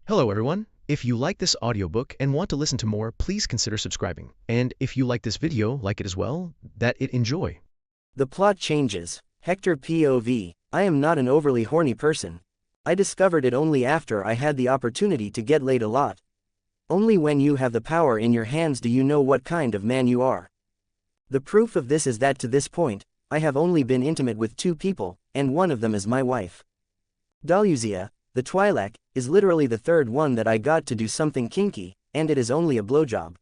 Hello everyone. If you like this audiobook and want to listen to more, please consider subscribing. And if you like this video, like it as well, that it enjoy. The plot changes. Hector POV. I am not an overly horny person. I discovered it only after I had the opportunity to get laid a lot. Only when you have the power in your hands do you know what kind of man you are. The proof of this is that to this point, I have only been intimate with 2 people, and one of them is my wife. Daluzia, the Twi'lek, is literally the 3rd one that I got to do something kinky, and it is only a blowjob.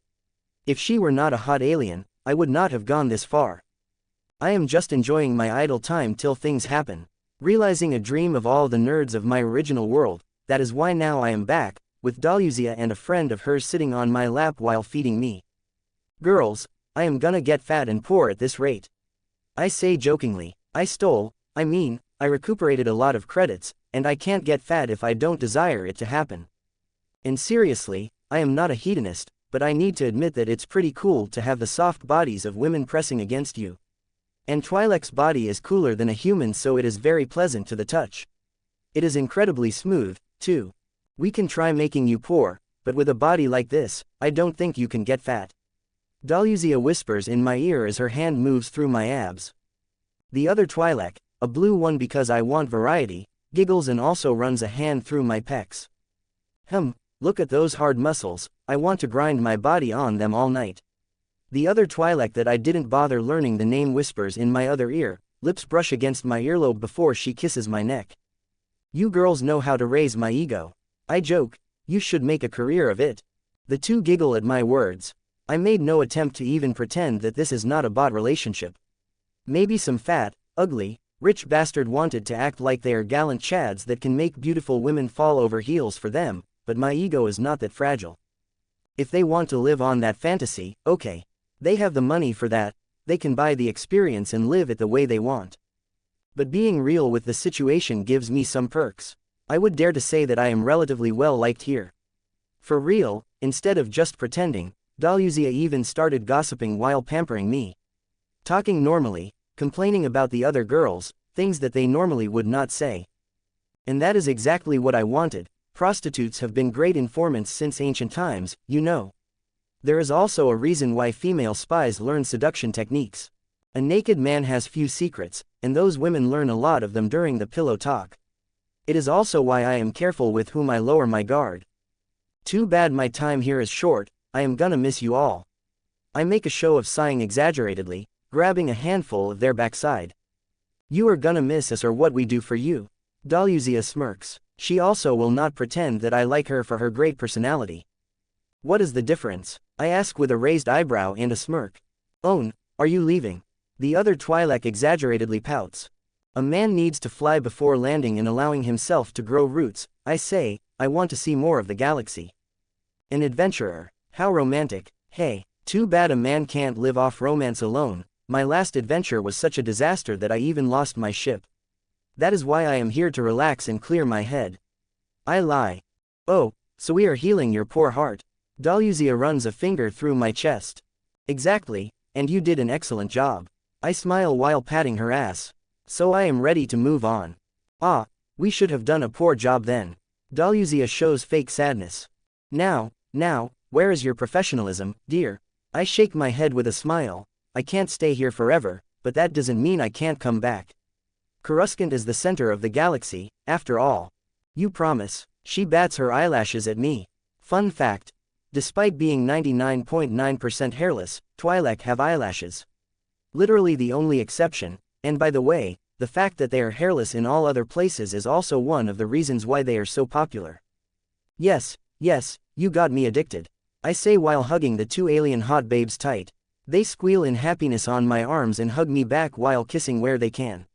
If she were not a hot alien, I would not have gone this far. I am just enjoying my idle time till things happen, realizing a dream of all the nerds of my original world. That is why now I am back, with Daluzia and a friend of hers sitting on my lap while feeding me. Girls, I am gonna get fat and poor at this rate. I say jokingly. I recuperated a lot of credits, and I can't get fat if I don't desire it to happen. And seriously, I am not a hedonist, but I need to admit that it's pretty cool to have the soft bodies of women pressing against you. And Twi'lek's body is cooler than a human, so it is very pleasant to the touch. It is incredibly smooth, too. We can try making you poor, but with a body like this, I don't think you can get fat. Daluzia whispers in my ear as her hand moves through my abs. The other Twi'lek, a blue one because I want variety, giggles and also runs a hand through my pecs. Look at those hard muscles, I want to grind my body on them all night. The other Twi'lek that I didn't bother learning the name whispers in my other ear, lips brush against my earlobe before she kisses my neck. You girls know how to raise my ego. I joke, you should make a career of it. The 2 giggle at my words. I made no attempt to even pretend that this is not a bot relationship. Maybe some fat, ugly, rich bastard wanted to act like they are gallant chads that can make beautiful women fall over heels for them, but my ego is not that fragile. If they want to live on that fantasy, okay. They have the money for that, they can buy the experience and live it the way they want. But being real with the situation gives me some perks. I would dare to say that I am relatively well liked here. For real, instead of just pretending, Daluzia even started gossiping while pampering me. Talking normally, complaining about the other girls, things that they normally would not say. And that is exactly what I wanted. Prostitutes have been great informants since ancient times, you know. There is also a reason why female spies learn seduction techniques. A naked man has few secrets, and those women learn a lot of them during the pillow talk. It is also why I am careful with whom I lower my guard. Too bad my time here is short, I am gonna miss you all. I make a show of sighing exaggeratedly, grabbing a handful of their backside. You are gonna miss us or what we do for you. Daluzia smirks. She also will not pretend that I like her for her great personality. What is the difference? I ask with a raised eyebrow and a smirk. Own, are you leaving? The other Twi'lek exaggeratedly pouts. A man needs to fly before landing and allowing himself to grow roots. I say, I want to see more of the galaxy. An adventurer. How romantic. Hey, too bad a man can't live off romance alone. My last adventure was such a disaster that I even lost my ship. That is why I am here to relax and clear my head. I lie. Oh, so we are healing your poor heart. Daluzia runs a finger through my chest. Exactly, and you did an excellent job. I smile while patting her ass. So I am ready to move on. We should have done a poor job then. Daluzia shows fake sadness. Now, where is your professionalism, dear? I shake my head with a smile. I can't stay here forever, but that doesn't mean I can't come back. Coruscant is the center of the galaxy, after all. You promise? She bats her eyelashes at me. Fun fact. Despite being 99.9% hairless, Twi'lek have eyelashes. Literally the only exception, and by the way, the fact that they are hairless in all other places is also one of the reasons why they are so popular. Yes, you got me addicted. I say while hugging the 2 alien hot babes tight. They squeal in happiness on my arms and hug me back while kissing where they can.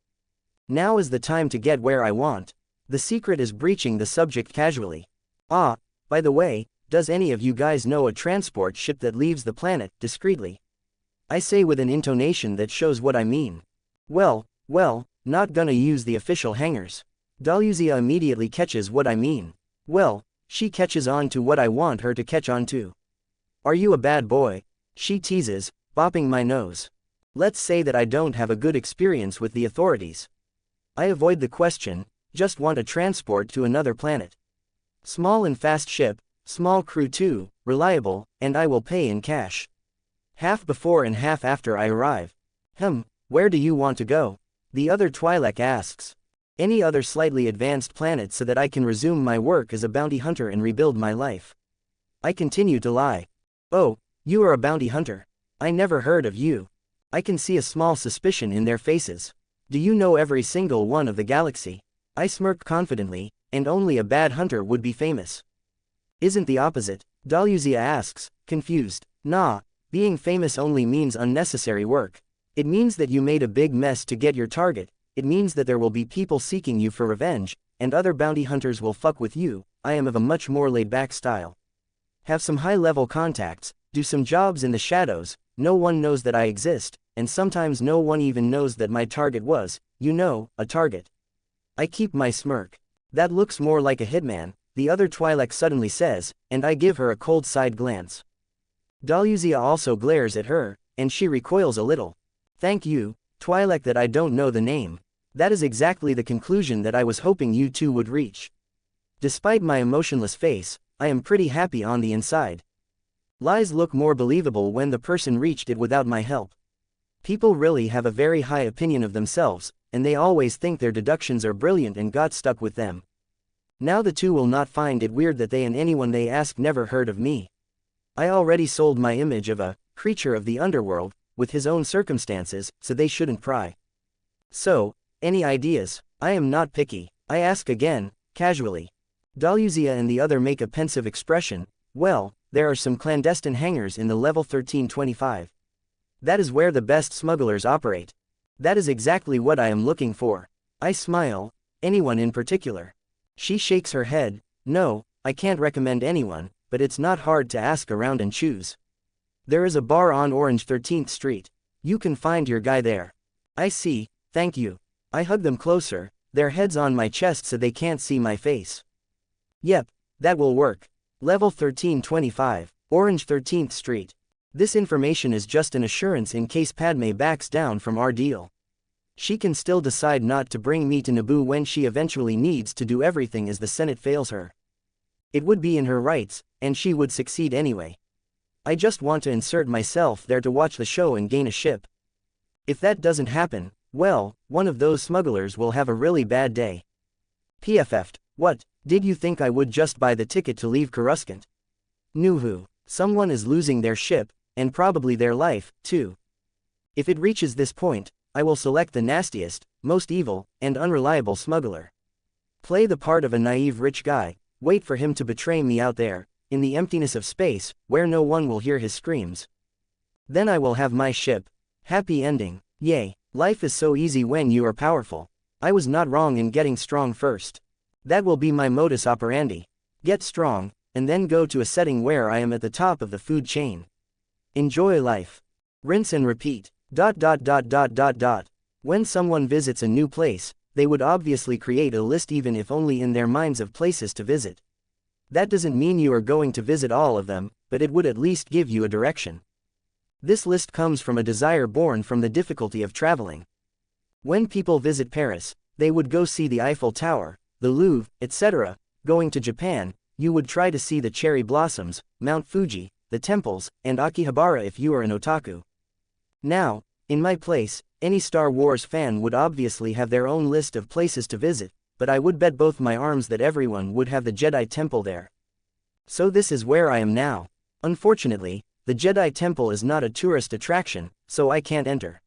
Now is the time to get where I want. The secret is breaching the subject casually. By the way, does any of you guys know a transport ship that leaves the planet, discreetly? I say with an intonation that shows what I mean. Well, not gonna use the official hangars. Daluzia immediately catches what I mean. Well, she catches on to what I want her to catch on to. Are you a bad boy? She teases, bopping my nose. Let's say that I don't have a good experience with the authorities. I avoid the question, just want a transport to another planet. Small and fast ship, small crew too, reliable, and I will pay in cash. Half before and half after I arrive. Where do you want to go? The other Twi'lek asks. Any other slightly advanced planet so that I can resume my work as a bounty hunter and rebuild my life. I continue to lie. Oh, you are a bounty hunter. I never heard of you. I can see a small suspicion in their faces. Do you know every single one of the galaxy? I smirk confidently, and only a bad hunter would be famous. Isn't the opposite? Daluzia asks, confused. Nah, being famous only means unnecessary work. It means that you made a big mess to get your target. It means that there will be people seeking you for revenge, and other bounty hunters will fuck with you. I am of a much more laid-back style. Have some high-level contacts, do some jobs in the shadows, no one knows that I exist, and sometimes no one even knows that my target was, a target. I keep my smirk. That looks more like a hitman, the other Twi'lek suddenly says, and I give her a cold side glance. Daluzia also glares at her, and she recoils a little. Thank you, Twi'lek, that I don't know the name. That is exactly the conclusion that I was hoping you two would reach. Despite my emotionless face, I am pretty happy on the inside. Lies look more believable when the person reached it without my help. People really have a very high opinion of themselves, and they always think their deductions are brilliant and got stuck with them. Now the two will not find it weird that they and anyone they ask never heard of me. I already sold my image of a creature of the underworld, with his own circumstances, so they shouldn't pry. So, any ideas? I am not picky. I ask again, casually. Daluzia and the other make a pensive expression. Well, there are some clandestine hangars in the level 1325. That is where the best smugglers operate. That is exactly what I am looking for. I smile. Anyone in particular? She shakes her head. No, I can't recommend anyone, but it's not hard to ask around and choose. There is a bar on Orange 13th Street. You can find your guy there. I see, thank you. I hug them closer, their heads on my chest so they can't see my face. Yep, that will work. Level 1325, Orange 13th Street. This information is just an assurance in case Padme backs down from our deal. She can still decide not to bring me to Naboo when she eventually needs to do everything as the Senate fails her. It would be in her rights, and she would succeed anyway. I just want to insert myself there to watch the show and gain a ship. If that doesn't happen, well, one of those smugglers will have a really bad day. PFF'd, what, did you think I would just buy the ticket to leave Coruscant? Nuhu, someone is losing their ship, and probably their life, too. If it reaches this point, I will select the nastiest, most evil, and unreliable smuggler. Play the part of a naive rich guy, wait for him to betray me out there, in the emptiness of space, where no one will hear his screams. Then I will have my ship. Happy ending, yay. Life is so easy when you are powerful. I was not wrong in getting strong first. That will be my modus operandi. Get strong, and then go to a setting where I am at the top of the food chain. Enjoy life. Rinse and repeat. When someone visits a new place, they would obviously create a list even if only in their minds of places to visit. That doesn't mean you are going to visit all of them, but it would at least give you a direction. This list comes from a desire born from the difficulty of traveling. When people visit Paris, they would go see the Eiffel Tower, the Louvre, etc. Going to Japan, you would try to see the cherry blossoms, Mount Fuji, the temples, and Akihabara if you are an otaku. Now, in my place, any Star Wars fan would obviously have their own list of places to visit, but I would bet both my arms that everyone would have the Jedi Temple there. So this is where I am now. Unfortunately, the Jedi Temple is not a tourist attraction, so I can't enter.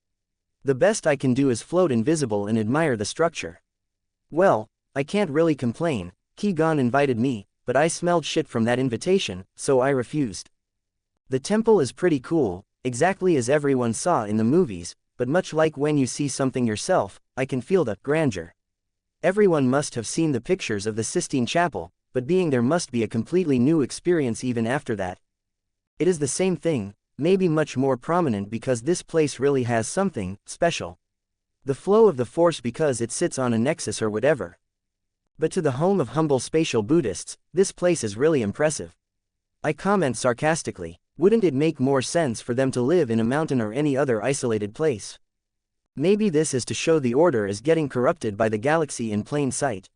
The best I can do is float invisible and admire the structure. Well, I can't really complain. Qui-Gon invited me, but I smelled shit from that invitation, so I refused. The temple is pretty cool, exactly as everyone saw in the movies, but much like when you see something yourself, I can feel the grandeur. Everyone must have seen the pictures of the Sistine Chapel, but being there must be a completely new experience even after that. It is the same thing, maybe much more prominent because this place really has something special. The flow of the Force because it sits on a nexus or whatever. But to the home of humble spatial Buddhists, this place is really impressive. I comment sarcastically, wouldn't it make more sense for them to live in a mountain or any other isolated place? Maybe this is to show the Order is getting corrupted by the galaxy in plain sight.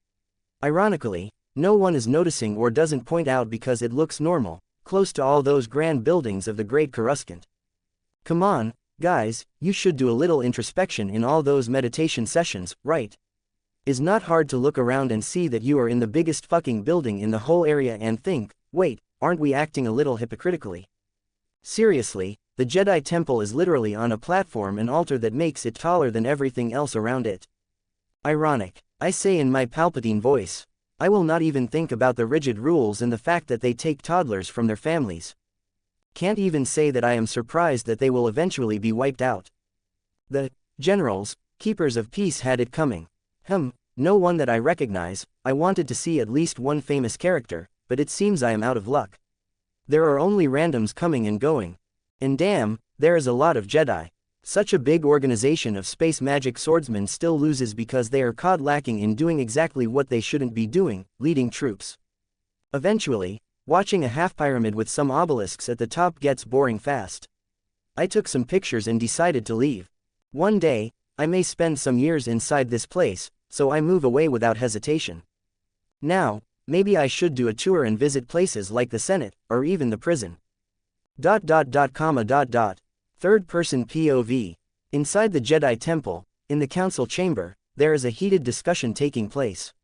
Ironically, no one is noticing or doesn't point out because it looks normal, close to all those grand buildings of the great Coruscant. Come on, guys, you should do a little introspection in all those meditation sessions, right? It's not hard to look around and see that you are in the biggest fucking building in the whole area and think, wait, aren't we acting a little hypocritically? Seriously, the Jedi Temple is literally on a platform and altar that makes it taller than everything else around it. Ironic, I say in my Palpatine voice. I will not even think about the rigid rules and the fact that they take toddlers from their families. Can't even say that I am surprised that they will eventually be wiped out. The generals, keepers of peace had it coming. No one that I recognize. I wanted to see at least one famous character, but it seems I am out of luck. There are only randoms coming and going. And damn, there is a lot of Jedi. Such a big organization of space magic swordsmen still loses because they are caught lacking in doing exactly what they shouldn't be doing, leading troops. Eventually, watching a half pyramid with some obelisks at the top gets boring fast. I took some pictures and decided to leave. One day, I may spend some years inside this place, so I move away without hesitation. Now, maybe I should do a tour and visit places like the Senate, or even the prison. Third-person POV. Inside the Jedi Temple, in the Council Chamber, there is a heated discussion taking place.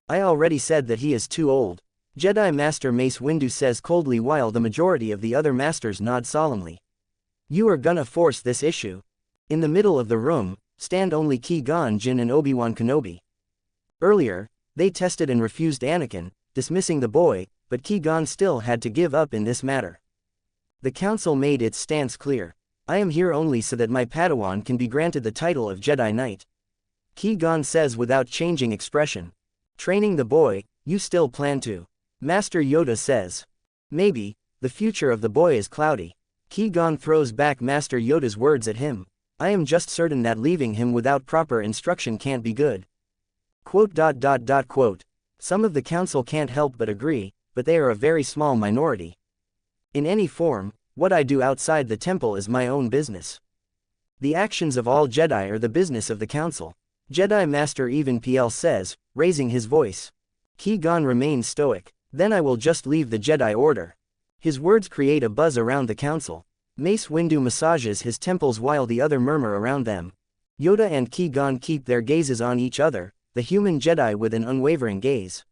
I already said that he is too old. Jedi Master Mace Windu says coldly while the majority of the other masters nod solemnly. You are gonna force this issue. In the middle of the room, stand only Qui-Gon Jinn and Obi-Wan Kenobi. Earlier, they tested and refused Anakin, dismissing the boy, but Qui-Gon still had to give up in this matter. The council made its stance clear. I am here only so that my Padawan can be granted the title of Jedi Knight. Qui-Gon says without changing expression. Training the boy, you still plan to. Master Yoda says. Maybe, the future of the boy is cloudy. Qui-Gon throws back Master Yoda's words at him. I am just certain that leaving him without proper instruction can't be good. Some of the council can't help but agree, but they are a very small minority. In any form, what I do outside the temple is my own business. The actions of all Jedi are the business of the council. Jedi Master Even PL says, raising his voice. Qui-Gon remains stoic. Then I will just leave the Jedi Order. His words create a buzz around the council. Mace Windu massages his temples while the other murmur around them. Yoda and Qui-Gon keep their gazes on each other, the human Jedi with an unwavering gaze.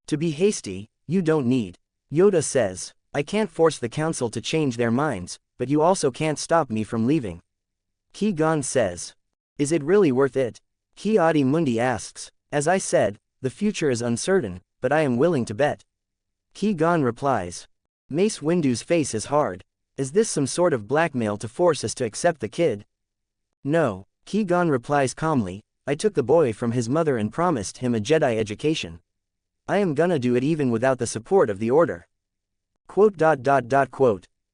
To be hasty, you don't need. Yoda says. I can't force the council to change their minds, but you also can't stop me from leaving. Qui-Gon says. Is it really worth it? Ki-Adi-Mundi asks. As I said, the future is uncertain, but I am willing to bet. Qui-Gon replies. Mace Windu's face is hard. Is this some sort of blackmail to force us to accept the kid? No, Qui-Gon replies calmly. I took the boy from his mother and promised him a Jedi education. I am gonna do it even without the support of the Order.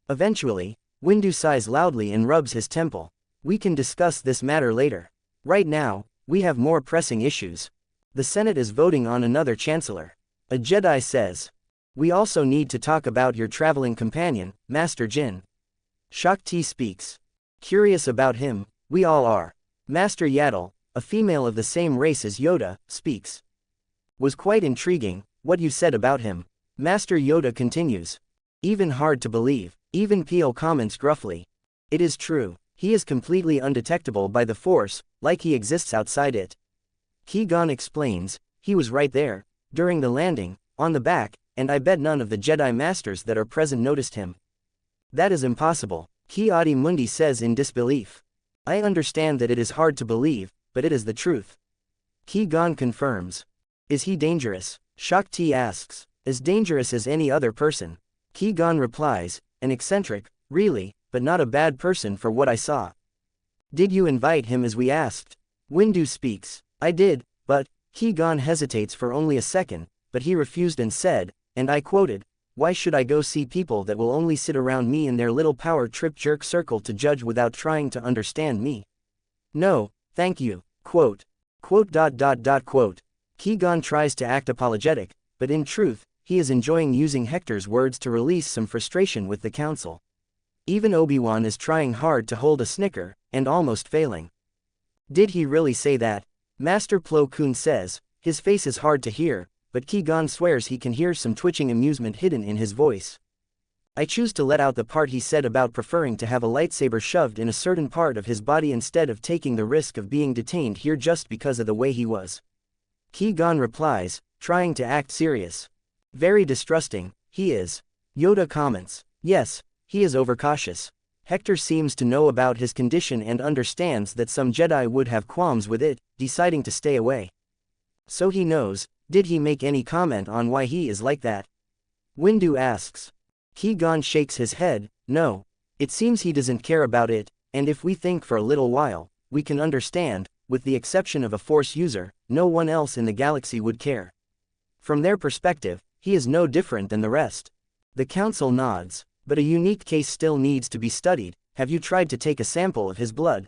Eventually, Windu sighs loudly and rubs his temple. We can discuss this matter later. Right now, we have more pressing issues. The Senate is voting on another chancellor. A Jedi says. We also need to talk about your traveling companion, Master Jin. Shakti speaks. Curious about him, we all are. Master Yaddle, a female of the same race as Yoda, speaks. Was quite intriguing, what you said about him. Master Yoda continues. Even hard to believe. Even Peel comments gruffly. It is true, he is completely undetectable by the Force, like he exists outside it. Qui-Gon explains, he was right there, during the landing, on the back, and I bet none of the Jedi Masters that are present noticed him. That is impossible, Ki-Adi-Mundi says in disbelief. I understand that it is hard to believe, but it is the truth. Qui-Gon confirms. Is he dangerous? Shakti asks. As dangerous as any other person. Qui-Gon replies, an eccentric, really, but not a bad person for what I saw. Did you invite him as we asked? Windu speaks. I did, but, Qui-Gon hesitates for only a second, but he refused and said, and I quoted, why should I go see people that will only sit around me in their little power trip jerk circle to judge without trying to understand me? No, thank you. Qui-Gon tries to act apologetic, but in truth, he is enjoying using Hector's words to release some frustration with the council. Even Obi-Wan is trying hard to hold a snicker, and almost failing. Did he really say that? Master Plo Koon says, his face is hard to hear, but Ki-gon swears he can hear some twitching amusement hidden in his voice. I choose to let out the part he said about preferring to have a lightsaber shoved in a certain part of his body instead of taking the risk of being detained here just because of the way he was. Ki-gon replies, trying to act serious. Very distrusting, he is. Yoda comments. Yes, he is overcautious. Hector seems to know about his condition and understands that some Jedi would have qualms with it, deciding to stay away. So he knows. Did he make any comment on why he is like that? Windu asks. Qui-Gon shakes his head. No. It seems he doesn't care about it, and if we think for a little while, we can understand, with the exception of a Force user, no one else in the galaxy would care. From their perspective, he is no different than the rest. The Council nods. But a unique case still needs to be studied. Have you tried to take a sample of his blood?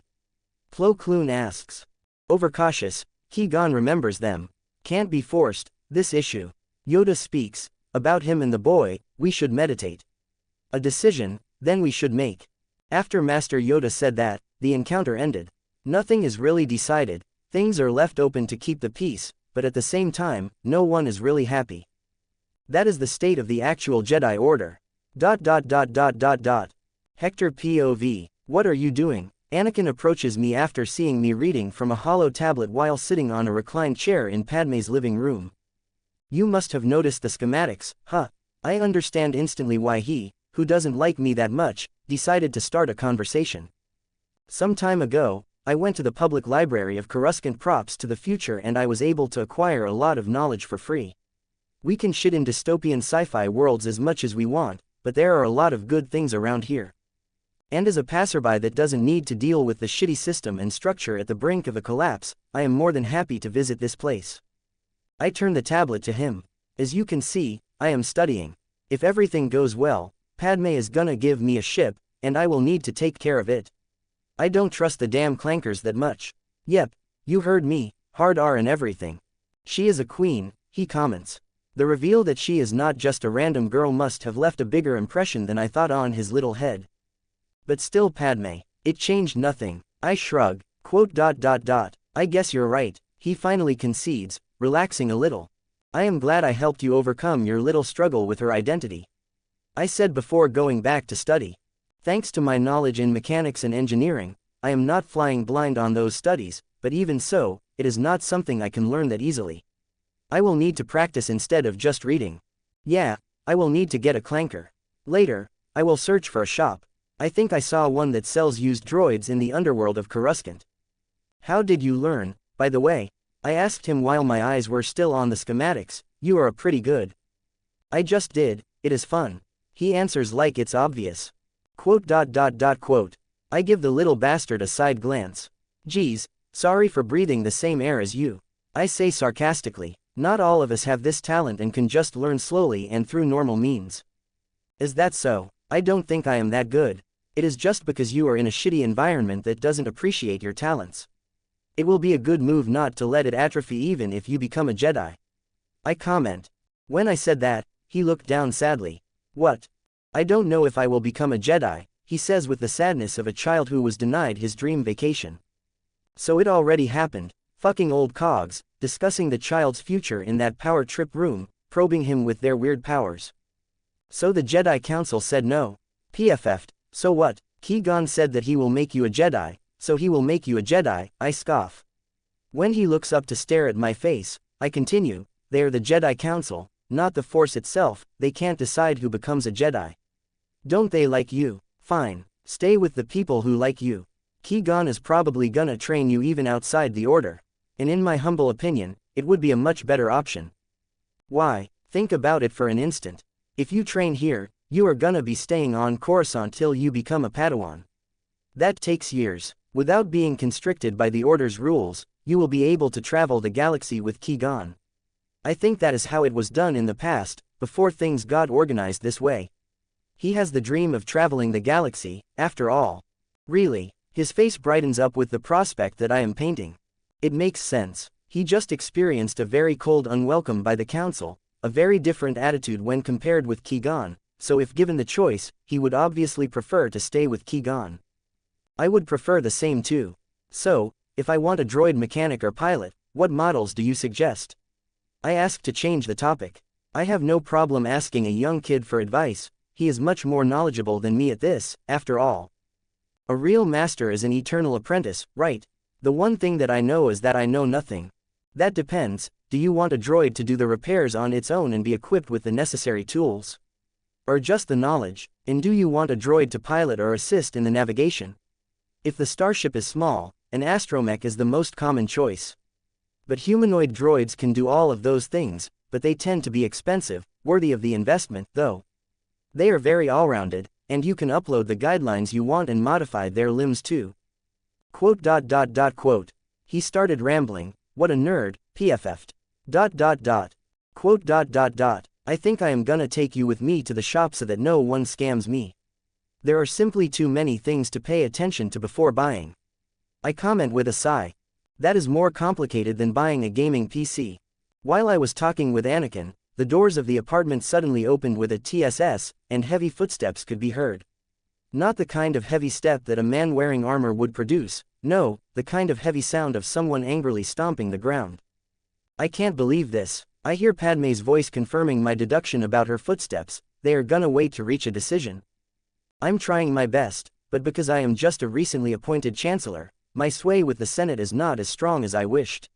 Plo Koon asks. Overcautious, Qui-Gon remembers them. Can't be forced, this issue. Yoda speaks. About him and the boy, we should meditate. A decision, then we should make. After Master Yoda said that, the encounter ended. Nothing is really decided, things are left open to keep the peace, but at the same time, no one is really happy. That is the state of the actual Jedi Order. Hector POV. What are you doing? Anakin approaches me after seeing me reading from a hollow tablet while sitting on a reclined chair in Padme's living room. You must have noticed the schematics, huh? I understand instantly why he, who doesn't like me that much, decided to start a conversation. Some time ago, I went to the public library of Coruscant Props to the Future and I was able to acquire a lot of knowledge for free. We can shit in dystopian sci-fi worlds as much as we want, but there are a lot of good things around here. And as a passerby that doesn't need to deal with the shitty system and structure at the brink of a collapse, I am more than happy to visit this place. I turn the tablet to him. As you can see, I am studying. If everything goes well, Padme is gonna give me a ship, and I will need to take care of it. I don't trust the damn clankers that much. Yep, you heard me, hard R and everything. She is a queen, he comments. The reveal that she is not just a random girl must have left a bigger impression than I thought on his little head. But still Padme, it changed nothing. I shrug. I guess you're right, he finally concedes, relaxing a little. I am glad I helped you overcome your little struggle with her identity. I said before going back to study. Thanks to my knowledge in mechanics and engineering, I am not flying blind on those studies, but even so, it is not something I can learn that easily. I will need to practice instead of just reading. Yeah, I will need to get a clanker. Later, I will search for a shop. I think I saw one that sells used droids in the underworld of Coruscant. How did you learn, by the way? I asked him while my eyes were still on the schematics. You are pretty good. I just did, it is fun. He answers like it's obvious. I give the little bastard a side glance. Geez, sorry for breathing the same air as you. I say sarcastically. Not all of us have this talent and can just learn slowly and through normal means. Is that so? I don't think I am that good. It is just because you are in a shitty environment that doesn't appreciate your talents. It will be a good move not to let it atrophy even if you become a Jedi. I comment. When I said that, he looked down sadly. What? I don't know if I will become a Jedi, he says with the sadness of a child who was denied his dream vacation. So it already happened. Fucking old cogs, discussing the child's future in that power trip room, probing him with their weird powers. So the Jedi Council said no. PFF'd, so what? Qui-Gon said that he will make you a Jedi, so he will make you a Jedi, I scoff. When he looks up to stare at my face, I continue, they are the Jedi Council, not the Force itself, they can't decide who becomes a Jedi. Don't they like you? Fine, stay with the people who like you. Qui-Gon is probably gonna train you even outside the Order. And in my humble opinion, it would be a much better option. Why? Think about it for an instant. If you train here, you are gonna be staying on Coruscant till you become a Padawan. That takes years. Without being constricted by the Order's rules, you will be able to travel the galaxy with Qui-Gon. I think that is how it was done in the past, before things got organized this way. He has the dream of traveling the galaxy, after all. Really, his face brightens up with the prospect that I am painting. It makes sense. He just experienced a very cold unwelcome by the Council, a very different attitude when compared with Qui-Gon, so if given the choice, he would obviously prefer to stay with Qui-Gon. I would prefer the same too. So, if I want a droid mechanic or pilot, what models do you suggest? I ask to change the topic. I have no problem asking a young kid for advice, he is much more knowledgeable than me at this, after all. A real master is an eternal apprentice, right? The one thing that I know is that I know nothing. That depends. Do you want a droid to do the repairs on its own and be equipped with the necessary tools? Or just the knowledge? And do you want a droid to pilot or assist in the navigation? If the starship is small, an astromech is the most common choice. But humanoid droids can do all of those things, but they tend to be expensive, worthy of the investment, though. They are very all-rounded, and you can upload the guidelines you want and modify their limbs too. Quote. He started rambling, what a nerd, PFF'd. Quote. I think I am gonna take you with me to the shop so that no one scams me. There are simply too many things to pay attention to before buying. I comment with a sigh. That is more complicated than buying a gaming PC. While I was talking with Anakin, the doors of the apartment suddenly opened with a TSS, and heavy footsteps could be heard. Not the kind of heavy step that a man wearing armor would produce, no, the kind of heavy sound of someone angrily stomping the ground. I can't believe this. I hear Padmé's voice confirming my deduction about her footsteps, they are gonna wait to reach a decision. I'm trying my best, but because I am just a recently appointed chancellor, my sway with the Senate is not as strong as I wished.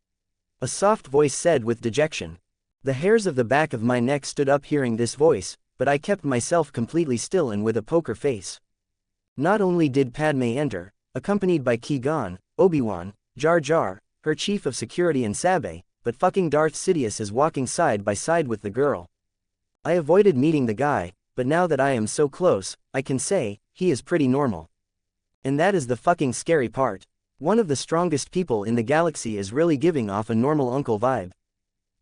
A soft voice said with dejection. The hairs of the back of my neck stood up hearing this voice, but I kept myself completely still and with a poker face. Not only did Padmé enter, accompanied by Qui-Gon, Obi-Wan, Jar Jar, her chief of security and Sabe, but fucking Darth Sidious is walking side by side with the girl. I avoided meeting the guy, but now that I am so close, I can say, he is pretty normal. And that is the fucking scary part. One of the strongest people in the galaxy is really giving off a normal uncle vibe.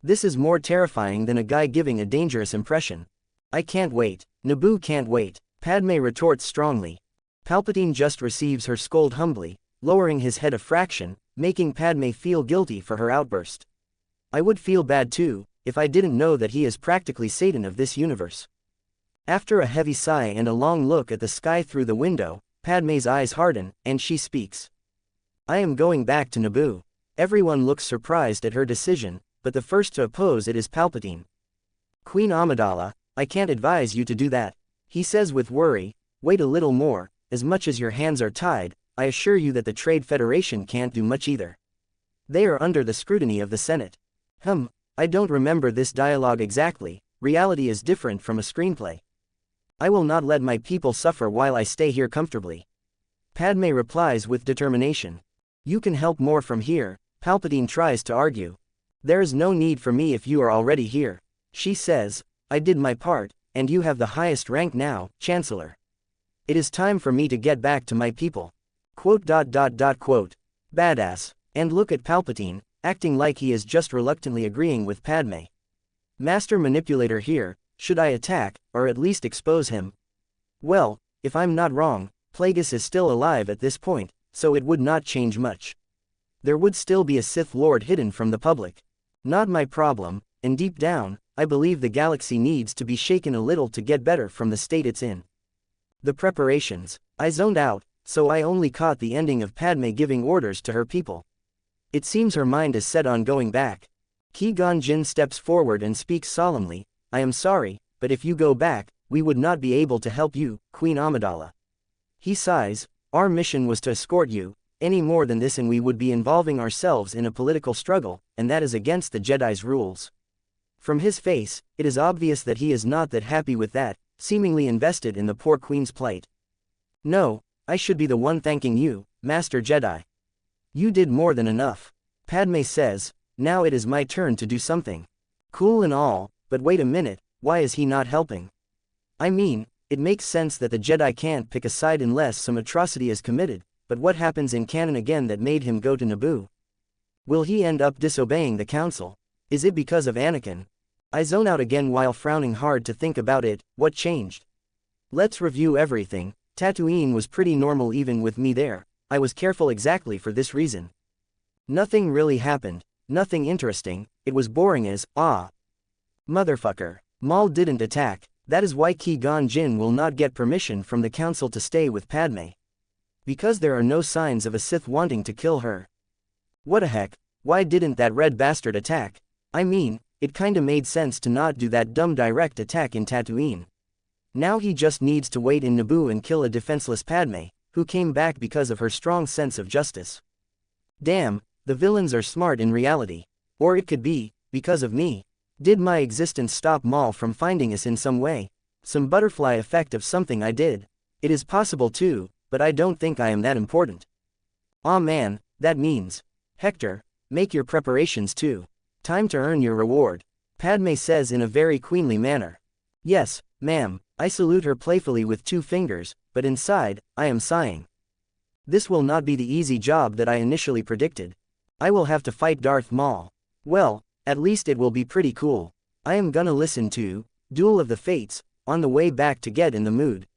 This is more terrifying than a guy giving a dangerous impression. I can't wait. Naboo can't wait. Padmé retorts strongly. Palpatine just receives her scold humbly, lowering his head a fraction, making Padmé feel guilty for her outburst. I would feel bad too, if I didn't know that he is practically Satan of this universe. After a heavy sigh and a long look at the sky through the window, Padmé's eyes harden, and she speaks. I am going back to Naboo. Everyone looks surprised at her decision, but the first to oppose it is Palpatine. Queen Amidala, I can't advise you to do that, he says with worry. Wait a little more, as much as your hands are tied, I assure you that the Trade Federation can't do much either. They are under the scrutiny of the Senate. I don't remember this dialogue exactly, reality is different from a screenplay. I will not let my people suffer while I stay here comfortably. Padmé replies with determination. You can help more from here, Palpatine tries to argue. There is no need for me if you are already here. She says, I did my part, and you have the highest rank now, Chancellor. It is time for me to get back to my people. Quote. Badass. And look at Palpatine, acting like he is just reluctantly agreeing with Padmé. Master manipulator here, should I attack, or at least expose him? Well, if I'm not wrong, Plagueis is still alive at this point, so it would not change much. There would still be a Sith Lord hidden from the public. Not my problem, and deep down, I believe the galaxy needs to be shaken a little to get better from the state it's in. The preparations. I zoned out, so I only caught the ending of Padmé giving orders to her people. It seems her mind is set on going back. Qui-Gon Jinn steps forward and speaks solemnly, I am sorry, but if you go back, we would not be able to help you, Queen Amidala. He sighs, our mission was to escort you, any more than this and we would be involving ourselves in a political struggle, and that is against the Jedi's rules. From his face, it is obvious that he is not that happy with that, seemingly invested in the poor Queen's plight. No, I should be the one thanking you, Master Jedi. You did more than enough. Padmé says, now it is my turn to do something. Cool and all, but wait a minute, why is he not helping? I mean, it makes sense that the Jedi can't pick a side unless some atrocity is committed, but what happens in canon again that made him go to Naboo? Will he end up disobeying the Council? Is it because of Anakin? I zone out again while frowning hard to think about it, what changed? Let's review everything. Tatooine was pretty normal even with me there, I was careful exactly for this reason. Nothing really happened, nothing interesting, it was boring as, Motherfucker. Maul didn't attack, that is why Qui-Gon Jinn will not get permission from the Council to stay with Padmé. Because there are no signs of a Sith wanting to kill her. What a heck, why didn't that red bastard attack? I mean, It kinda made sense to not do that dumb direct attack in Tatooine. Now he just needs to wait in Naboo and kill a defenseless Padme, who came back because of her strong sense of justice. Damn, the villains are smart in reality. Or it could be, because of me. Did my existence stop Maul from finding us in some way? Some butterfly effect of something I did. It is possible too, but I don't think I am that important. Aw man, that means. Hector, make your preparations too. Time to earn your reward. Padme says in a very queenly manner. Yes, ma'am, I salute her playfully with 2 fingers, but inside, I am sighing. This will not be the easy job that I initially predicted. I will have to fight Darth Maul. Well, at least it will be pretty cool. I am gonna listen to Duel of the Fates on the way back to get in the mood.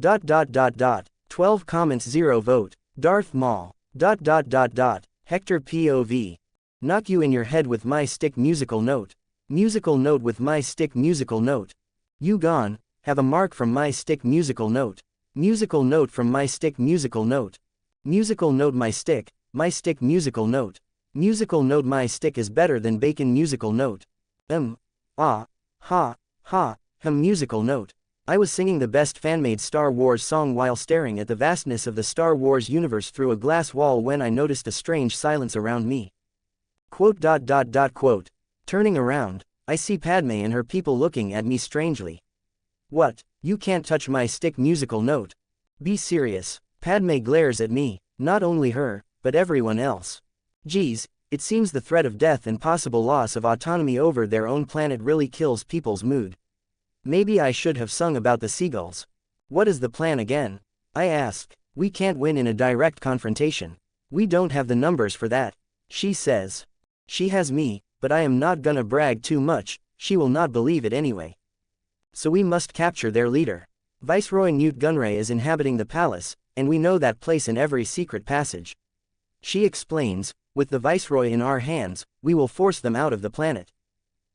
12 comments 0 vote. Darth Maul. Hector POV. Knock you in your head with my stick musical note. Musical note with my stick musical note. You gone, have a mark from my stick musical note. Musical note from my stick musical note. Musical note my stick musical note. Musical note my stick is better than bacon musical note. Musical note. I was singing the best fan-made Star Wars song while staring at the vastness of the Star Wars universe through a glass wall when I noticed a strange silence around me. Quote. Turning around, I see Padme and her people looking at me strangely. What, you can't touch my stick musical note? Be serious. Padme glares at me, not only her, but everyone else. Geez, it seems the threat of death and possible loss of autonomy over their own planet really kills people's mood. Maybe I should have sung about the seagulls. What is the plan again? I ask. We can't win in a direct confrontation. We don't have the numbers for that. She says. She has me, but I am not gonna brag too much, she will not believe it anyway. So we must capture their leader. Viceroy Newt Gunray is inhabiting the palace, and we know that place in every secret passage. She explains, with the Viceroy in our hands, we will force them out of the planet.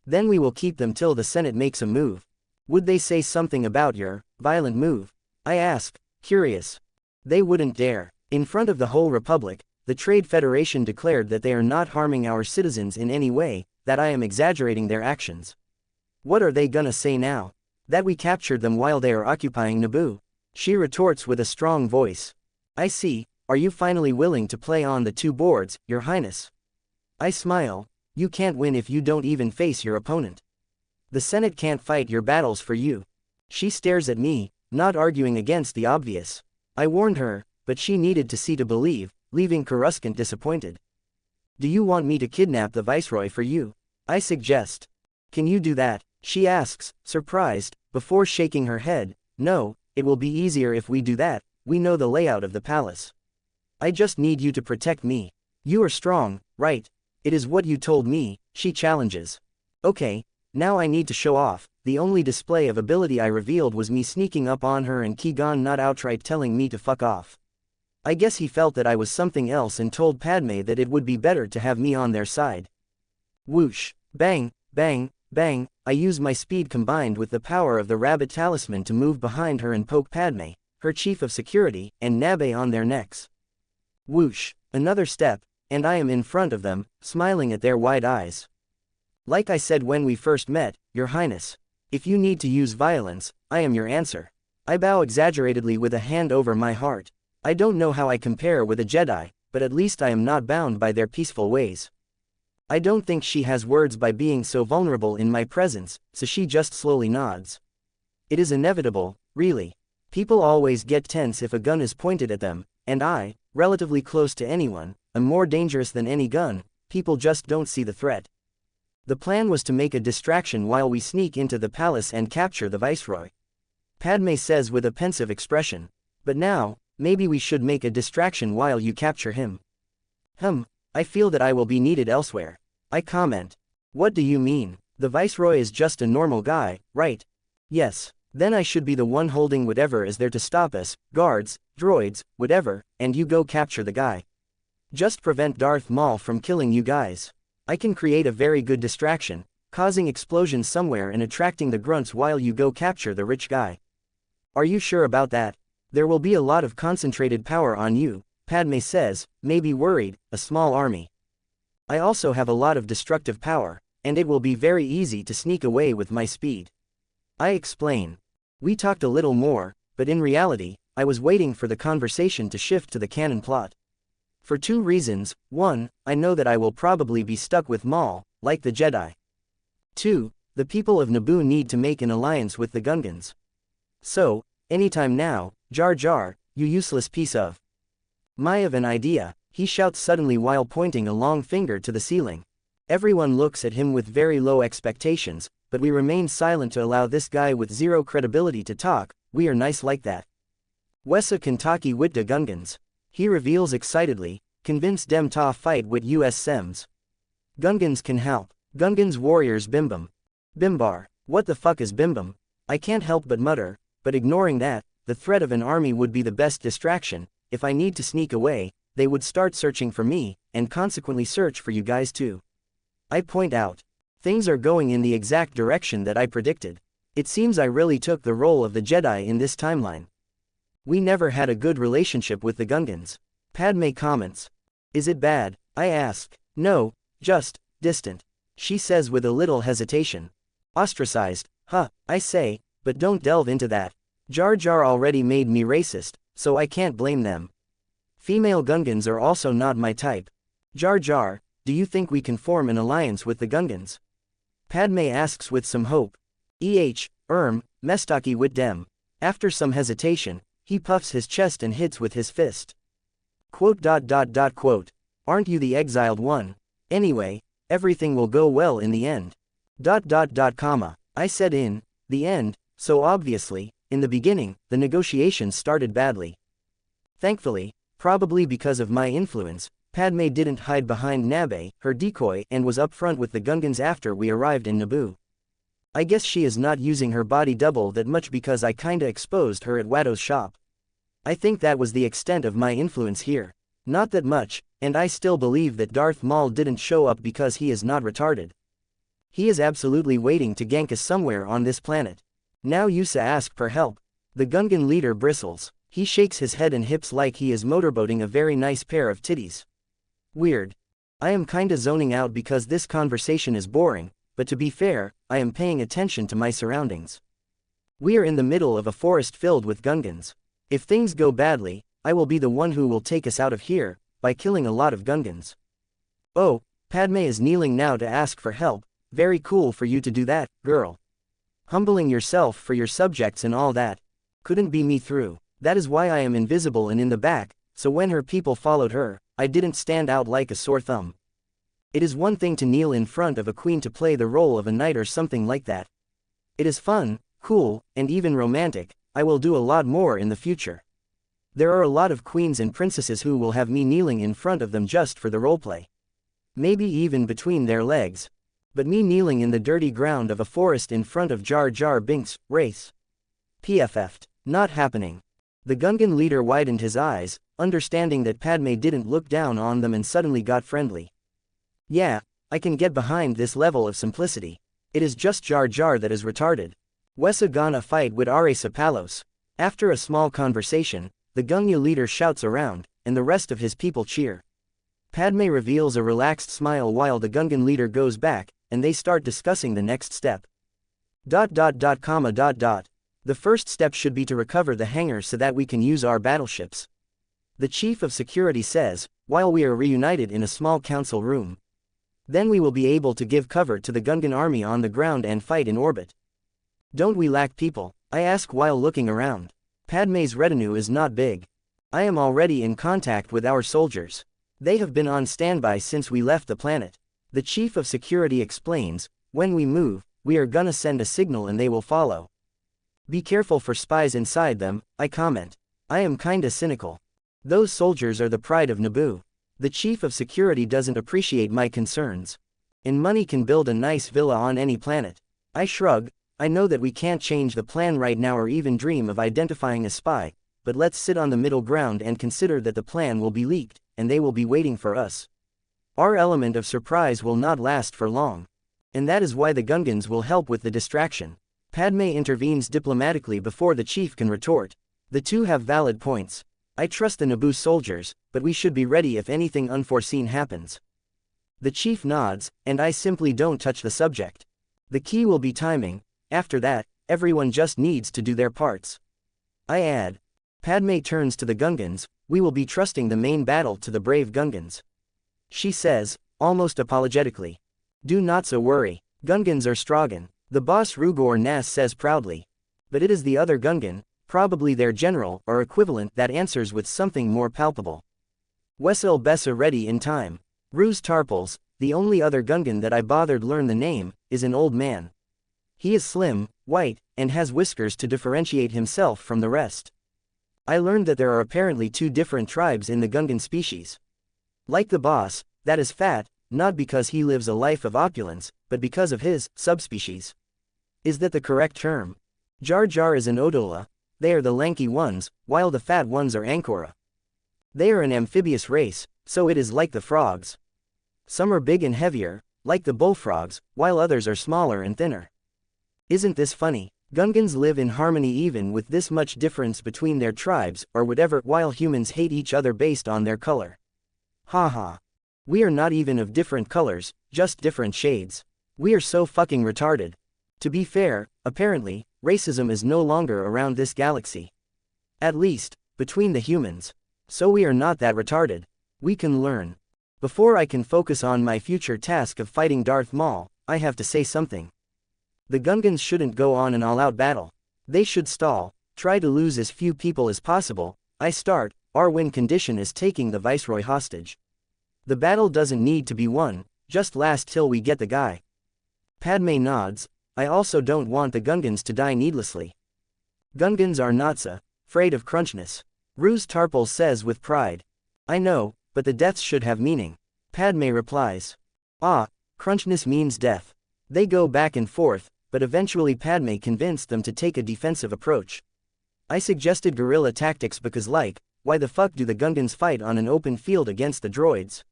Then we will keep them till the Senate makes a move. Would they say something about your violent move? I ask, curious. They wouldn't dare. In front of the whole Republic, the Trade Federation declared that they are not harming our citizens in any way, that I am exaggerating their actions. What are they gonna say now? That we captured them while they are occupying Naboo? She retorts with a strong voice. I see, are you finally willing to play on the 2 boards, Your Highness? I smile. You can't win if you don't even face your opponent. The Senate can't fight your battles for you. She stares at me, not arguing against the obvious. I warned her, but she needed to see to believe, leaving Coruscant disappointed. Do you want me to kidnap the Viceroy for you? I suggest. Can you do that? She asks, surprised, before shaking her head. No, it will be easier if we do that, we know the layout of the palace. I just need you to protect me. You are strong, right? It is what you told me, she challenges. Okay, now I need to show off. The only display of ability I revealed was me sneaking up on her and Qui-Gon not outright telling me to fuck off. I guess he felt that I was something else and told Padme that it would be better to have me on their side. Whoosh, bang, bang, bang, I use my speed combined with the power of the rabbit talisman to move behind her and poke Padme, her chief of security, and Nabe on their necks. Whoosh, another step, and I am in front of them, smiling at their wide eyes. Like I said when we first met, Your Highness. If you need to use violence, I am your answer. I bow exaggeratedly with a hand over my heart. I don't know how I compare with a Jedi, but at least I am not bound by their peaceful ways. I don't think she has words by being so vulnerable in my presence, so she just slowly nods. It is inevitable, really. People always get tense if a gun is pointed at them, and I, relatively close to anyone, am more dangerous than any gun. People just don't see the threat. The plan was to make a distraction while we sneak into the palace and capture the Viceroy. Padme says with a pensive expression. But now, maybe we should make a distraction while you capture him. I feel that I will be needed elsewhere. I comment. What do you mean? The Viceroy is just a normal guy, right? Yes. Then I should be the one holding whatever is there to stop us, guards, droids, whatever, and you go capture the guy. Just prevent Darth Maul from killing you guys. I can create a very good distraction, causing explosions somewhere and attracting the grunts while you go capture the rich guy. Are you sure about that? There will be a lot of concentrated power on you, Padme says, maybe worried, a small army. I also have a lot of destructive power. and it will be very easy to sneak away with my speed. I explain. We talked a little more, but in reality, I was waiting for the conversation to shift to the canon plot. For two reasons: 1, I know that I will probably be stuck with Maul, like the Jedi. 2, the people of Naboo need to make an alliance with the Gungans. So, anytime now, Jar Jar, you useless piece of. I have an idea, he shouts suddenly while pointing a long finger to the ceiling. Everyone looks at him with very low expectations, but we remain silent to allow this guy with zero credibility to talk. We are nice like that. Wessa Kentucky wit de Gungans. He reveals excitedly, convince dem ta fight wit us sems. Gungans can help. Gungans warriors bimbum. Bimbar. What the fuck is bimbum? I can't help but mutter, but ignoring that, the threat of an army would be the best distraction. If I need to sneak away, they would start searching for me, and consequently search for you guys too. I point out. Things are going in the exact direction that I predicted. It seems I really took the role of the Jedi in this timeline. We never had a good relationship with the Gungans. Padme comments. Is it bad? I ask. No, just distant. She says with a little hesitation. Ostracized, huh, I say, but don't delve into that. Jar Jar already made me racist, so I can't blame them. Female Gungans are also not my type. Jar Jar, do you think we can form an alliance with the Gungans? Padme asks with some hope. Mestaki wit dem. After some hesitation, he puffs his chest and hits with his fist. Quote. Aren't you the exiled one? Anyway, everything will go well in the end. I said in the end, so obviously, in the beginning, the negotiations started badly. Thankfully, probably because of my influence, Padme didn't hide behind Nabe, her decoy, and was upfront with the Gungans after we arrived in Naboo. I guess she is not using her body double that much because I kinda exposed her at Watto's shop. I think that was the extent of my influence here. Not that much, and I still believe that Darth Maul didn't show up because he is not retarded. He is absolutely waiting to gank us somewhere on this planet. Now Yusa asks for help. The Gungan leader bristles. He shakes his head and hips like he is motorboating a very nice pair of titties. Weird. I am kinda zoning out because this conversation is boring, but to be fair, I am paying attention to my surroundings. We are in the middle of a forest filled with Gungans. If things go badly, I will be the one who will take us out of here, by killing a lot of Gungans. Oh, Padme is kneeling now to ask for help. Very cool for you to do that, girl. Humbling yourself for your subjects and all that. Couldn't be me through. That is why I am invisible and in the back, so when her people followed her, I didn't stand out like a sore thumb. It is one thing to kneel in front of a queen to play the role of a knight or something like that. It is fun, cool, and even romantic. I will do a lot more in the future. There are a lot of queens and princesses who will have me kneeling in front of them just for the roleplay. Maybe even between their legs. But me kneeling in the dirty ground of a forest in front of Jar Jar Binks, race. PFF'd. Not happening. The Gungan leader widened his eyes, understanding that Padme didn't look down on them and suddenly got friendly. Yeah, I can get behind this level of simplicity. It is just Jar Jar that is retarded. Wessa gonna fight with Aresa Palos. After a small conversation, the Gunga leader shouts around, and the rest of his people cheer. Padme reveals a relaxed smile while the Gungan leader goes back, and they start discussing the next step. The first step should be to recover the hangar so that we can use our battleships. The chief of security says, while we are reunited in a small council room. Then we will be able to give cover to the Gungan army on the ground and fight in orbit. Don't we lack people? I ask while looking around. Padme's retinue is not big. I am already in contact with our soldiers. They have been on standby since we left the planet. The chief of security explains, when we move, we are gonna send a signal and they will follow. Be careful for spies inside them, I comment. I am kinda cynical. Those soldiers are the pride of Naboo. The chief of security doesn't appreciate my concerns. And money can build a nice villa on any planet. I shrug. I know that we can't change the plan right now or even dream of identifying a spy, but let's sit on the middle ground and consider that the plan will be leaked, and they will be waiting for us. Our element of surprise will not last for long. And that is why the Gungans will help with the distraction. Padme intervenes diplomatically before the chief can retort. The two have valid points. I trust the Naboo soldiers, but we should be ready if anything unforeseen happens. The chief nods, and I simply don't touch the subject. The key will be timing. After that, everyone just needs to do their parts. I add. Padme turns to the Gungans. We will be trusting the main battle to the brave Gungans. She says, almost apologetically. Do not so worry. Gungans are Stragan. The boss Rugor Nass says proudly. But it is the other Gungan, probably their general or equivalent, that answers with something more palpable. Wessel Bessa ready in time. Ruse Tarpals, the only other Gungan that I bothered learn the name, is an old man. He is slim, white, and has whiskers to differentiate himself from the rest. I learned that there are apparently 2 different tribes in the Gungan species. Like the boss, that is fat, not because he lives a life of opulence, but because of his subspecies. Is that the correct term? Jar Jar is an Odola. They are the lanky ones, while the fat ones are Ankora. They are an amphibious race, so it is like the frogs. Some are big and heavier, like the bullfrogs, while others are smaller and thinner. Isn't this funny? Gungans live in harmony even with this much difference between their tribes, or whatever, while humans hate each other based on their color. Haha. We are not even of different colors, just different shades. We are so fucking retarded. To be fair, apparently, racism is no longer around this galaxy. At least, between the humans. So we are not that retarded. We can learn. Before I can focus on my future task of fighting Darth Maul, I have to say something. The Gungans shouldn't go on an all-out battle. They should stall, try to lose as few people as possible. Our win condition is taking the Viceroy hostage. The battle doesn't need to be won, just last till we get the guy. Padme nods. I also don't want the Gungans to die needlessly. Gungans are not so afraid of crunchness. Ruse Tarpal says with pride. I know, but the deaths should have meaning. Padme replies. Crunchness means death. They go back and forth, but eventually Padme convinced them to take a defensive approach. I suggested guerrilla tactics because why the fuck do the Gungans fight on an open field against the droids?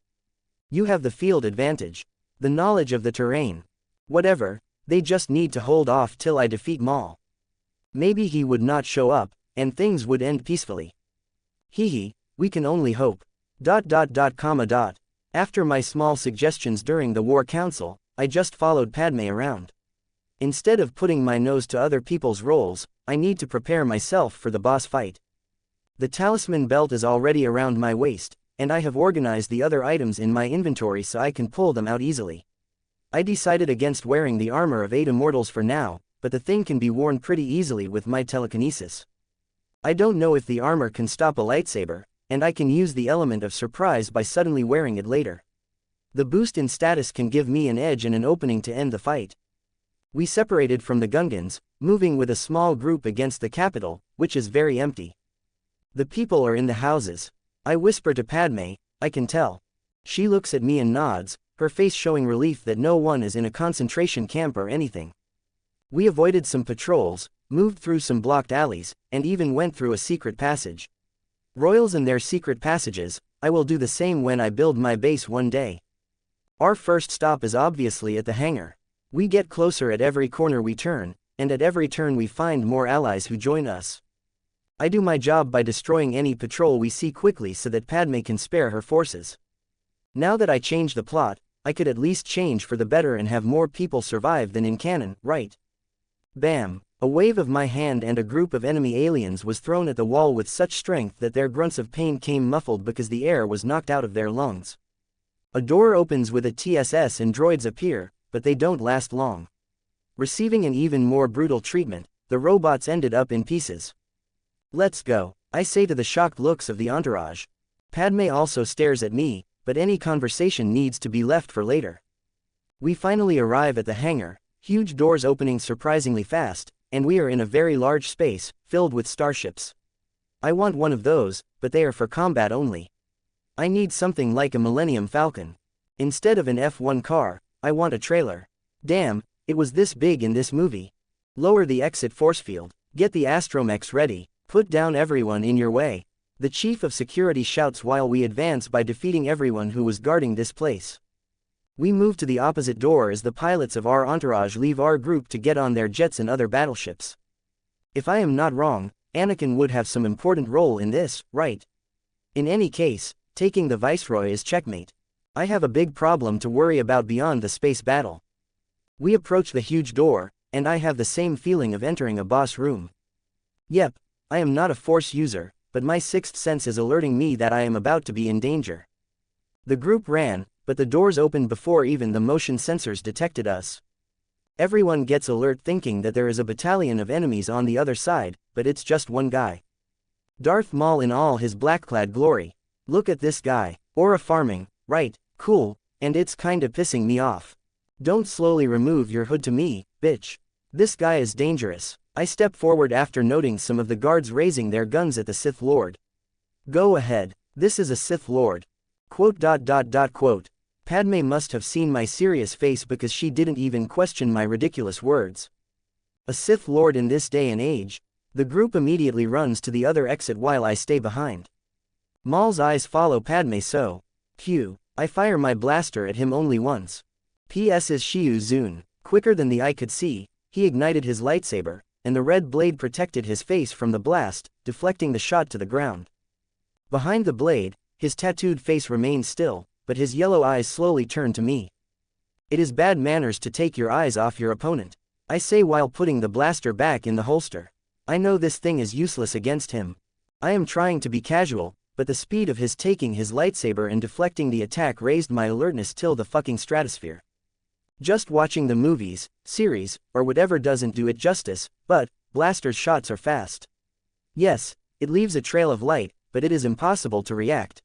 You have the field advantage. The knowledge of the terrain. Whatever, they just need to hold off till I defeat Maul. Maybe he would not show up, and things would end peacefully. Hehe, we can only hope. ... After my small suggestions during the War Council, I just followed Padme around. Instead of putting my nose to other people's roles, I need to prepare myself for the boss fight. The talisman belt is already around my waist, and I have organized the other items in my inventory so I can pull them out easily. I decided against wearing the armor of 8 immortals for now, but the thing can be worn pretty easily with my telekinesis. I don't know if the armor can stop a lightsaber, and I can use the element of surprise by suddenly wearing it later. The boost in status can give me an edge and an opening to end the fight. We separated from the Gungans, moving with a small group against the capital, which is very empty. The people are in the houses. I whisper to Padme, I can tell. She looks at me and nods, her face showing relief that no one is in a concentration camp or anything. We avoided some patrols, moved through some blocked alleys, and even went through a secret passage. Royals and their secret passages, I will do the same when I build my base one day. Our first stop is obviously at the hangar. We get closer at every corner we turn, and at every turn we find more allies who join us. I do my job by destroying any patrol we see quickly so that Padme can spare her forces. Now that I changed the plot, I could at least change for the better and have more people survive than in canon, right? Bam! A wave of my hand and a group of enemy aliens was thrown at the wall with such strength that their grunts of pain came muffled because the air was knocked out of their lungs. A door opens with a TSS and droids appear, but they don't last long. Receiving an even more brutal treatment, the robots ended up in pieces. Let's go, I say to the shocked looks of the entourage. Padme also stares at me, but any conversation needs to be left for later. We finally arrive at the hangar, huge doors opening surprisingly fast, and we are in a very large space, filled with starships. I want one of those, but they are for combat only. I need something like a Millennium Falcon. Instead of an F1 car, I want a trailer. Damn, it was this big in this movie. Lower the exit force field, get the astromechs ready, put down everyone in your way. The chief of security shouts while we advance by defeating everyone who was guarding this place. We move to the opposite door as the pilots of our entourage leave our group to get on their jets and other battleships. If I am not wrong, Anakin would have some important role in this, right? In any case, taking the Viceroy is checkmate. I have a big problem to worry about beyond the space battle. We approach the huge door, and I have the same feeling of entering a boss room. Yep, I am not a force user, but my sixth sense is alerting me that I am about to be in danger. The group ran, but the doors opened before even the motion sensors detected us. Everyone gets alert thinking that there is a battalion of enemies on the other side, but it's just one guy. Darth Maul in all his black-clad glory. Look at this guy. Aura farming, right, cool, and it's kinda pissing me off. Don't slowly remove your hood to me, bitch. This guy is dangerous. I step forward after noting some of the guards raising their guns at the Sith Lord. Go ahead, this is a Sith Lord. Quote. Padme must have seen my serious face because she didn't even question my ridiculous words. A Sith Lord in this day and age? The group immediately runs to the other exit while I stay behind. Maul's eyes follow Padme so. Q. I fire my blaster at him only once. P.S. is Shiyu Zun. Quicker than the eye could see, he ignited his lightsaber, and the red blade protected his face from the blast, deflecting the shot to the ground. Behind the blade, his tattooed face remained still, but his yellow eyes slowly turned to me. It is bad manners to take your eyes off your opponent, I say while putting the blaster back in the holster. I know this thing is useless against him. I am trying to be casual, but the speed of his taking his lightsaber and deflecting the attack raised my alertness till the fucking stratosphere. Just watching the movies, series, or whatever doesn't do it justice, but blaster's shots are fast. Yes, it leaves a trail of light, but it is impossible to react.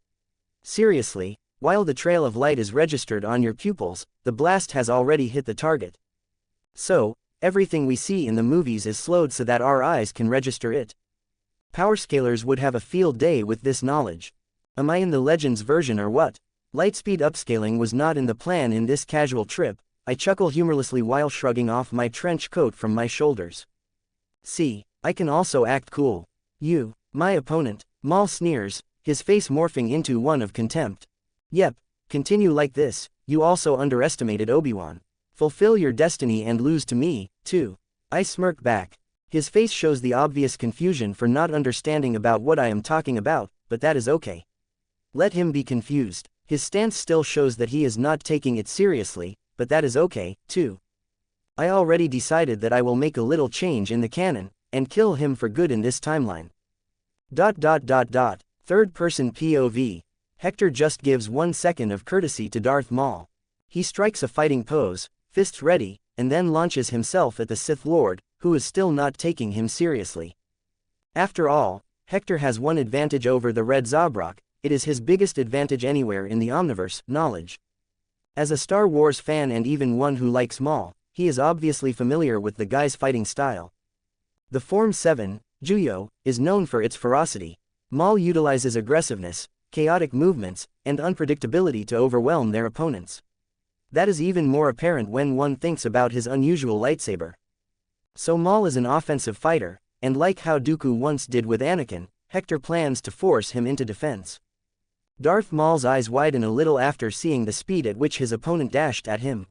Seriously, while the trail of light is registered on your pupils, the blast has already hit the target. So, everything we see in the movies is slowed so that our eyes can register it. Powerscalers would have a field day with this knowledge. Am I in the Legends version or what? Lightspeed upscaling was not in the plan in this casual trip, I chuckle humorlessly while shrugging off my trench coat from my shoulders. See, I can also act cool. You, my opponent, Maul sneers, his face morphing into one of contempt. Yep, continue like this, you also underestimated Obi-Wan. Fulfill your destiny and lose to me, too. I smirk back. His face shows the obvious confusion for not understanding about what I am talking about, but that is okay. Let him be confused. His stance still shows that he is not taking it seriously, but that is okay, too. I already decided that I will make a little change in the canon, and kill him for good in this timeline. Third person POV. Hector just gives 1 second of courtesy to Darth Maul. He strikes a fighting pose, fists ready, and then launches himself at the Sith Lord, who is still not taking him seriously. After all, Hector has one advantage over the Red Zabrak, it is his biggest advantage anywhere in the Omniverse, knowledge. As a Star Wars fan and even one who likes Maul, he is obviously familiar with the guy's fighting style. The Form 7, Juyo, is known for its ferocity. Maul utilizes aggressiveness, chaotic movements, and unpredictability to overwhelm their opponents. That is even more apparent when one thinks about his unusual lightsaber. So Maul is an offensive fighter, and like how Dooku once did with Anakin, Hector plans to force him into defense. Darth Maul's eyes widen a little after seeing the speed at which his opponent dashed at him.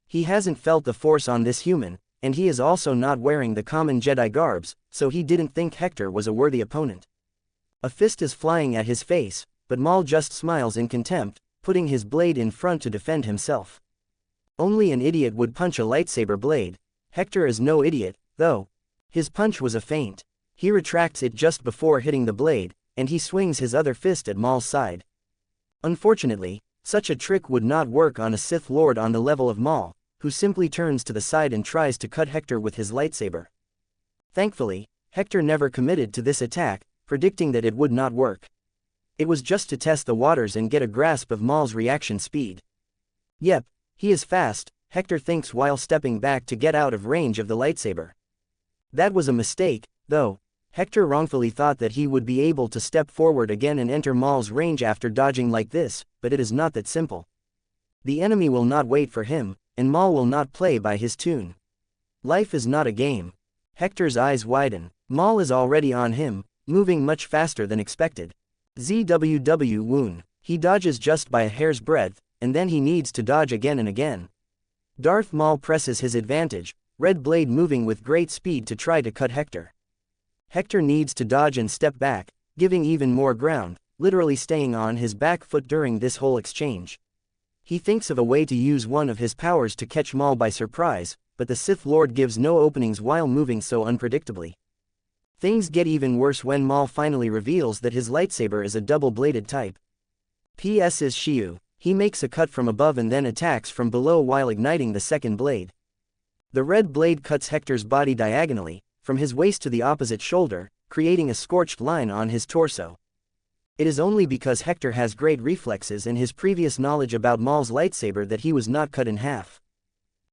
He hasn't felt the force on this human, and he is also not wearing the common Jedi garbs, so he didn't think Hector was a worthy opponent. A fist is flying at his face, but Maul just smiles in contempt, putting his blade in front to defend himself. Only an idiot would punch a lightsaber blade. Hector is no idiot, though. His punch was a feint. He retracts it just before hitting the blade, and he swings his other fist at Maul's side. Unfortunately, such a trick would not work on a Sith Lord on the level of Maul, who simply turns to the side and tries to cut Hector with his lightsaber. Thankfully, Hector never committed to this attack, predicting that it would not work. It was just to test the waters and get a grasp of Maul's reaction speed. Yep, he is fast, Hector thinks while stepping back to get out of range of the lightsaber. That was a mistake, though. Hector wrongfully thought that he would be able to step forward again and enter Maul's range after dodging like this, but it is not that simple. The enemy will not wait for him, and Maul will not play by his tune. Life is not a game. Hector's eyes widen. Maul is already on him, moving much faster than expected. ZWW Woon. He dodges just by a hair's breadth, and then he needs to dodge again and again. Darth Maul presses his advantage, red blade moving with great speed to try to cut Hector. Hector needs to dodge and step back, giving even more ground, literally staying on his back foot during this whole exchange. He thinks of a way to use one of his powers to catch Maul by surprise, but the Sith Lord gives no openings while moving so unpredictably. Things get even worse when Maul finally reveals that his lightsaber is a double-bladed type. P.S. is Shiu. He makes a cut from above and then attacks from below while igniting the second blade. The red blade cuts Hector's body diagonally, from his waist to the opposite shoulder, creating a scorched line on his torso. It is only because Hector has great reflexes and his previous knowledge about Maul's lightsaber that he was not cut in half.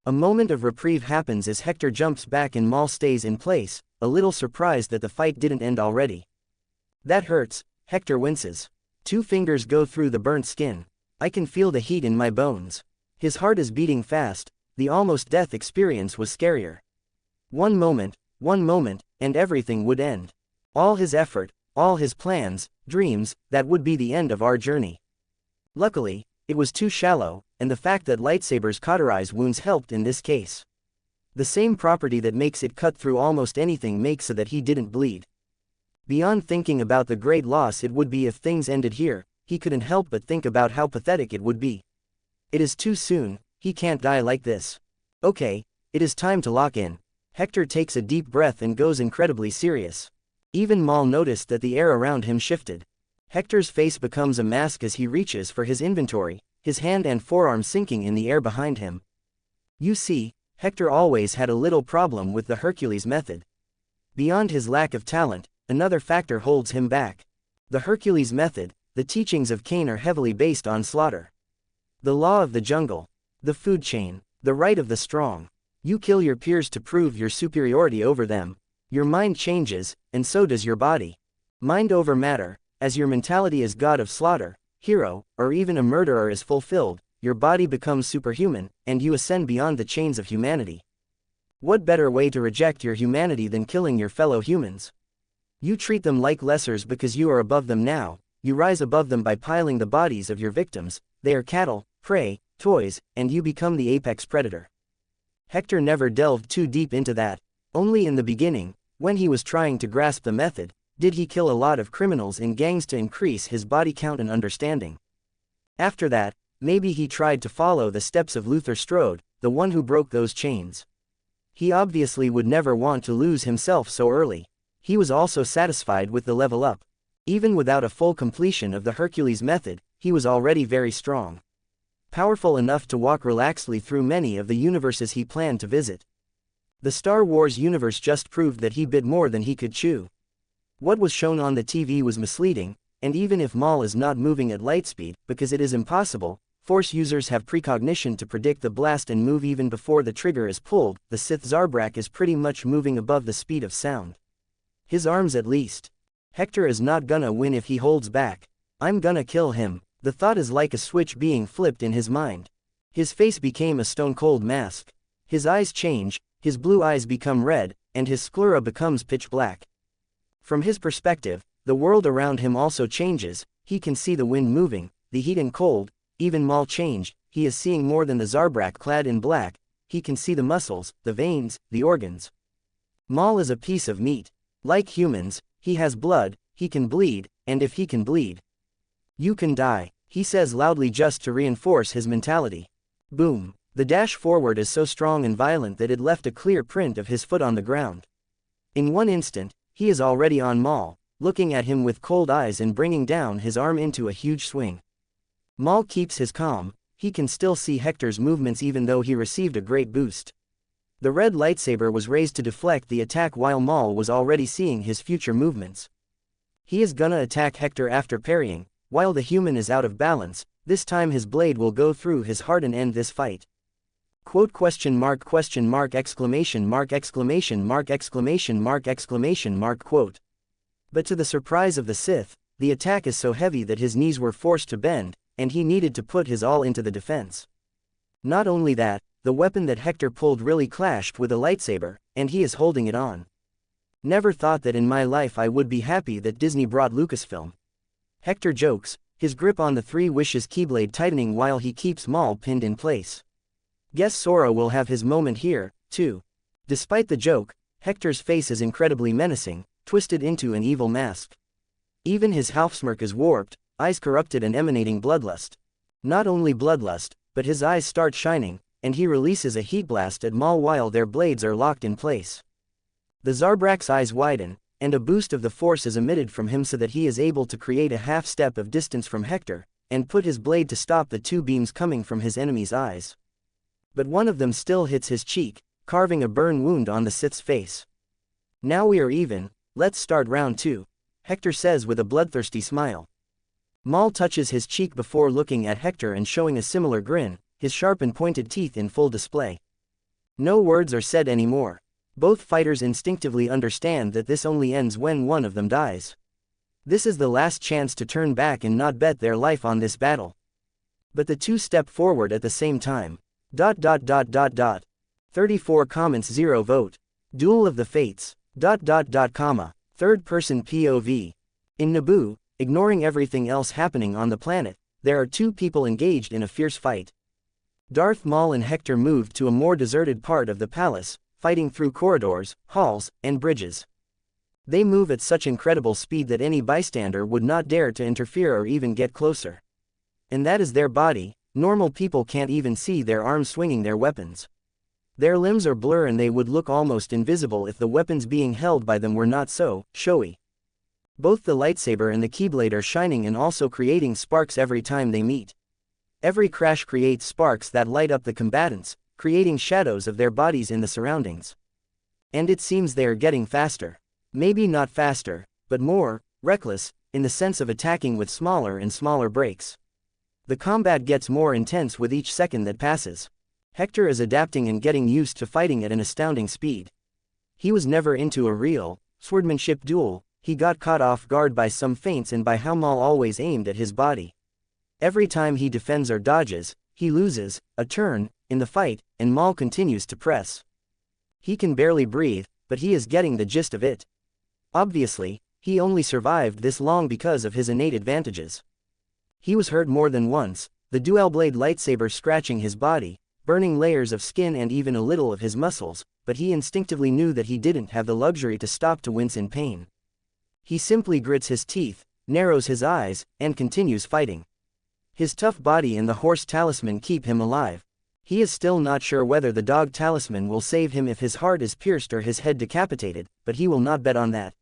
A moment of reprieve happens as Hector jumps back and Maul stays in place, a little surprised that the fight didn't end already. That hurts, Hector winces. 2 fingers go through the burnt skin. I can feel the heat in my bones. His heart is beating fast, the almost death experience was scarier. One moment, and everything would end. All his effort, all his plans, dreams, that would be the end of our journey. Luckily, it was too shallow, and the fact that lightsabers cauterize wounds helped in this case. The same property that makes it cut through almost anything makes so that he didn't bleed. Beyond thinking about the great loss it would be if things ended here, he couldn't help but think about how pathetic it would be. It is too soon, he can't die like this. Okay, it is time to lock in. Hector takes a deep breath and goes incredibly serious. Even Maul noticed that the air around him shifted. Hector's face becomes a mask as he reaches for his inventory, his hand and forearm sinking in the air behind him. You see, Hector always had a little problem with the Hercules method. Beyond his lack of talent, another factor holds him back. The Hercules method, the teachings of Cain are heavily based on slaughter. The law of the jungle, the food chain, the right of the strong. You kill your peers to prove your superiority over them. Your mind changes, and so does your body. Mind over matter, as your mentality as god of slaughter, hero, or even a murderer is fulfilled, your body becomes superhuman, and you ascend beyond the chains of humanity. What better way to reject your humanity than killing your fellow humans? You treat them like lessers because you are above them now, you rise above them by piling the bodies of your victims, they are cattle, prey, toys, and you become the apex predator. Hector never delved too deep into that. Only in the beginning, when he was trying to grasp the method, did he kill a lot of criminals in gangs to increase his body count and understanding. After that, maybe he tried to follow the steps of Luther Strode, the one who broke those chains. He obviously would never want to lose himself so early. He was also satisfied with the level up. Even without a full completion of the Hercules method, he was already very strong. Powerful enough to walk relaxedly through many of the universes he planned to visit. The Star Wars universe just proved that he bit more than he could chew. What was shown on the TV was misleading, and even if Maul is not moving at light speed, because it is impossible, Force users have precognition to predict the blast and move even before the trigger is pulled, the Sith Zarbrak is pretty much moving above the speed of sound. His arms at least. Hector is not gonna win if he holds back. I'm gonna kill him. The thought is like a switch being flipped in his mind. His face became a stone-cold mask. His eyes change, his blue eyes become red, and his sclera becomes pitch black. From his perspective, the world around him also changes. He can see the wind moving, the heat and cold, even Maul changed. He is seeing more than the Zarbrak clad in black. He can see the muscles, the veins, the organs. Maul is a piece of meat. Like humans, he has blood, he can bleed, and if he can bleed, you can die, he says loudly just to reinforce his mentality. Boom. The dash forward is so strong and violent that it left a clear print of his foot on the ground. In one instant, he is already on Maul, looking at him with cold eyes and bringing down his arm into a huge swing. Maul keeps his calm. He can still see Hector's movements even though he received a great boost. The red lightsaber was raised to deflect the attack while Maul was already seeing his future movements. He is gonna attack Hector after parrying, while the human is out of balance. This time his blade will go through his heart and end this fight. Quote question mark exclamation mark exclamation mark exclamation mark exclamation mark quote. But to the surprise of the Sith, the attack is so heavy that his knees were forced to bend, and he needed to put his all into the defense. Not only that, the weapon that Hector pulled really clashed with a lightsaber, and he is holding it on. Never thought that in my life I would be happy that Disney brought Lucasfilm. Hector jokes, his grip on the Three Wishes keyblade tightening while he keeps Maul pinned in place. Guess Sora will have his moment here, too. Despite the joke, Hector's face is incredibly menacing, twisted into an evil mask. Even his half-smirk is warped, eyes corrupted and emanating bloodlust. Not only bloodlust, but his eyes start shining, and he releases a heat blast at Maul while their blades are locked in place. The Zarbrak's eyes widen, and a boost of the force is emitted from him so that he is able to create a half step of distance from Hector, and put his blade to stop the two beams coming from his enemy's eyes. But one of them still hits his cheek, carving a burn wound on the Sith's face. "Now we are even, let's start round 2, Hector says with a bloodthirsty smile. Maul touches his cheek before looking at Hector and showing a similar grin, his sharp and pointed teeth in full display. No words are said anymore. Both fighters instinctively understand that this only ends when one of them dies. This is the last chance to turn back and not bet their life on this battle. But the two step forward at the same time. ... 34 comments 0 vote. Duel of the Fates. ... Third person POV. In Naboo, ignoring everything else happening on the planet, there are two people engaged in a fierce fight. Darth Maul and Hector moved to a more deserted part of the palace, fighting through corridors, halls, and bridges. They move at such incredible speed that any bystander would not dare to interfere or even get closer. And that is their body. Normal people can't even see their arms swinging their weapons. Their limbs are blur and they would look almost invisible if the weapons being held by them were not so showy. Both the lightsaber and the keyblade are shining and also creating sparks every time they meet. Every crash creates sparks that light up the combatants, creating shadows of their bodies in the surroundings. And it seems they are getting faster. Maybe not faster, but more reckless, in the sense of attacking with smaller and smaller breaks. The combat gets more intense with each second that passes. Hector is adapting and getting used to fighting at an astounding speed. He was never into a real swordsmanship duel. He got caught off guard by some feints and by how Maul always aimed at his body. Every time he defends or dodges, he loses a turn in the fight, and Maul continues to press. He can barely breathe, but he is getting the gist of it. Obviously, he only survived this long because of his innate advantages. He was hurt more than once, the dual-blade lightsaber scratching his body, burning layers of skin and even a little of his muscles, but he instinctively knew that he didn't have the luxury to stop to wince in pain. He simply grits his teeth, narrows his eyes, and continues fighting. His tough body and the horse talisman keep him alive. He is still not sure whether the dog talisman will save him if his heart is pierced or his head decapitated, but he will not bet on that.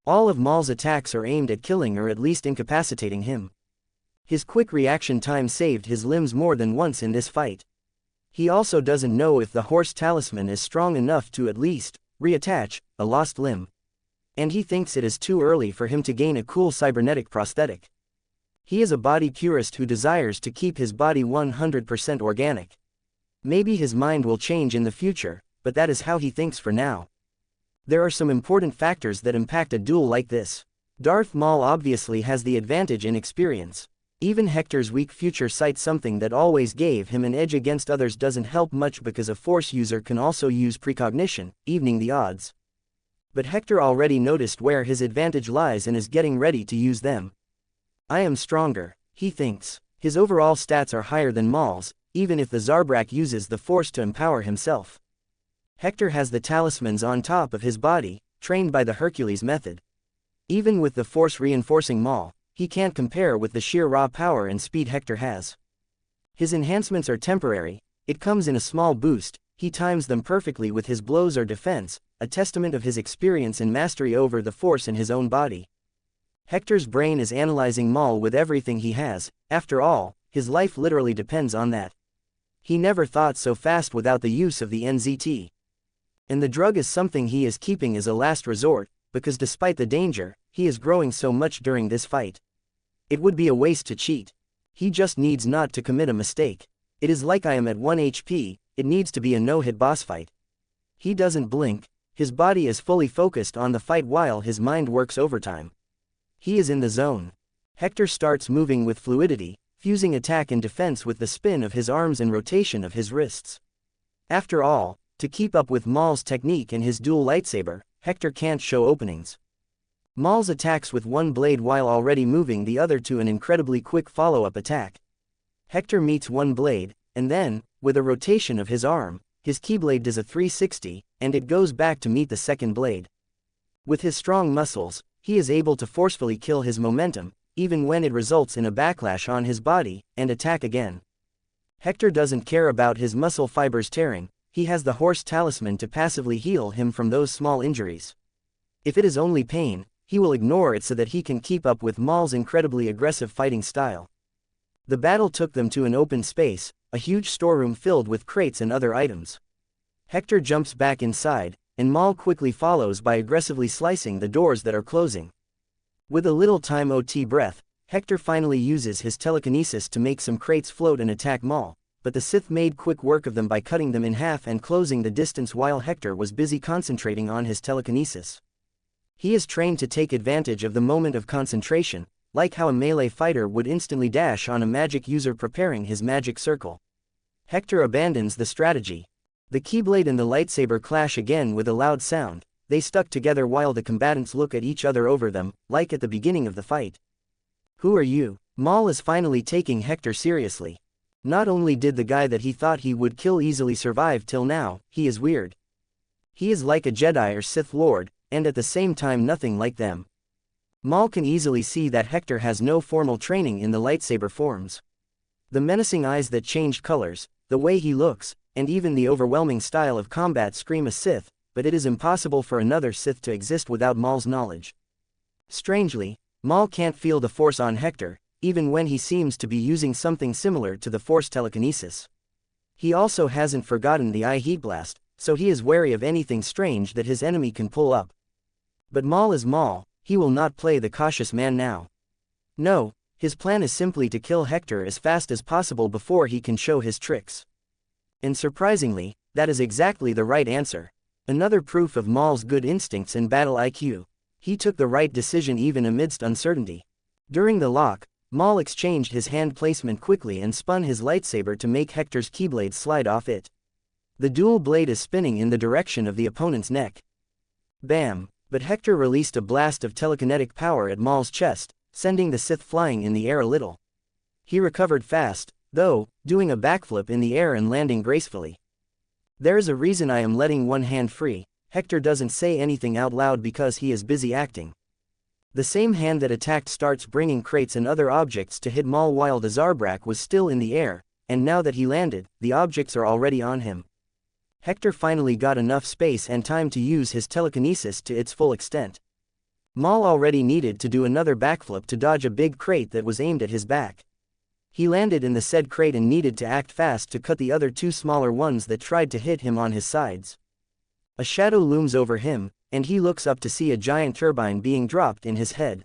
All of Maul's attacks are aimed at killing or at least incapacitating him. His quick reaction time saved his limbs more than once in this fight. He also doesn't know if the horse talisman is strong enough to at least reattach a lost limb. And he thinks it is too early for him to gain a cool cybernetic prosthetic. He is a body purist who desires to keep his body 100% organic. Maybe his mind will change in the future, but that is how he thinks for now. There are some important factors that impact a duel like this. Darth Maul obviously has the advantage in experience. Even Hector's weak future sight, something that always gave him an edge against others, doesn't help much because a Force user can also use precognition, evening the odds. But Hector already noticed where his advantage lies and is getting ready to use them. I am stronger, he thinks. His overall stats are higher than Maul's, even if the Zarbrak uses the Force to empower himself. Hector has the talismans on top of his body, trained by the Hercules method. Even with the Force reinforcing Maul, he can't compare with the sheer raw power and speed Hector has. His enhancements are temporary, it comes in a small boost, he times them perfectly with his blows or defense, a testament of his experience and mastery over the Force in his own body. Hector's brain is analyzing Maul with everything he has, after all, his life literally depends on that. He never thought so fast without the use of the NZT. And the drug is something he is keeping as a last resort, because despite the danger, he is growing so much during this fight. It would be a waste to cheat. He just needs not to commit a mistake. It is like I am at 1 HP, it needs to be a no-hit boss fight. He doesn't blink, his body is fully focused on the fight while his mind works overtime. He is in the zone. Hector starts moving with fluidity, fusing attack and defense with the spin of his arms and rotation of his wrists. After all, to keep up with Maul's technique and his dual lightsaber, Hector can't show openings. Maul's attacks with one blade while already moving the other to an incredibly quick follow-up attack. Hector meets one blade, and then, with a rotation of his arm, his keyblade does a 360, and it goes back to meet the second blade. With his strong muscles, he is able to forcefully kill his momentum, even when it results in a backlash on his body, and attack again. Hector doesn't care about his muscle fibers tearing, he has the horse talisman to passively heal him from those small injuries. If it is only pain, he will ignore it so that he can keep up with Maul's incredibly aggressive fighting style. The battle took them to an open space, a huge storeroom filled with crates and other items. Hector jumps back inside, and Maul quickly follows by aggressively slicing the doors that are closing. With a little time OT breath, Hector finally uses his telekinesis to make some crates float and attack Maul, but the Sith made quick work of them by cutting them in half and closing the distance while Hector was busy concentrating on his telekinesis. He is trained to take advantage of the moment of concentration, like how a melee fighter would instantly dash on a magic user preparing his magic circle. Hector abandons the strategy. The Keyblade and the lightsaber clash again with a loud sound. They stuck together while the combatants look at each other over them, like at the beginning of the fight. Who are you? Maul is finally taking Hector seriously. Not only did the guy that he thought he would kill easily survive till now, he is weird. He is like a Jedi or Sith Lord, and at the same time nothing like them. Maul can easily see that Hector has no formal training in the lightsaber forms. The menacing eyes that changed colors, the way he looks, and even the overwhelming style of combat scream a Sith, but it is impossible for another Sith to exist without Maul's knowledge. Strangely, Maul can't feel the Force on Hector, even when he seems to be using something similar to the Force telekinesis. He also hasn't forgotten the eye heat blast, so he is wary of anything strange that his enemy can pull up. But Maul is Maul, he will not play the cautious man now. No, his plan is simply to kill Hector as fast as possible before he can show his tricks. And surprisingly, that is exactly the right answer. Another proof of Maul's good instincts and battle IQ. He took the right decision even amidst uncertainty. During the lock, Maul exchanged his hand placement quickly and spun his lightsaber to make Hector's keyblade slide off it. The dual blade is spinning in the direction of the opponent's neck. Bam! But Hector released a blast of telekinetic power at Maul's chest, sending the Sith flying in the air a little. He recovered fast, though, doing a backflip in the air and landing gracefully. There is a reason I am letting one hand free. Hector doesn't say anything out loud because he is busy acting. The same hand that attacked starts bringing crates and other objects to hit Maul while the Zarbrak was still in the air, and now that he landed, the objects are already on him. Hector finally got enough space and time to use his telekinesis to its full extent. Maul already needed to do another backflip to dodge a big crate that was aimed at his back. He landed in the said crate and needed to act fast to cut the other two smaller ones that tried to hit him on his sides. A shadow looms over him, and he looks up to see a giant turbine being dropped in his head.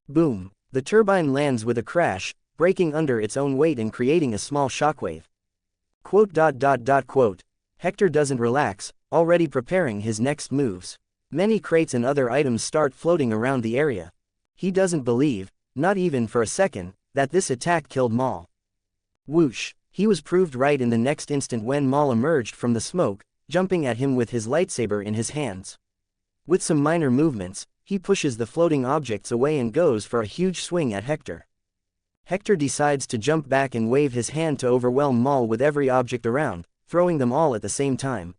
Boom! The turbine lands with a crash, breaking under its own weight and creating a small shockwave. Quote. Hector doesn't relax, already preparing his next moves. Many crates and other items start floating around the area. He doesn't believe, not even for a second, that this attack killed Maul. Whoosh! He was proved right in the next instant when Maul emerged from the smoke, jumping at him with his lightsaber in his hands. With some minor movements, he pushes the floating objects away and goes for a huge swing at Hector. Hector decides to jump back and wave his hand to overwhelm Maul with every object around, throwing them all at the same time.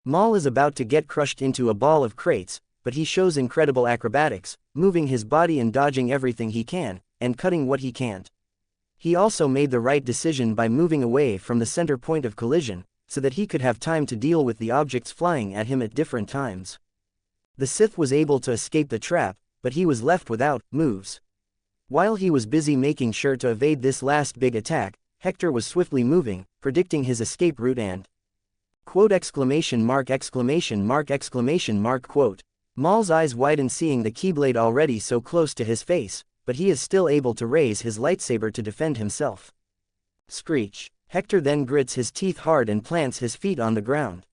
Maul is about to get crushed into a ball of crates, but he shows incredible acrobatics, moving his body and dodging everything he can, and cutting what he can't. He also made the right decision by moving away from the center point of collision, so that he could have time to deal with the objects flying at him at different times. The Sith was able to escape the trap, but he was left without moves. While he was busy making sure to evade this last big attack, Hector was swiftly moving, predicting his escape route and quote! Maul's eyes widen seeing the Keyblade already so close to his face, but he is still able to raise his lightsaber to defend himself. Screech! Hector then grits his teeth hard and plants his feet on the ground.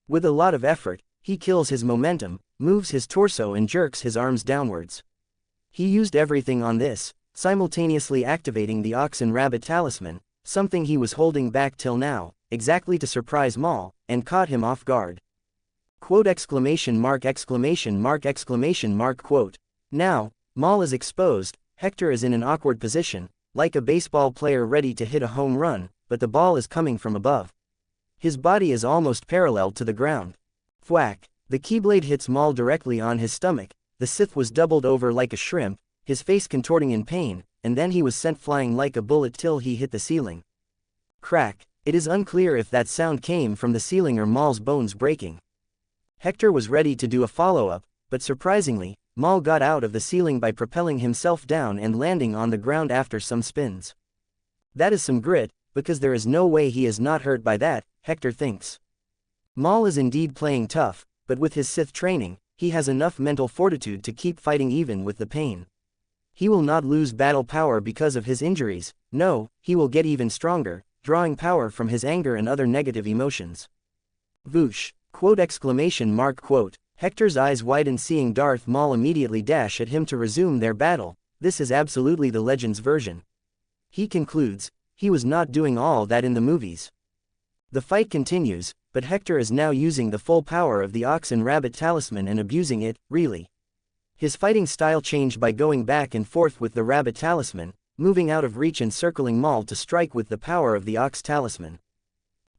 With a lot of effort, he kills his momentum, moves his torso and jerks his arms downwards. He used everything on this, simultaneously activating the Ox and Rabbit talisman, something he was holding back till now, exactly to surprise Maul, and caught him off guard. Quote! Now, Maul is exposed. Hector is in an awkward position, like a baseball player ready to hit a home run, but the ball is coming from above. His body is almost parallel to the ground. Thwack! The Keyblade hits Maul directly on his stomach. The Sith was doubled over like a shrimp, his face contorting in pain, and then he was sent flying like a bullet till he hit the ceiling. Crack. It is unclear if that sound came from the ceiling or Maul's bones breaking. Hector was ready to do a follow-up, but surprisingly, Maul got out of the ceiling by propelling himself down and landing on the ground after some spins. That is some grit, because there is no way he is not hurt by that, Hector thinks. Maul is indeed playing tough, but with his Sith training, he has enough mental fortitude to keep fighting even with the pain. He will not lose battle power because of his injuries, no, he will get even stronger, drawing power from his anger and other negative emotions. Voosh! Quote exclamation mark quote. Hector's eyes widen seeing Darth Maul immediately dash at him to resume their battle. This is absolutely the Legends version. He concludes, he was not doing all that in the movies. The fight continues, but Hector is now using the full power of the Ox and Rabbit Talisman and abusing it, really. His fighting style changed by going back and forth with the Rabbit Talisman, moving out of reach and circling Maul to strike with the power of the Ox Talisman.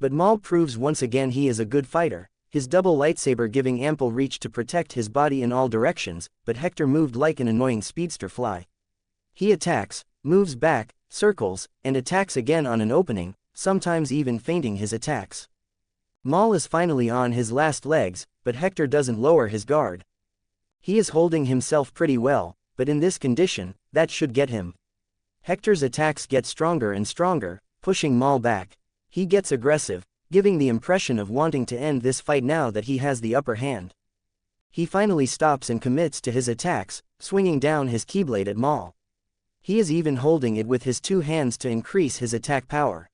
But Maul proves once again he is a good fighter, his double lightsaber giving ample reach to protect his body in all directions, but Hector moved like an annoying speedster fly. He attacks, moves back, circles, and attacks again on an opening, sometimes even feinting his attacks. Maul is finally on his last legs, but Hector doesn't lower his guard. He is holding himself pretty well, but in this condition, that should get him. Hector's attacks get stronger and stronger, pushing Maul back. He gets aggressive, giving the impression of wanting to end this fight now that he has the upper hand. He finally stops and commits to his attacks, swinging down his keyblade at Maul. He is even holding it with his two hands to increase his attack power.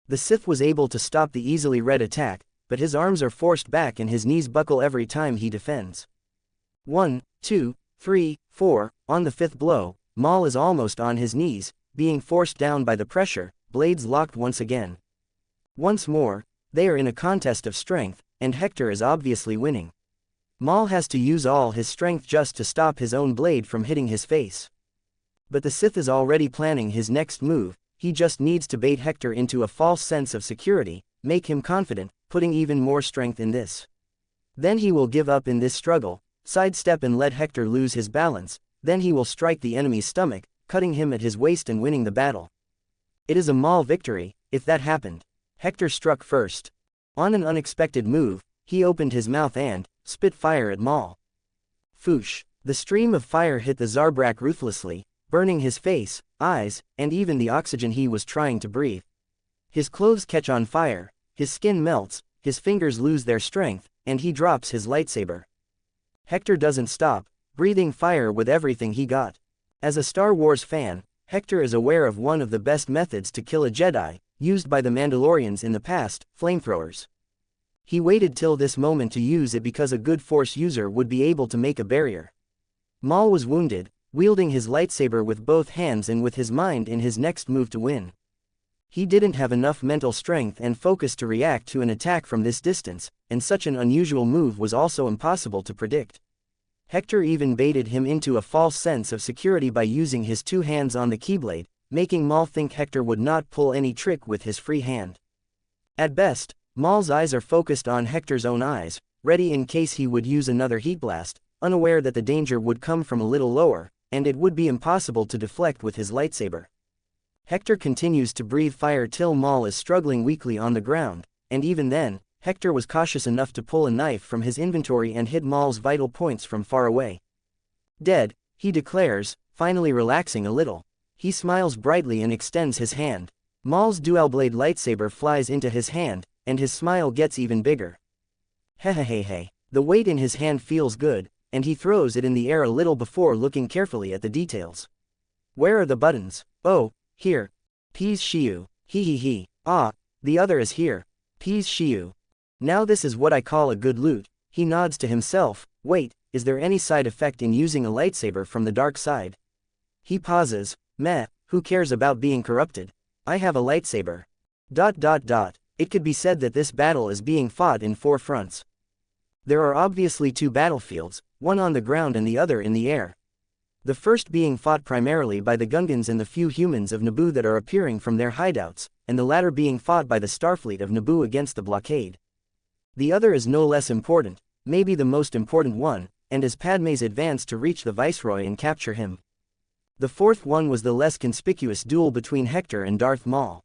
The Sith was able to stop the easily read attack, but his arms are forced back and his knees buckle every time he defends. 1, 2, 3, 4, on the fifth blow, Maul is almost on his knees, being forced down by the pressure, blades locked once again. Once more, they are in a contest of strength, and Hector is obviously winning. Maul has to use all his strength just to stop his own blade from hitting his face. But the Sith is already planning his next move, he just needs to bait Hector into a false sense of security, make him confident, putting even more strength in this. Then he will give up in this struggle, sidestep and let Hector lose his balance, then he will strike the enemy's stomach, cutting him at his waist and winning the battle. It is a Maul victory, if that happened. Hector struck first. On an unexpected move, he opened his mouth and spit fire at Maul. Foosh! The stream of fire hit the Zarbrak ruthlessly, burning his face, eyes, and even the oxygen he was trying to breathe. His clothes catch on fire, his skin melts, his fingers lose their strength, and he drops his lightsaber. Hector doesn't stop, breathing fire with everything he got. As a Star Wars fan, Hector is aware of one of the best methods to kill a Jedi, used by the Mandalorians in the past, flamethrowers. He waited till this moment to use it because a good Force user would be able to make a barrier. Maul was wounded, wielding his lightsaber with both hands and with his mind in his next move to win. He didn't have enough mental strength and focus to react to an attack from this distance, and such an unusual move was also impossible to predict. Hector even baited him into a false sense of security by using his two hands on the keyblade, making Maul think Hector would not pull any trick with his free hand. At best, Maul's eyes are focused on Hector's own eyes, ready in case he would use another heat blast, unaware that the danger would come from a little lower, and it would be impossible to deflect with his lightsaber. Hector continues to breathe fire till Maul is struggling weakly on the ground, and even then, Hector was cautious enough to pull a knife from his inventory and hit Maul's vital points from far away. Dead, he declares, finally relaxing a little. He smiles brightly and extends his hand. Maul's dual-blade lightsaber flies into his hand, and his smile gets even bigger. Hehehehe. The weight in his hand feels good, and he throws it in the air a little before looking carefully at the details. Where are the buttons? Oh, here. Peas Shiu. He. Ah, the other is here. Peas Shiu. Now this is what I call a good loot. He nods to himself. Wait, is there any side effect in using a lightsaber from the dark side? He pauses. Meh, who cares about being corrupted? I have a lightsaber. ... It could be said that this battle is being fought in 4 fronts. There are obviously 2 battlefields, one on the ground and the other in the air. The first being fought primarily by the Gungans and the few humans of Naboo that are appearing from their hideouts, and the latter being fought by the Starfleet of Naboo against the blockade. The other is no less important, maybe the most important one, and is Padmé's advance to reach the Viceroy and capture him. The fourth one was the less conspicuous duel between Hector and Darth Maul.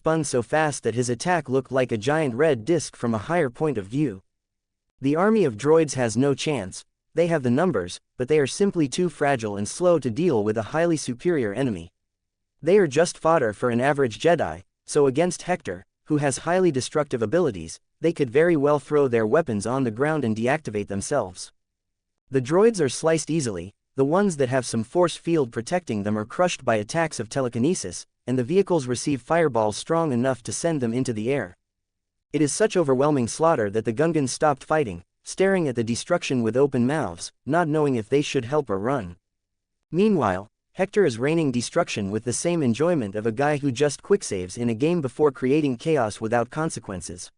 spun so fast that his attack looked like a giant red disc from a higher point of view. The army of droids has no chance. They have the numbers, but they are simply too fragile and slow to deal with a highly superior enemy. They are just fodder for an average Jedi, so against Hector, who has highly destructive abilities, they could very well throw their weapons on the ground and deactivate themselves. The droids are sliced easily, the ones that have some force field protecting them are crushed by attacks of telekinesis, and the vehicles receive fireballs strong enough to send them into the air. It is such overwhelming slaughter that the Gungans stopped fighting, staring at the destruction with open mouths, not knowing if they should help or run. Meanwhile, Hector is raining destruction with the same enjoyment of a guy who just quicksaves in a game before creating chaos without consequences.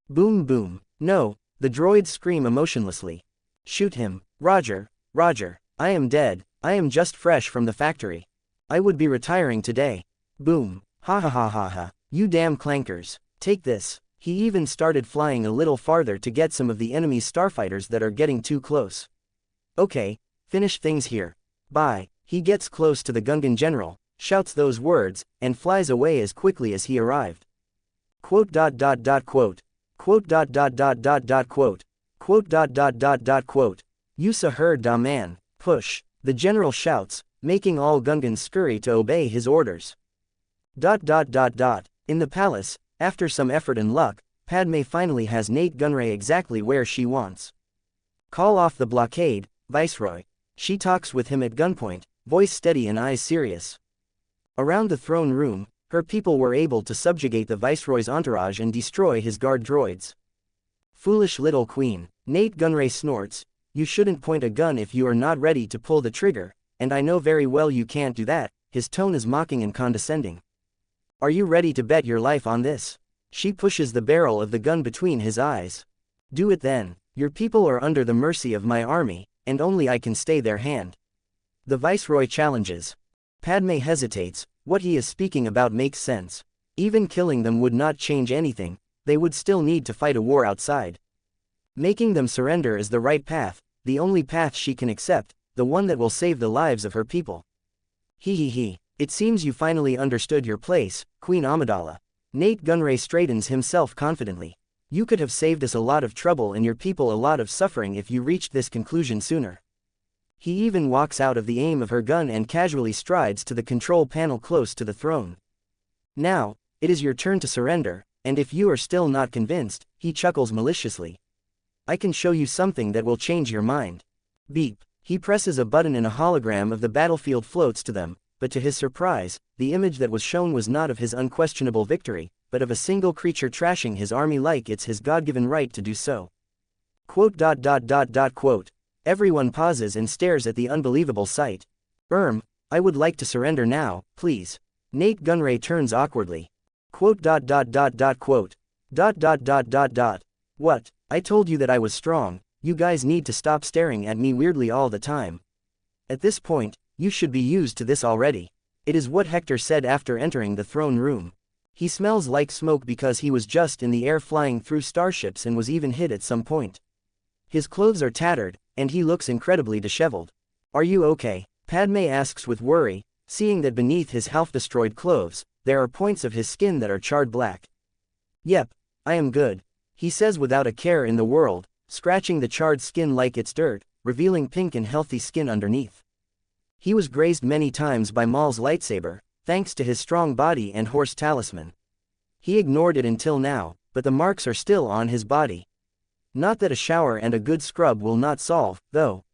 Boom boom. No, the droids scream emotionlessly. Shoot him, Roger, Roger, I am dead, I am just fresh from the factory. I would be retiring today. Boom, ha ha ha ha ha, you damn clankers, take this. He even started flying a little farther to get some of the enemy's starfighters that are getting too close. Okay, finish things here. Bye. He gets close to the Gungan general, shouts those words, and flies away as quickly as he arrived. Quote. Quote. Quote. Quote. Yusa heard da man, push, the general shouts, making all Gungans scurry to obey his orders. In the palace, after some effort and luck, Padme finally has Nate Gunray exactly where she wants. Call off the blockade, Viceroy. She talks with him at gunpoint, voice steady and eyes serious. Around the throne room, her people were able to subjugate the Viceroy's entourage and destroy his guard droids. Foolish little queen, Nate Gunray snorts, you shouldn't point a gun if you are not ready to pull the trigger, and I know very well you can't do that. His tone is mocking and condescending. Are you ready to bet your life on this? She pushes the barrel of the gun between his eyes. Do it then. Your people are under the mercy of my army, and only I can stay their hand. The Viceroy challenges. Padme hesitates. What he is speaking about makes sense. Even killing them would not change anything, they would still need to fight a war outside. Making them surrender is the right path, the only path she can accept, the one that will save the lives of her people. He. It seems you finally understood your place, Queen Amidala. Nate Gunray straightens himself confidently. You could have saved us a lot of trouble and your people a lot of suffering if you reached this conclusion sooner. He even walks out of the aim of her gun and casually strides to the control panel close to the throne. Now, it is your turn to surrender, and if you are still not convinced, he chuckles maliciously. I can show you something that will change your mind. Beep. He presses a button and a hologram of the battlefield floats to them, but to his surprise, the image that was shown was not of his unquestionable victory, but of a single creature trashing his army like it's his God-given right to do so. Quote. Everyone pauses and stares at the unbelievable sight. I would like to surrender now, please. Nate Gunray turns awkwardly. Quote. What? I told you that I was strong. You guys need to stop staring at me weirdly all the time. At this point, you should be used to this already. It is what Hector said after entering the throne room. He smells like smoke because he was just in the air flying through starships and was even hit at some point. His clothes are tattered, and he looks incredibly disheveled. Are you okay? Padme asks with worry, seeing that beneath his half-destroyed clothes, there are points of his skin that are charred black. Yep, I am good, he says without a care in the world, scratching the charred skin like it's dirt, revealing pink and healthy skin underneath. He was grazed many times by Maul's lightsaber, thanks to his strong body and horse talisman. He ignored it until now, but the marks are still on his body. Not that a shower and a good scrub will not solve, though.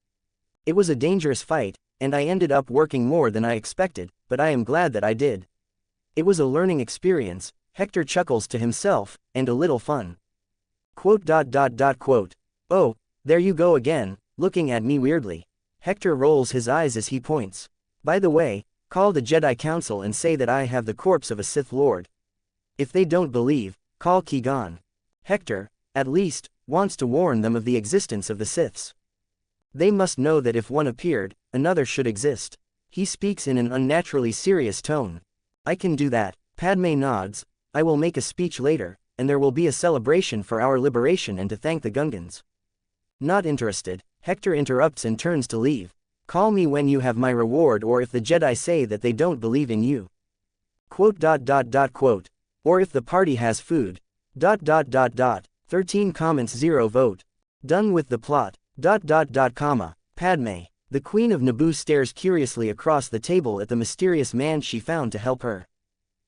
It was a dangerous fight, and I ended up working more than I expected, but I am glad that I did. It was a learning experience, Hector chuckles to himself, and a little fun. Quote. Oh, there you go again, looking at me weirdly. Hector rolls his eyes as he points. By the way, call the Jedi Council and say that I have the corpse of a Sith Lord. If they don't believe, call Qui-Gon. Hector, at least, wants to warn them of the existence of the Siths. They must know that if one appeared, another should exist. He speaks in an unnaturally serious tone. I can do that. Padme nods. I will make a speech later, and there will be a celebration for our liberation and to thank the Gungans. Not interested, Hector interrupts and turns to leave. Call me when you have my reward or if the Jedi say that they don't believe in you. Quote. Or if the party has food. 13 comments 0 vote. Done with the plot. Padme. The Queen of Naboo stares curiously across the table at the mysterious man she found to help her.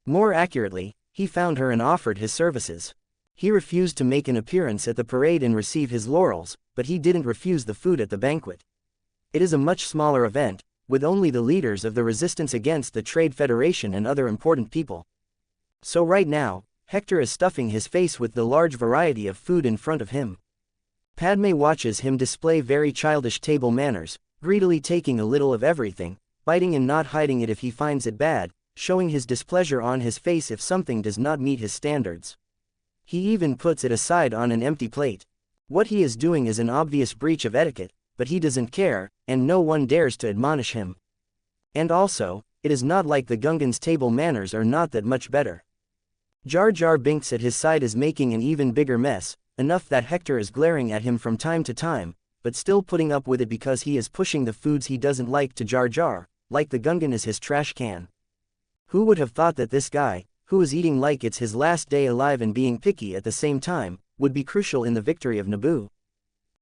More accurately, he found her and offered his services. He refused to make an appearance at the parade and receive his laurels, but he didn't refuse the food at the banquet. It is a much smaller event, with only the leaders of the resistance against the Trade Federation and other important people. So right now, Hector is stuffing his face with the large variety of food in front of him. Padme watches him display very childish table manners, greedily taking a little of everything, biting and not hiding it if he finds it bad, showing his displeasure on his face if something does not meet his standards. He even puts it aside on an empty plate. What he is doing is an obvious breach of etiquette, but he doesn't care, and no one dares to admonish him. And also, it is not like the Gungans' table manners are not that much better. Jar Jar Binks at his side is making an even bigger mess, enough that Hector is glaring at him from time to time, but still putting up with it because he is pushing the foods he doesn't like to Jar Jar, like the Gungan is his trash can. Who would have thought that this guy, who is eating like it's his last day alive and being picky at the same time, would be crucial in the victory of Naboo?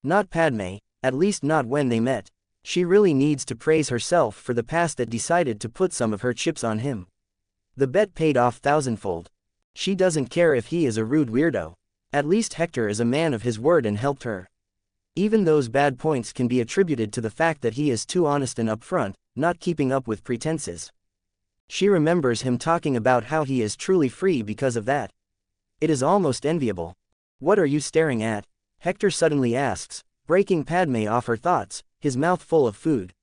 Not Padme, at least not when they met. She really needs to praise herself for the past that decided to put some of her chips on him. The bet paid off thousandfold. She doesn't care if he is a rude weirdo. At least Hector is a man of his word and helped her. Even those bad points can be attributed to the fact that he is too honest and upfront, not keeping up with pretenses. She remembers him talking about how he is truly free because of that. It is almost enviable. What are you staring at? Hector suddenly asks, breaking Padme off her thoughts, his mouth full of food.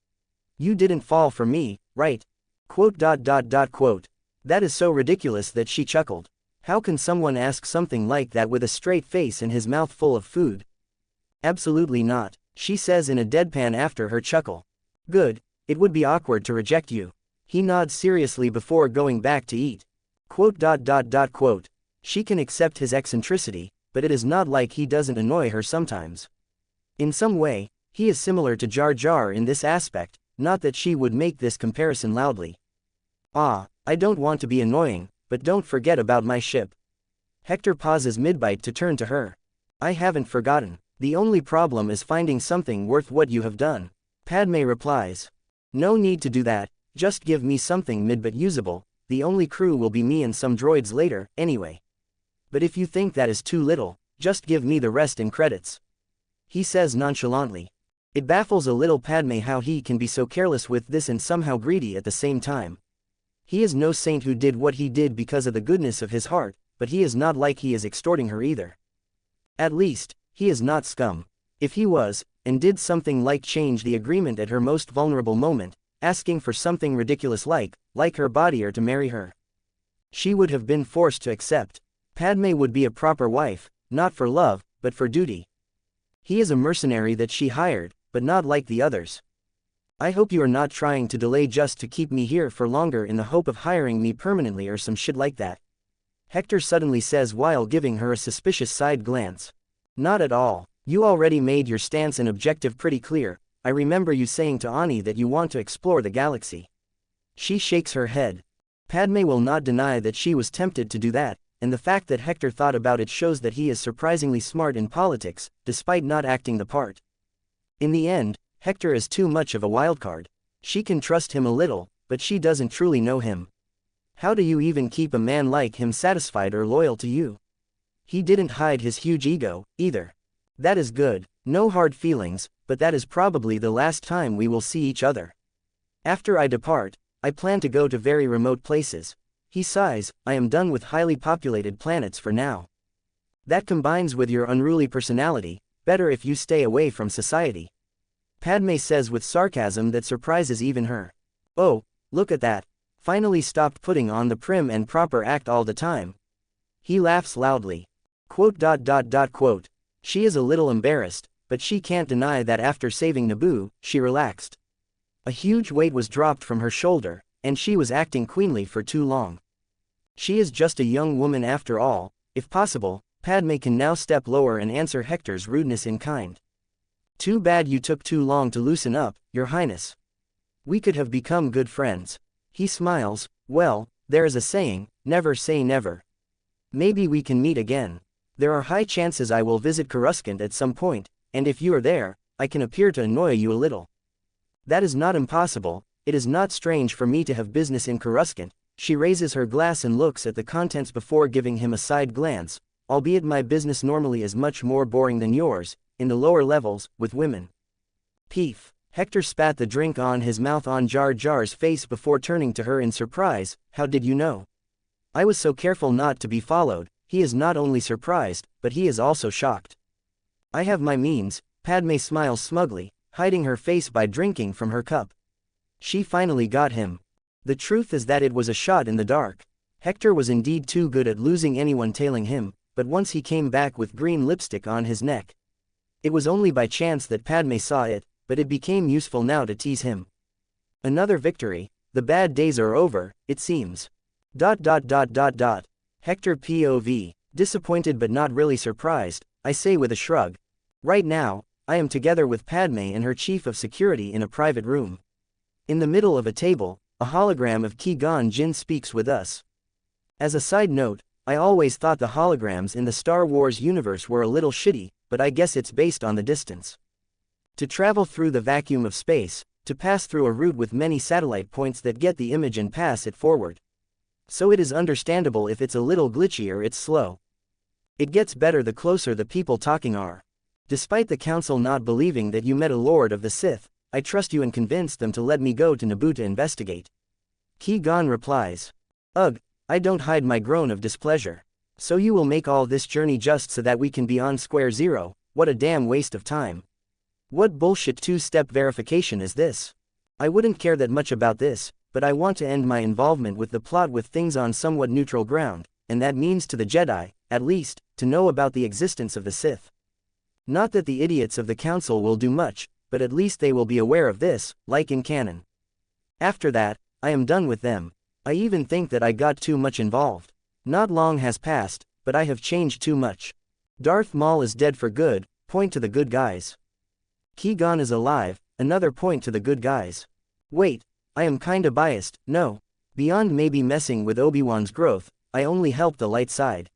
You didn't fall for me, right? Quote. That is so ridiculous that she chuckled. How can someone ask something like that with a straight face and his mouth full of food? Absolutely not, she says in a deadpan after her chuckle. Good, it would be awkward to reject you. He nods seriously before going back to eat. Quote. She can accept his eccentricity, but it is not like he doesn't annoy her sometimes. In some way, he is similar to Jar Jar in this aspect, not that she would make this comparison loudly. Ah, I don't want to be annoying, but don't forget about my ship. Hector pauses mid-bite to turn to her. I haven't forgotten. The only problem is finding something worth what you have done. Padme replies. No need to do that, just give me something mid but usable, the only crew will be me and some droids later, anyway. But if you think that is too little, just give me the rest in credits. He says nonchalantly. It baffles a little Padme how he can be so careless with this and somehow greedy at the same time. He is no saint who did what he did because of the goodness of his heart, but he is not like he is extorting her either. At least, he is not scum. If he was, and did something like change the agreement at her most vulnerable moment, asking for something ridiculous like her body or to marry her, she would have been forced to accept. Padme would be a proper wife, not for love, but for duty. He is a mercenary that she hired, but not like the others. I hope you are not trying to delay just to keep me here for longer in the hope of hiring me permanently or some shit like that. Hector suddenly says while giving her a suspicious side glance. Not at all. You already made your stance and objective pretty clear. I remember you saying to Ani that you want to explore the galaxy. She shakes her head. Padme will not deny that she was tempted to do that, and the fact that Hector thought about it shows that he is surprisingly smart in politics, despite not acting the part. In the end, Hector is too much of a wildcard. She can trust him a little, but she doesn't truly know him. How do you even keep a man like him satisfied or loyal to you? He didn't hide his huge ego, either. That is good, no hard feelings, but that is probably the last time we will see each other. After I depart, I plan to go to very remote places. He sighs, I am done with highly populated planets for now. That combines with your unruly personality, better if you stay away from society. Padme says with sarcasm that surprises even her. Oh, look at that. Finally stopped putting on the prim and proper act all the time. He laughs loudly. Quote. She is a little embarrassed, but she can't deny that after saving Naboo, she relaxed. A huge weight was dropped from her shoulder, and she was acting queenly for too long. She is just a young woman after all. If possible, Padme can now step lower and answer Hector's rudeness in kind. Too bad you took too long to loosen up, Your Highness. We could have become good friends. He smiles. Well, there is a saying, never say never. Maybe we can meet again. There are high chances I will visit Coruscant at some point, and if you are there, I can appear to annoy you a little. That is not impossible. It is not strange for me to have business in Coruscant. She raises her glass and looks at the contents before giving him a side glance, albeit my business normally is much more boring than yours, in the lower levels, with women. Peef. Hector spat the drink on his mouth on Jar Jar's face before turning to her in surprise. How did you know? I was so careful not to be followed. He is not only surprised, but he is also shocked. I have my means. Padme smiles smugly, hiding her face by drinking from her cup. She finally got him. The truth is that it was a shot in the dark. Hector was indeed too good at losing anyone tailing him, but once he came back with green lipstick on his neck. It was only by chance that Padme saw it, but it became useful now to tease him. Another victory. The bad days are over, it seems. Hector POV. Disappointed but not really surprised, I say with a shrug. Right now, I am together with Padme and her chief of security in a private room. In the middle of a table, a hologram of Qui-Gon Jinn speaks with us. As a side note, I always thought the holograms in the Star Wars universe were a little shitty, but I guess it's based on the distance. To travel through the vacuum of space, to pass through a route with many satellite points that get the image and pass it forward. So it is understandable if it's a little glitchy or it's slow. It gets better the closer the people talking are. Despite the council not believing that you met a Lord of the Sith, I trust you and convinced them to let me go to Naboo to investigate. Qui-Gon replies. Ugh, I don't hide my groan of displeasure. So you will make all this journey just so that we can be on square zero? What a damn waste of time. What bullshit two-step verification is this? I wouldn't care that much about this, but I want to end my involvement with the plot with things on somewhat neutral ground, and that means to the Jedi, at least, to know about the existence of the Sith. Not that the idiots of the council will do much, but at least they will be aware of this, like in canon. After that, I am done with them. I even think that I got too much involved. Not long has passed, but I have changed too much. Darth Maul is dead for good, point to the good guys. Qui-Gon is alive, another point to the good guys. Wait, I am kinda biased, no. Beyond maybe messing with Obi-Wan's growth, I only help the light side.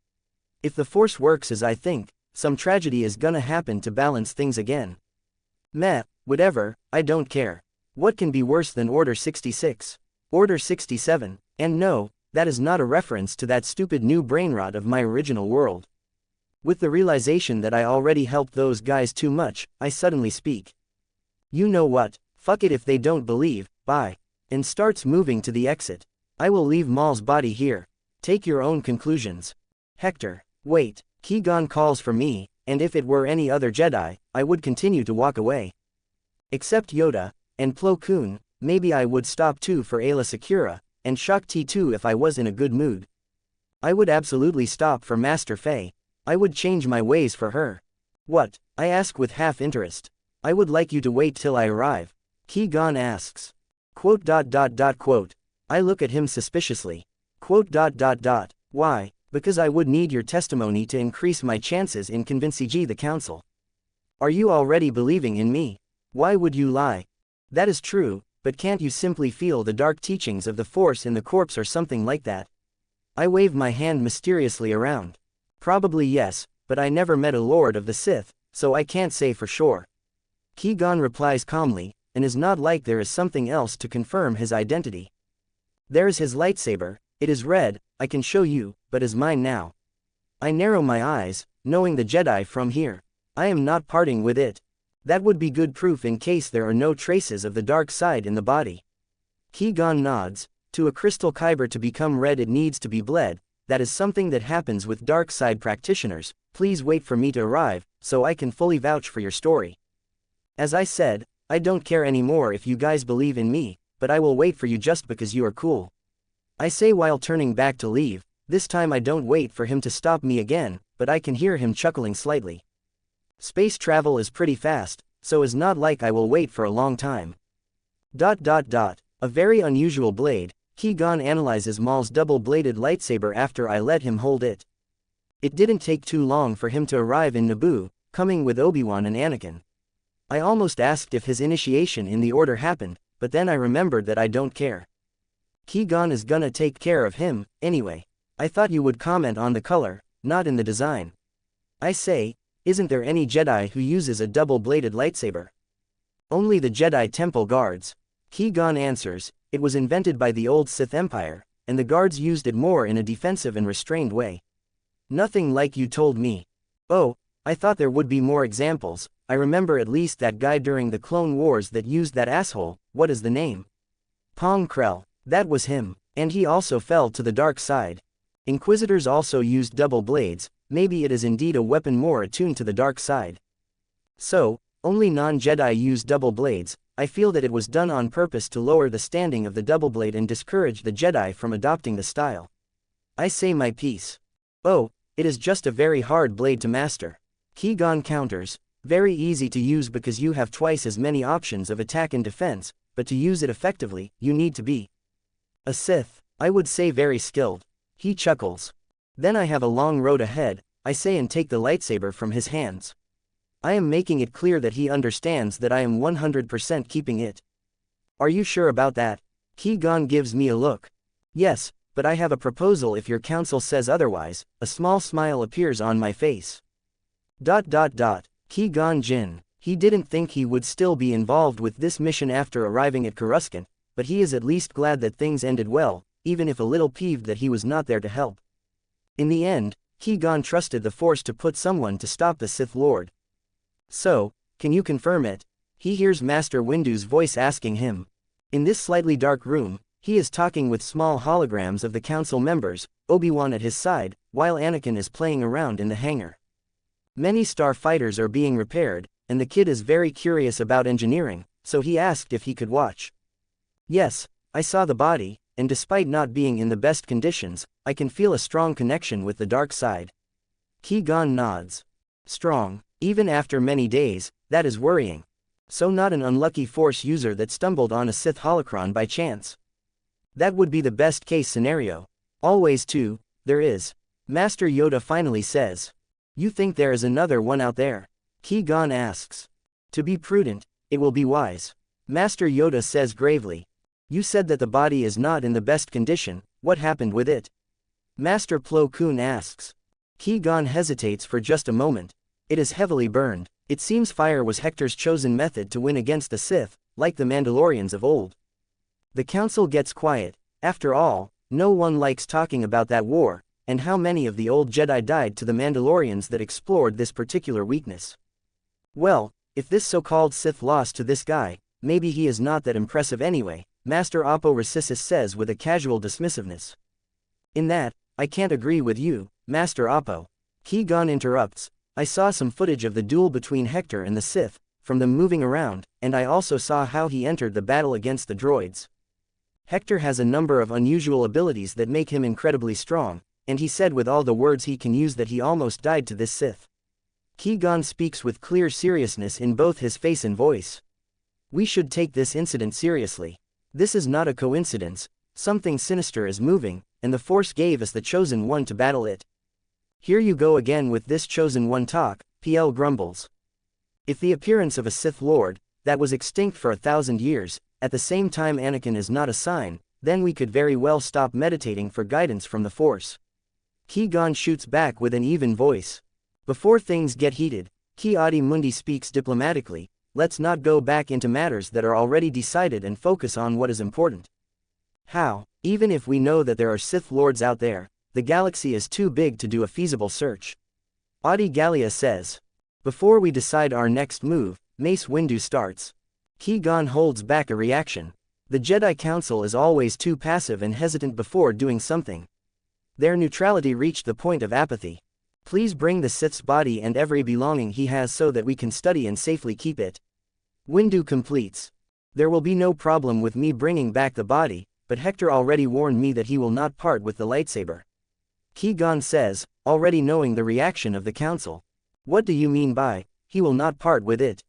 If the Force works as I think, some tragedy is gonna happen to balance things again. Meh, whatever, I don't care. What can be worse than Order 66? Order 67, and no, that is not a reference to that stupid new brainrot of my original world. With the realization that I already helped those guys too much, I suddenly speak. You know what, fuck it if they don't believe, bye. And starts moving to the exit. I will leave Maul's body here. Take your own conclusions. Hector, wait, Qui-Gon calls for me, and if it were any other Jedi, I would continue to walk away. Except Yoda, and Plo Koon, maybe I would stop too for Aayla Secura, and Shaak Ti too if I was in a good mood. I would absolutely stop for Master Fei. I would change my ways for her. What? I ask with half interest. I would like you to wait till I arrive. Qui-Gon asks. Quote. I look at him suspiciously. Quote. Why? Because I would need your testimony to increase my chances in convincing the council. Are you already believing in me? Why would you lie? That is true, but can't you simply feel the dark teachings of the Force in the corpse or something like that? I wave my hand mysteriously around. Probably yes, but I never met a Lord of the Sith, so I can't say for sure. Qui-Gon replies calmly, and is not like there is something else to confirm his identity. There is his lightsaber, it is red, I can show you, but is mine now. I narrow my eyes, knowing the Jedi from here. I am not parting with it. That would be good proof in case there are no traces of the dark side in the body. Qui-Gon nods. To a crystal kyber to become red it needs to be bled, that is something that happens with dark side practitioners. Please wait for me to arrive, so I can fully vouch for your story. As I said, I don't care anymore if you guys believe in me, but I will wait for you just because you are cool. I say while turning back to leave. This time I don't wait for him to stop me again, but I can hear him chuckling slightly. Space travel is pretty fast, so it's not like I will wait for a long time. A very unusual blade. Qui-Gon analyzes Maul's double-bladed lightsaber after I let him hold it. It didn't take too long for him to arrive in Naboo, coming with Obi-Wan and Anakin. I almost asked if his initiation in the Order happened, but then I remembered that I don't care. Qui-Gon is gonna take care of him, anyway. I thought you would comment on the color, not in the design. I say, isn't there any Jedi who uses a double-bladed lightsaber? Only the Jedi Temple guards. Qui-Gon answers, it was invented by the old Sith Empire, and the guards used it more in a defensive and restrained way. Nothing like you told me. Oh, I thought there would be more examples. I remember at least that guy during the Clone Wars that used that asshole, what is the name? Pong Krell, that was him, and he also fell to the dark side. Inquisitors also used double blades, maybe it is indeed a weapon more attuned to the dark side. So, only non-Jedi use double blades. I feel that it was done on purpose to lower the standing of the double blade and discourage the Jedi from adopting the style. I say my piece. Oh, it is just a very hard blade to master. Qui-Gon counters, very easy to use because you have twice as many options of attack and defense, but to use it effectively, you need to be a Sith. I would say very skilled. He chuckles. Then I have a long road ahead, I say and take the lightsaber from his hands. I am making it clear that he understands that I am 100% keeping it. Are you sure about that? Qui-Gon gives me a look. Yes, but I have a proposal if your council says otherwise. A small smile appears on my face. Qui-Gon Jinn. He didn't think he would still be involved with this mission after arriving at Coruscant, but he is at least glad that things ended well, even if a little peeved that he was not there to help. In the end, Qui-Gon trusted the Force to put someone to stop the Sith Lord. So, can you confirm it? He hears Master Windu's voice asking him. In this slightly dark room, he is talking with small holograms of the council members, Obi-Wan at his side, while Anakin is playing around in the hangar. Many starfighters are being repaired, and the kid is very curious about engineering, so he asked if he could watch. Yes, I saw the body, and despite not being in the best conditions, I can feel a strong connection with the dark side. Qui-Gon nods. Strong. Even after many days, that is worrying. So not an unlucky Force user that stumbled on a Sith holocron by chance. That would be the best case scenario. Always too, there is. Master Yoda finally says. You think there is another one out there? Qui-Gon asks. To be prudent, it will be wise. Master Yoda says gravely. You said that the body is not in the best condition, what happened with it? Master Plo Koon asks. Qui-Gon hesitates for just a moment. It is heavily burned. It seems fire was Hector's chosen method to win against the Sith, like the Mandalorians of old. The council gets quiet. After all, no one likes talking about that war, and how many of the old Jedi died to the Mandalorians that explored this particular weakness. Well, if this so-called Sith lost to this guy, maybe he is not that impressive anyway, Master Oppo Resisis says with a casual dismissiveness. In that, I can't agree with you, Master Oppo. Qui-Gon interrupts. I saw some footage of the duel between Hector and the Sith, from them moving around, and I also saw how he entered the battle against the droids. Hector has a number of unusual abilities that make him incredibly strong, and he said with all the words he can use that he almost died to this Sith. Qui-Gon speaks with clear seriousness in both his face and voice. We should take this incident seriously. This is not a coincidence, something sinister is moving, and the Force gave us the Chosen One to battle it. Here you go again with this Chosen One talk, PL grumbles. If the appearance of a Sith Lord, that was extinct for 1,000 years, at the same time Anakin is not a sign, then we could very well stop meditating for guidance from the Force. Qui-Gon shoots back with an even voice. Before things get heated, Ki-Adi Mundi speaks diplomatically, let's not go back into matters that are already decided and focus on what is important. How, even if we know that there are Sith Lords out there, the galaxy is too big to do a feasible search. Adi Gallia says. Before we decide our next move, Mace Windu starts. Qui-Gon holds back a reaction. The Jedi Council is always too passive and hesitant before doing something. Their neutrality reached the point of apathy. Please bring the Sith's body and every belonging he has so that we can study and safely keep it. Windu completes. There will be no problem with me bringing back the body, but Hector already warned me that he will not part with the lightsaber. Qui-Gon says, already knowing the reaction of the council. What do you mean by, he will not part with it?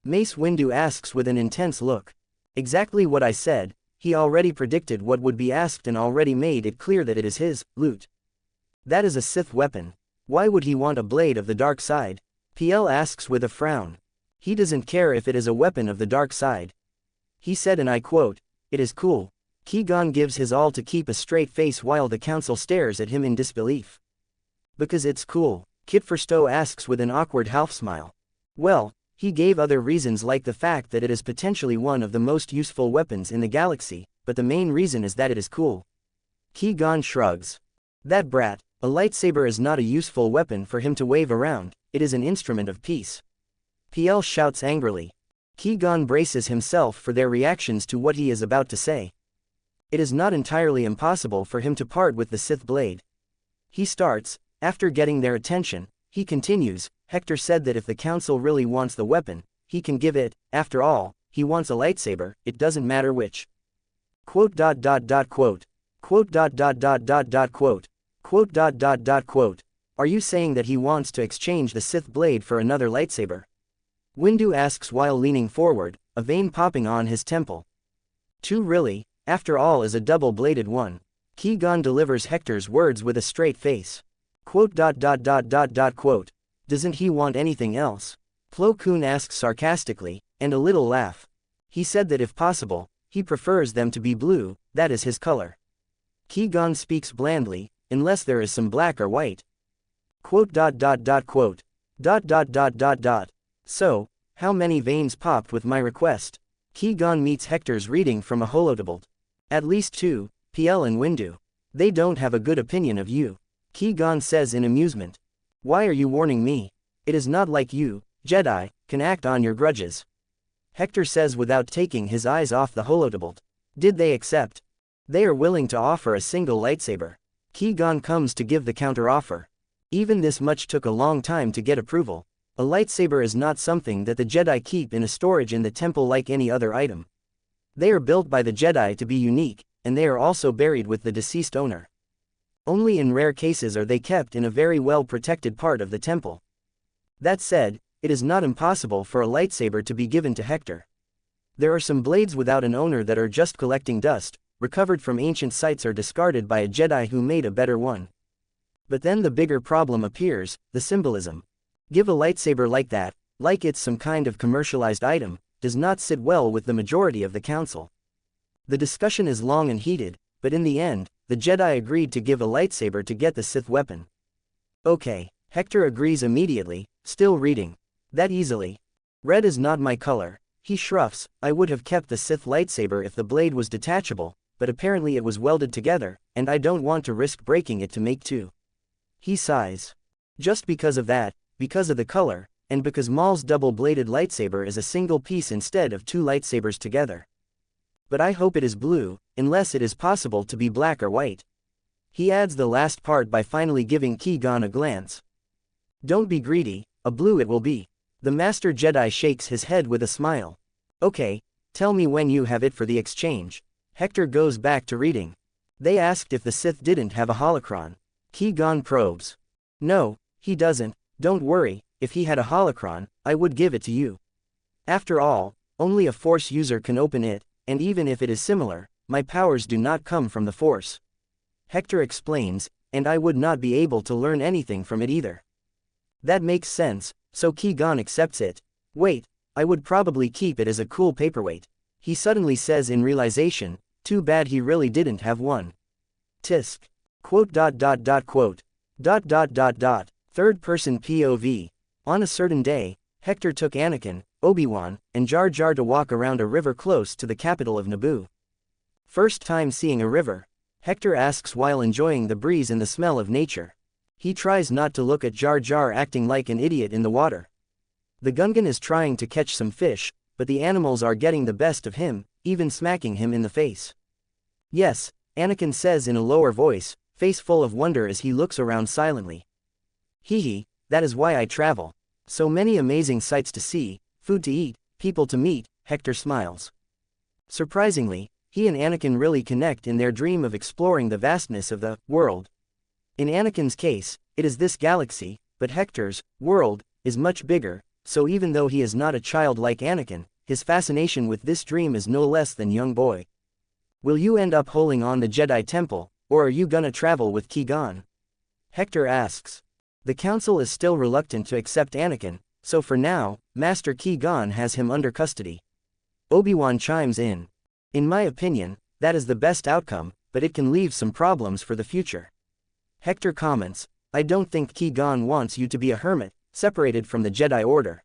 Mace Windu asks with an intense look. Exactly what I said, he already predicted what would be asked and already made it clear that it is his loot. That is a Sith weapon. Why would he want a blade of the dark side? PL asks with a frown. He doesn't care if it is a weapon of the dark side. He said and I quote, it is cool. Qui-Gon gives his all to keep a straight face while the council stares at him in disbelief. Because it's cool, Kit Fisto asks with an awkward half smile. Well, he gave other reasons like the fact that it is potentially one of the most useful weapons in the galaxy, but the main reason is that it is cool. Qui-Gon shrugs. That brat, a lightsaber is not a useful weapon for him to wave around, it is an instrument of peace. PL shouts angrily. Qui-Gon braces himself for their reactions to what he is about to say. It is not entirely impossible for him to part with the Sith blade. He starts, after getting their attention, he continues, Hector said that if the council really wants the weapon, he can give it, after all, he wants a lightsaber, it doesn't matter which. Quote. Quote. Quote. Are you saying that he wants to exchange the Sith blade for another lightsaber? Windu asks while leaning forward, a vein popping on his temple. Too really, after all is a double-bladed one. Qui-Gon delivers Hector's words with a straight face. Quote. Quote. Doesn't he want anything else? Plo Koon asks sarcastically, and a little laugh. He said that if possible, he prefers them to be blue, that is his color. Qui-Gon speaks blandly, unless there is some black or white. Quote. Quote. So, how many veins popped with my request? Qui-Gon meets Hector's reading from a holotabled. At least 2, PL and Windu. They don't have a good opinion of you. Qui-Gon says in amusement. Why are you warning me? It is not like you, Jedi, can act on your grudges. Hector says without taking his eyes off the holotabled. Did they accept? They are willing to offer a single lightsaber. Qui-Gon comes to give the counteroffer. Even this much took a long time to get approval. A lightsaber is not something that the Jedi keep in a storage in the temple like any other item. They are built by the Jedi to be unique, and they are also buried with the deceased owner. Only in rare cases are they kept in a very well protected part of the temple. That said, it is not impossible for a lightsaber to be given to Hector. There are some blades without an owner that are just collecting dust, recovered from ancient sites or discarded by a Jedi who made a better one. But then the bigger problem appears, the symbolism. Give a lightsaber like that, like it's some kind of commercialized item, does not sit well with the majority of the council. The discussion is long and heated, but in the end, the Jedi agreed to give a lightsaber to get the Sith weapon. Okay, Hector agrees immediately, still reading. That easily. Red is not my color. He shrugs. I would have kept the Sith lightsaber if the blade was detachable, but apparently it was welded together, and I don't want to risk breaking it to make two. He sighs. Just because of that, because of the color, and because Maul's double-bladed lightsaber is a single piece instead of two lightsabers together. But I hope it is blue, unless it is possible to be black or white. He adds the last part by finally giving Qui-Gon a glance. Don't be greedy, a blue it will be. The Master Jedi shakes his head with a smile. Okay, tell me when you have it for the exchange. Hector goes back to reading. They asked if the Sith didn't have a holocron. Qui-Gon probes. No, he doesn't. Don't worry, if he had a holocron, I would give it to you. After all, only a Force user can open it, and even if it is similar, my powers do not come from the Force. Hector explains, and I would not be able to learn anything from it either. That makes sense, so Qui-Gon accepts it. Wait, I would probably keep it as a cool paperweight. He suddenly says in realization, too bad he really didn't have one. Tisk. Quote. Third person POV. On a certain day, Hector took Anakin, Obi-Wan, and Jar Jar to walk around a river close to the capital of Naboo. First time seeing a river, Hector asks while enjoying the breeze and the smell of nature. He tries not to look at Jar Jar acting like an idiot in the water. The Gungan is trying to catch some fish, but the animals are getting the best of him, even smacking him in the face. Yes, Anakin says in a lower voice, face full of wonder as he looks around silently. Hee, that is why I travel. So many amazing sights to see, food to eat, people to meet, Hector smiles. Surprisingly, he and Anakin really connect in their dream of exploring the vastness of the world. In Anakin's case, it is this galaxy, but Hector's world is much bigger, so even though he is not a child like Anakin, his fascination with this dream is no less than young boy. Will you end up holding on the Jedi Temple, or are you gonna travel with Qui-Gon? Hector asks. The Council is still reluctant to accept Anakin, so for now, Master Qui-Gon has him under custody. Obi-Wan chimes in. In my opinion, that is the best outcome, but it can leave some problems for the future. Hector comments, I don't think Qui-Gon wants you to be a hermit, separated from the Jedi Order.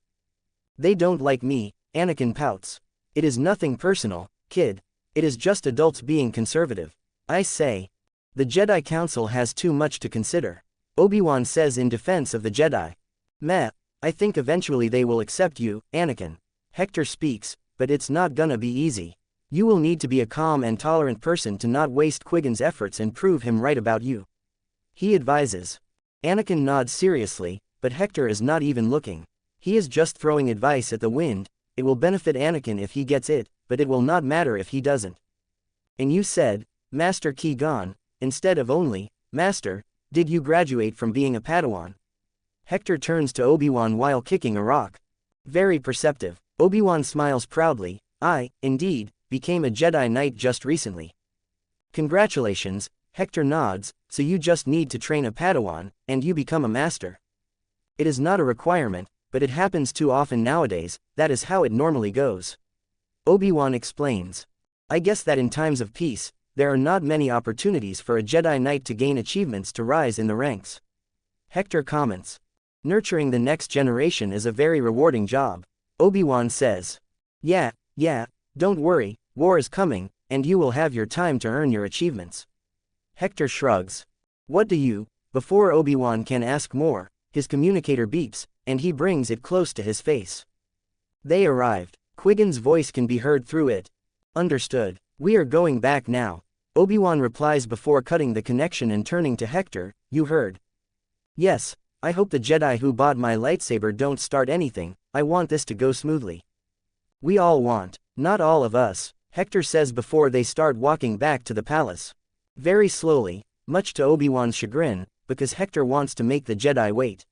They don't like me, Anakin pouts. It is nothing personal, kid. It is just adults being conservative. I say. The Jedi Council has too much to consider. Obi-Wan says in defense of the Jedi. Meh, I think eventually they will accept you, Anakin. Hector speaks, but it's not gonna be easy. You will need to be a calm and tolerant person to not waste Qui-Gon's efforts and prove him right about you. He advises. Anakin nods seriously, but Hector is not even looking. He is just throwing advice at the wind. It will benefit Anakin if he gets it, but it will not matter if he doesn't. And you said, Master Qui-Gon, instead of only, Master, did you graduate from being a Padawan? Hector turns to Obi-Wan while kicking a rock. Very perceptive. Obi-Wan smiles proudly. I, indeed, became a Jedi Knight just recently. Congratulations, Hector nods, so you just need to train a Padawan, and you become a master. It is not a requirement, but it happens too often nowadays, that is how it normally goes. Obi-Wan explains. I guess that in times of peace, there are not many opportunities for a Jedi Knight to gain achievements to rise in the ranks. Hector comments. Nurturing the next generation is a very rewarding job. Obi-Wan says. Yeah, don't worry, war is coming, and you will have your time to earn your achievements. Hector shrugs. What do you? Before Obi-Wan can ask more, his communicator beeps, and he brings it close to his face. They arrived. Qui-Gon's voice can be heard through it. Understood. We are going back now. Obi-Wan replies before cutting the connection and turning to Hector, you heard. Yes, I hope the Jedi who bought my lightsaber don't start anything, I want this to go smoothly. We all want, not all of us, Hector says before they start walking back to the palace. Very slowly, much to Obi-Wan's chagrin, because Hector wants to make the Jedi wait. ...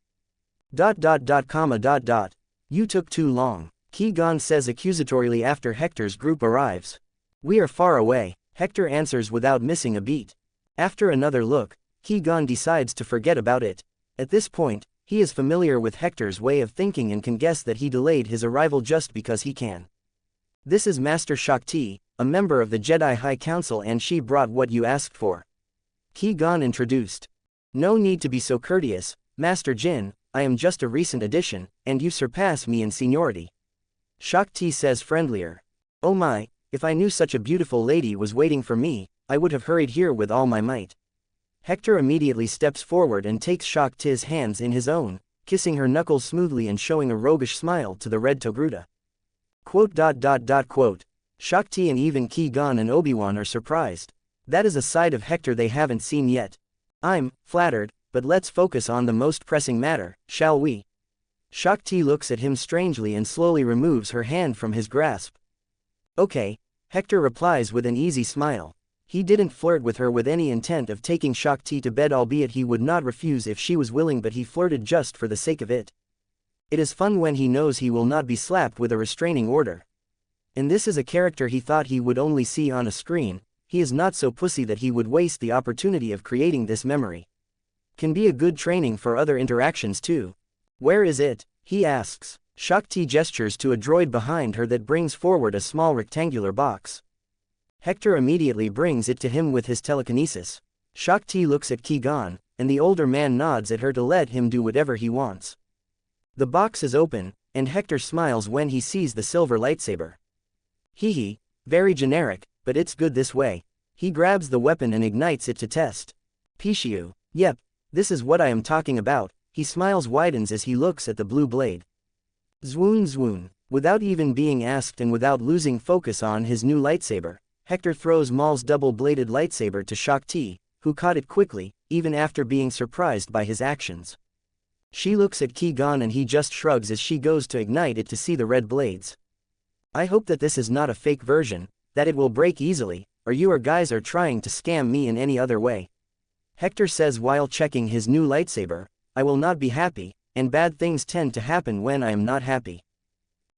You took too long, Qui-Gon says accusatorily after Hector's group arrives. We are far away, Hector answers without missing a beat. After another look, Qui-Gon decides to forget about it. At this point, he is familiar with Hector's way of thinking and can guess that he delayed his arrival just because he can. This is Master Shakti, a member of the Jedi High Council, and she brought what you asked for. Qui-Gon introduced. No need to be so courteous, Master Jin, I am just a recent addition, and you surpass me in seniority. Shakti says friendlier. Oh my, if I knew such a beautiful lady was waiting for me, I would have hurried here with all my might. Hector immediately steps forward and takes Shakti's hands in his own, kissing her knuckles smoothly and showing a roguish smile to the red Togruta. Quote. Shakti and even Qui-Gon and Obi-Wan are surprised. That is a side of Hector they haven't seen yet. I'm flattered, but let's focus on the most pressing matter, shall we? Shakti looks at him strangely and slowly removes her hand from his grasp. Okay, Hector replies with an easy smile. He didn't flirt with her with any intent of taking Shakti to bed, albeit he would not refuse if she was willing, but he flirted just for the sake of it. It is fun when he knows he will not be slapped with a restraining order. And this is a character he thought he would only see on a screen. He is not so pussy that he would waste the opportunity of creating this memory. Can be a good training for other interactions too. Where is it? He asks. Shakti gestures to a droid behind her that brings forward a small rectangular box. Hector immediately brings it to him with his telekinesis. Shakti looks at Qui-Gon, and the older man nods at her to let him do whatever he wants. The box is open, and Hector smiles when he sees the silver lightsaber. Hee, very generic, but it's good this way. He grabs the weapon and ignites it to test. Pishiu, yep, this is what I am talking about. He smiles widens as he looks at the blue blade. Zwoon. Without even being asked and without losing focus on his new lightsaber, Hector throws Maul's double-bladed lightsaber to Shakti, who caught it quickly, even after being surprised by his actions. She looks at Qui-Gon and he just shrugs as she goes to ignite it to see the red blades. I hope that this is not a fake version, that it will break easily, or you guys are trying to scam me in any other way. Hector says while checking his new lightsaber, I will not be happy, and bad things tend to happen when I am not happy.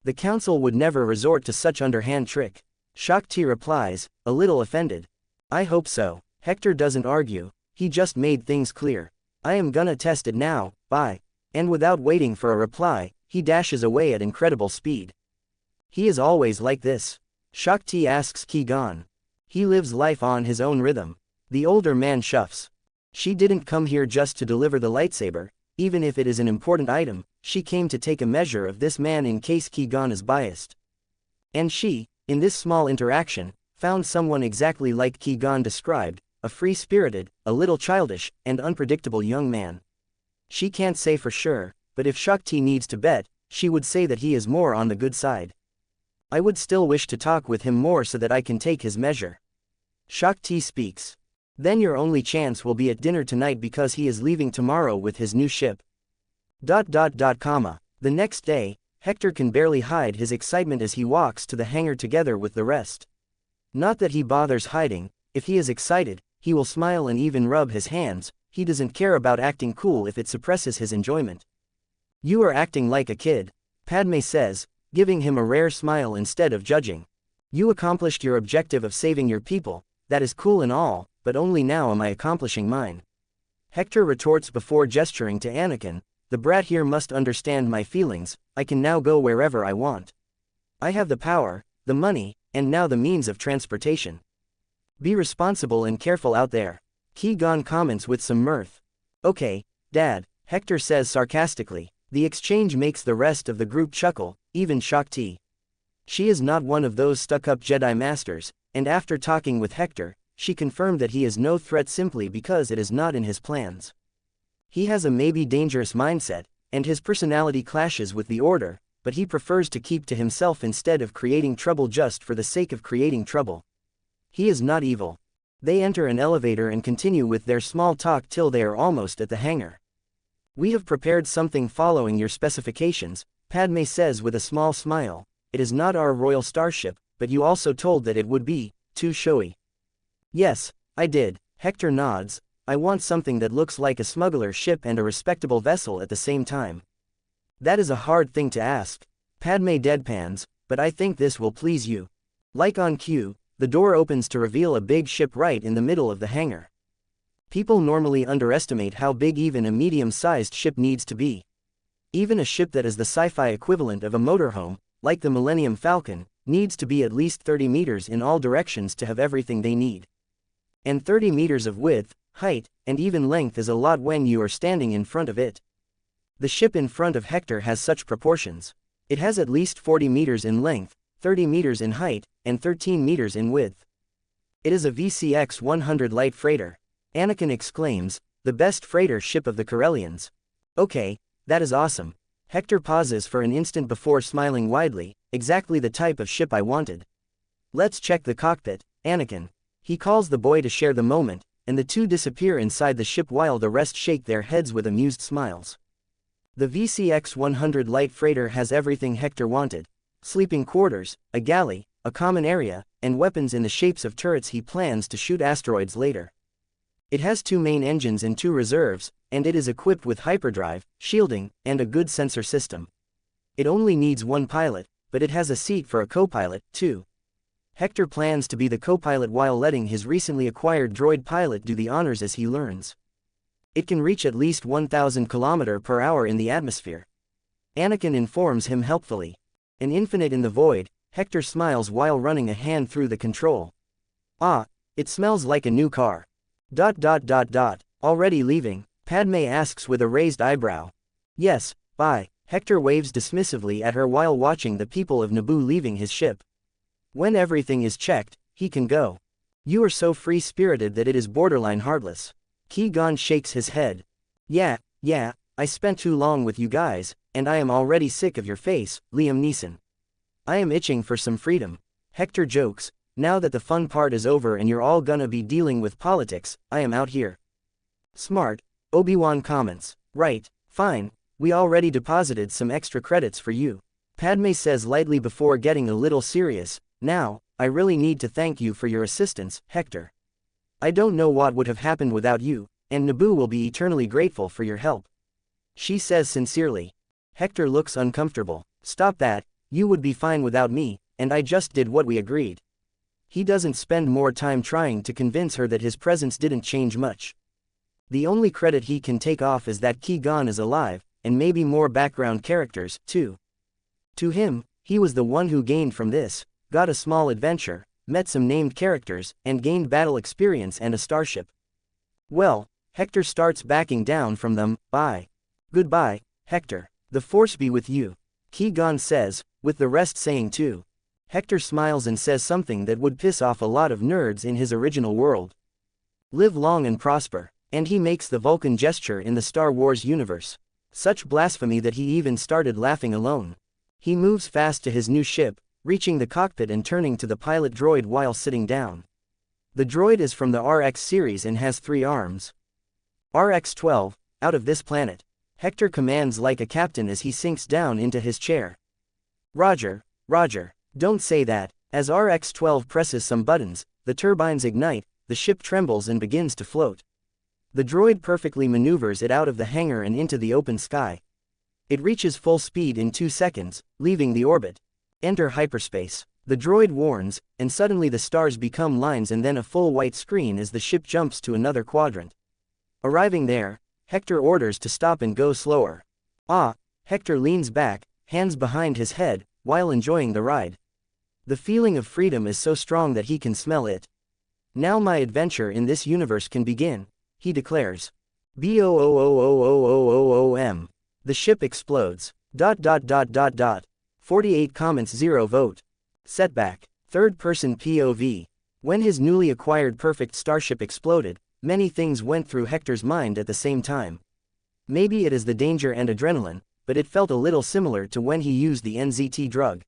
The council would never resort to such underhand trick. Shakti replies, a little offended. I hope so. Hector doesn't argue, he just made things clear. I am gonna test it now, bye. And without waiting for a reply, he dashes away at incredible speed. He is always like this. Shakti asks Qui-Gon. He lives life on his own rhythm. The older man shuffs. She didn't come here just to deliver the lightsaber, even if it is an important item, she came to take a measure of this man in case Qui-Gon is biased. And she, in this small interaction, found someone exactly like Qui-Gon described, a free-spirited, a little childish, and unpredictable young man. She can't say for sure, but if Shakti needs to bet, she would say that he is more on the good side. I would still wish to talk with him more so that I can take his measure. Shakti speaks. Then your only chance will be at dinner tonight because he is leaving tomorrow with his new ship. The next day, Hector can barely hide his excitement as he walks to the hangar together with the rest. Not that he bothers hiding, if he is excited, he will smile and even rub his hands, he doesn't care about acting cool if it suppresses his enjoyment. You are acting like a kid, Padme says, giving him a rare smile instead of judging. You accomplished your objective of saving your people, that is cool and all, but only now am I accomplishing mine. Hector retorts before gesturing to Anakin, the brat here must understand my feelings, I can now go wherever I want. I have the power, the money, and now the means of transportation. Be responsible and careful out there. Qui-Gon comments with some mirth. Okay, Dad, Hector says sarcastically. The exchange makes the rest of the group chuckle, even Shakti. She is not one of those stuck-up Jedi Masters, and after talking with Hector, she confirmed that he is no threat simply because it is not in his plans. He has a maybe dangerous mindset, and his personality clashes with the Order, but he prefers to keep to himself instead of creating trouble just for the sake of creating trouble. He is not evil. They enter an elevator and continue with their small talk till they are almost at the hangar. We have prepared something following your specifications, Padme says with a small smile. It is not our royal starship, but you also told that it would be too showy. Yes, I did, Hector nods. I want something that looks like a smuggler's ship and a respectable vessel at the same time. That is a hard thing to ask. Padme deadpans, but I think this will please you. Like on cue, the door opens to reveal a big ship right in the middle of the hangar. People normally underestimate how big even a medium-sized ship needs to be. Even a ship that is the sci-fi equivalent of a motorhome, like the Millennium Falcon, needs to be at least 30 meters in all directions to have everything they need. And 30 meters of width, height, and even length is a lot when you are standing in front of it. The ship in front of Hector has such proportions. It has at least 40 meters in length, 30 meters in height, and 13 meters in width. It is a VCX-100 light freighter. Anakin exclaims, the best freighter ship of the Corellians. Okay, that is awesome. Hector pauses for an instant before smiling widely, exactly the type of ship I wanted. Let's check the cockpit, Anakin. He calls the boy to share the moment, and the two disappear inside the ship while the rest shake their heads with amused smiles. The VCX-100 light freighter has everything Hector wanted. Sleeping quarters, a galley, a common area, and weapons in the shapes of turrets he plans to shoot asteroids later. It has 2 main engines and 2 reserves, and it is equipped with hyperdrive, shielding, and a good sensor system. It only needs 1 pilot, but it has a seat for a co-pilot, too. Hector plans to be the co-pilot while letting his recently acquired droid pilot do the honors as he learns. It can reach at least 1,000 km/h in the atmosphere. Anakin informs him helpfully. An infinite in the void, Hector smiles while running a hand through the control. Ah, it smells like a new car. ... Already leaving? Padme asks with a raised eyebrow. Yes, bye. Hector waves dismissively at her while watching the people of Naboo leaving his ship. When everything is checked, he can go. You are so free-spirited that it is borderline heartless. Qui-Gon shakes his head. Yeah, I spent too long with you guys, and I am already sick of your face, Liam Neeson. I am itching for some freedom. Hector jokes, now that the fun part is over and you're all gonna be dealing with politics, I am out here. Smart, Obi-Wan comments. Right, fine, we already deposited some extra credits for you. Padme says lightly before getting a little serious, now, I really need to thank you for your assistance, Hector. I don't know what would have happened without you, and Naboo will be eternally grateful for your help. She says sincerely. Hector looks uncomfortable. Stop that, you would be fine without me, and I just did what we agreed. He doesn't spend more time trying to convince her that his presence didn't change much. The only credit he can take off is that Qui-Gon is alive, and maybe more background characters, too. To him, he was the one who gained from this, got a small adventure, met some named characters, and gained battle experience and a starship. Well, Hector starts backing down from them. Bye. Goodbye, Hector. The Force be with you. Qui-Gon says, with the rest saying too. Hector smiles and says something that would piss off a lot of nerds in his original world. Live long and prosper. And he makes the Vulcan gesture in the Star Wars universe. Such blasphemy that he even started laughing alone. He moves fast to his new ship, reaching the cockpit and turning to the pilot droid while sitting down. The droid is from the RX series and has 3 arms. RX-12, out of this planet. Hector commands like a captain as he sinks down into his chair. Roger, don't say that. As RX-12 presses some buttons, the turbines ignite, the ship trembles and begins to float. The droid perfectly maneuvers it out of the hangar and into the open sky. It reaches full speed in 2 seconds, leaving the orbit. Enter hyperspace. The droid warns, and suddenly the stars become lines and then a full white screen as the ship jumps to another quadrant. Arriving there, Hector orders to stop and go slower. Ah, Hector leans back, hands behind his head, while enjoying the ride. The feeling of freedom is so strong that he can smell it. Now my adventure in this universe can begin, he declares. BOOOOOOOOOM. The ship explodes. ... 48 comments 0 vote. Setback. Third-person POV. When his newly acquired perfect starship exploded, many things went through Hector's mind at the same time. Maybe it is the danger and adrenaline, but it felt a little similar to when he used the NZT drug.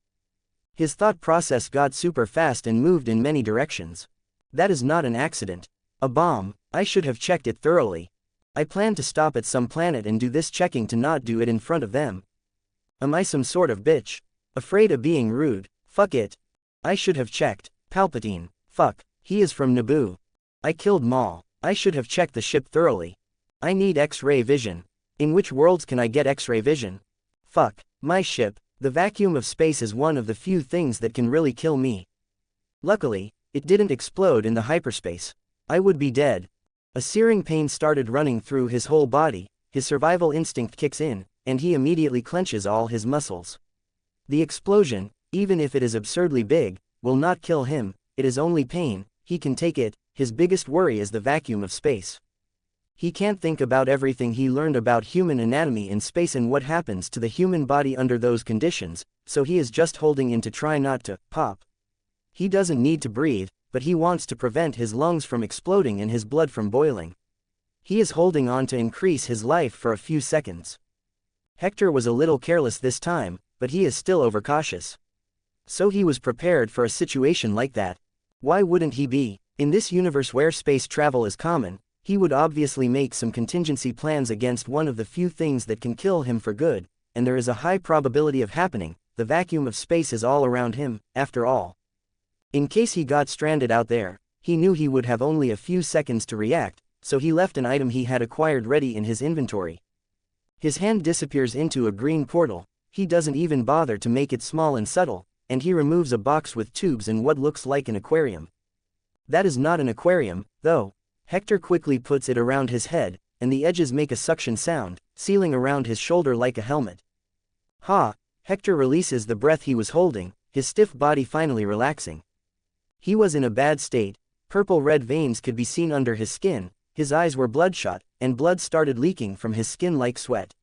His thought process got super fast and moved in many directions. That is not an accident. A bomb. I should have checked it thoroughly. I plan to stop at some planet and do this checking to not do it in front of them. Am I some sort of bitch? Afraid of being rude? Fuck it. I should have checked. Palpatine. Fuck. He is from Naboo. I killed Maul. I should have checked the ship thoroughly. I need X-ray vision. In which worlds can I get X-ray vision? Fuck. My ship. The vacuum of space is one of the few things that can really kill me. Luckily, it didn't explode in the hyperspace. I would be dead. A searing pain started running through his whole body, his survival instinct kicks in, and he immediately clenches all his muscles. The explosion, Even if it is absurdly big, will not kill him, it is only pain, he can take it. His biggest worry is the vacuum of space. He can't think about everything he learned about human anatomy in space and what happens to the human body under those conditions, so he is just holding in to try not to pop. He doesn't need to breathe, but he wants to prevent his lungs from exploding and his blood from boiling. He is holding on to increase his life for a few seconds. Hector was a little careless this time, but he is still overcautious. So he was prepared for a situation like that. Why wouldn't he be? In this universe where space travel is common, he would obviously make some contingency plans against one of the few things that can kill him for good, and there is a high probability of happening. The vacuum of space is all around him, after all. In case he got stranded out there, he knew he would have only a few seconds to react, so he left an item he had acquired ready in his inventory. His hand disappears into a green portal, he doesn't even bother to make it small and subtle, and he removes a box with tubes and what looks like an aquarium. That is not an aquarium, though. Hector quickly puts it around his head, and the edges make a suction sound, sealing around his shoulder like a helmet. Ha! Hector releases the breath he was holding, his stiff body finally relaxing. He was in a bad state, purple-red veins could be seen under his skin, his eyes were bloodshot, and blood started leaking from his skin like sweat.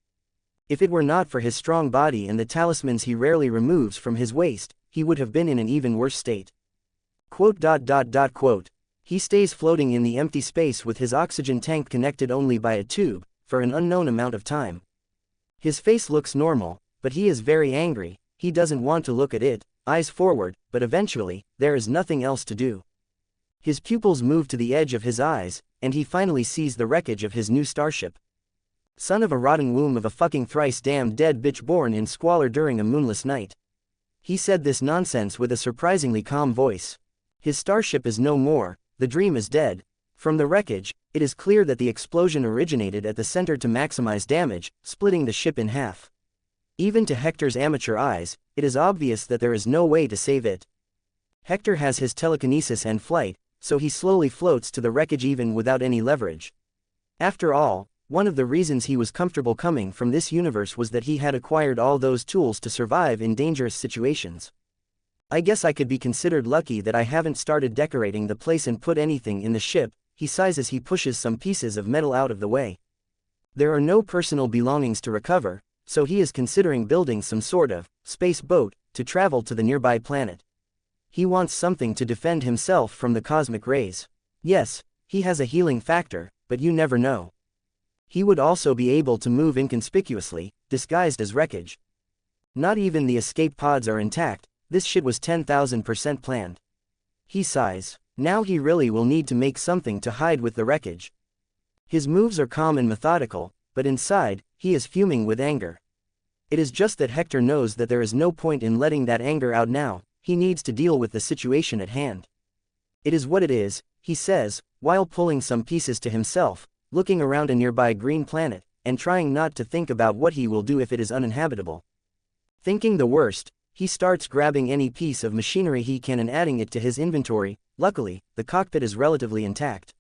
If it were not for his strong body and the talismans he rarely removes from his waist, he would have been in an even worse state. Quote. He stays floating in the empty space with his oxygen tank connected only by a tube, for an unknown amount of time. His face looks normal, but he is very angry, he doesn't want to look at it, eyes forward, but eventually, there is nothing else to do. His pupils move to the edge of his eyes, and he finally sees the wreckage of his new starship. Son of a rotten womb of a fucking thrice damned dead bitch born in squalor during a moonless night. He said this nonsense with a surprisingly calm voice. His starship is no more, the dream is dead. From the wreckage, it is clear that the explosion originated at the center to maximize damage, splitting the ship in half. Even to Hector's amateur eyes, it is obvious that there is no way to save it. Hector has his telekinesis and flight, so he slowly floats to the wreckage even without any leverage. After all, one of the reasons he was comfortable coming from this universe was that he had acquired all those tools to survive in dangerous situations. I guess I could be considered lucky that I haven't started decorating the place and put anything in the ship, he sighs as he pushes some pieces of metal out of the way. There are no personal belongings to recover, so he is considering building some sort of space boat to travel to the nearby planet. He wants something to defend himself from the cosmic rays. Yes, he has a healing factor, but you never know. He would also be able to move inconspicuously, disguised as wreckage. Not even the escape pods are intact, this shit was 10,000% planned. He sighs. Now he really will need to make something to hide with the wreckage. His moves are calm and methodical, but inside, he is fuming with anger. It is just that Hector knows that there is no point in letting that anger out now, he needs to deal with the situation at hand. It is what it is, he says, while pulling some pieces to himself, looking around a nearby green planet, and trying not to think about what he will do if it is uninhabitable. Thinking the worst, he starts grabbing any piece of machinery he can and adding it to his inventory. Luckily, the cockpit is relatively intact.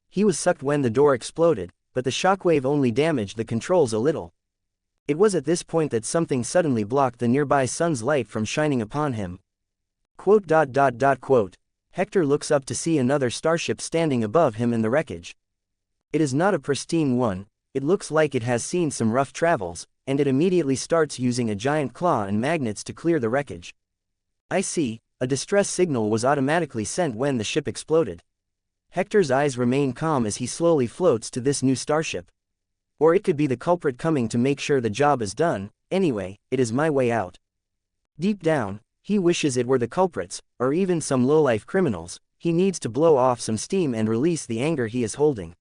He was sucked when the door exploded, but the shockwave only damaged the controls a little. It was at this point that something suddenly blocked the nearby sun's light from shining upon him. Quote. Hector looks up to see another starship standing above him in the wreckage. It is not a pristine one, it looks like it has seen some rough travels, and it immediately starts using a giant claw and magnets to clear the wreckage. I see, a distress signal was automatically sent when the ship exploded. Hector's eyes remain calm as he slowly floats to this new starship. Or it could be the culprit coming to make sure the job is done. Anyway, it is my way out. Deep down, he wishes it were the culprits, or even some low-life criminals. He needs to blow off some steam and release the anger he is holding.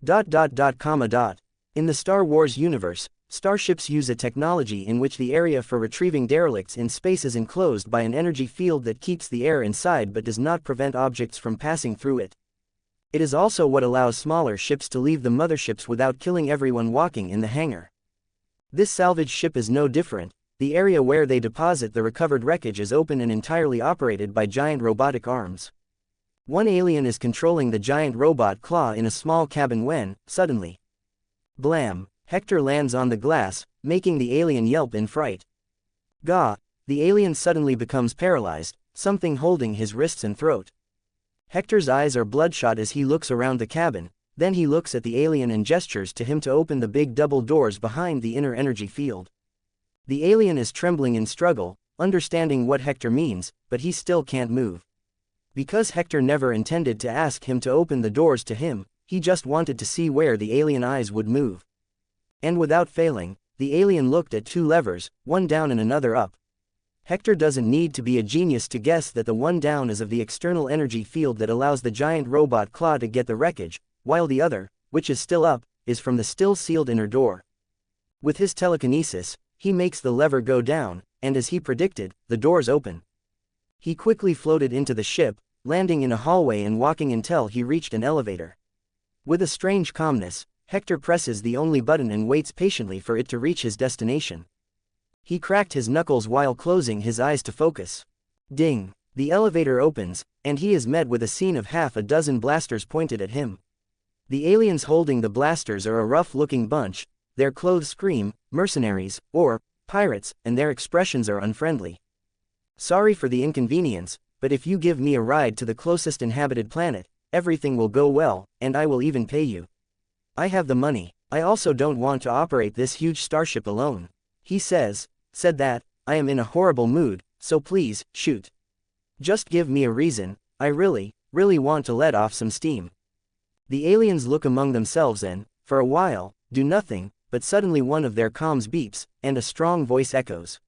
In the Star Wars universe, starships use a technology in which the area for retrieving derelicts in space is enclosed by an energy field that keeps the air inside but does not prevent objects from passing through it. It is also what allows smaller ships to leave the motherships without killing everyone walking in the hangar. This salvage ship is no different. The area where they deposit the recovered wreckage is open and entirely operated by giant robotic arms. One alien is controlling the giant robot claw in a small cabin when, suddenly, blam! Hector lands on the glass, making the alien yelp in fright. Gah! the alien suddenly becomes paralyzed, something holding his wrists and throat. Hector's eyes are bloodshot as he looks around the cabin, then he looks at the alien and gestures to him to open the big double doors behind the inner energy field. The alien is trembling in struggle, understanding what Hector means, but he still can't move. Because Hector never intended to ask him to open the doors to him, he just wanted to see where the alien eyes would move. And without failing, the alien looked at two levers, one down and another up. Hector doesn't need to be a genius to guess that the one down is of the external energy field that allows the giant robot claw to get the wreckage, while the other, which is still up, is from the still sealed inner door. With his telekinesis, he makes the lever go down, and as he predicted, the doors open. He quickly floated into the ship, landing in a hallway and walking until he reached an elevator. With a strange calmness, Hector presses the only button and waits patiently for it to reach his destination. He cracked his knuckles while closing his eyes to focus. Ding! The elevator opens, and he is met with a scene of half a dozen blasters pointed at him. The aliens holding the blasters are a rough-looking bunch, their clothes scream, mercenaries, or pirates, and their expressions are unfriendly. Sorry for the inconvenience, but if you give me a ride to the closest inhabited planet, everything will go well, and I will even pay you. I have the money. I also don't want to operate this huge starship alone. He said that, I am in a horrible mood, so please, shoot. Just give me a reason, I really want to let off some steam. The aliens look among themselves and, for a while, do nothing, but suddenly one of their comms beeps, and a strong voice echoes.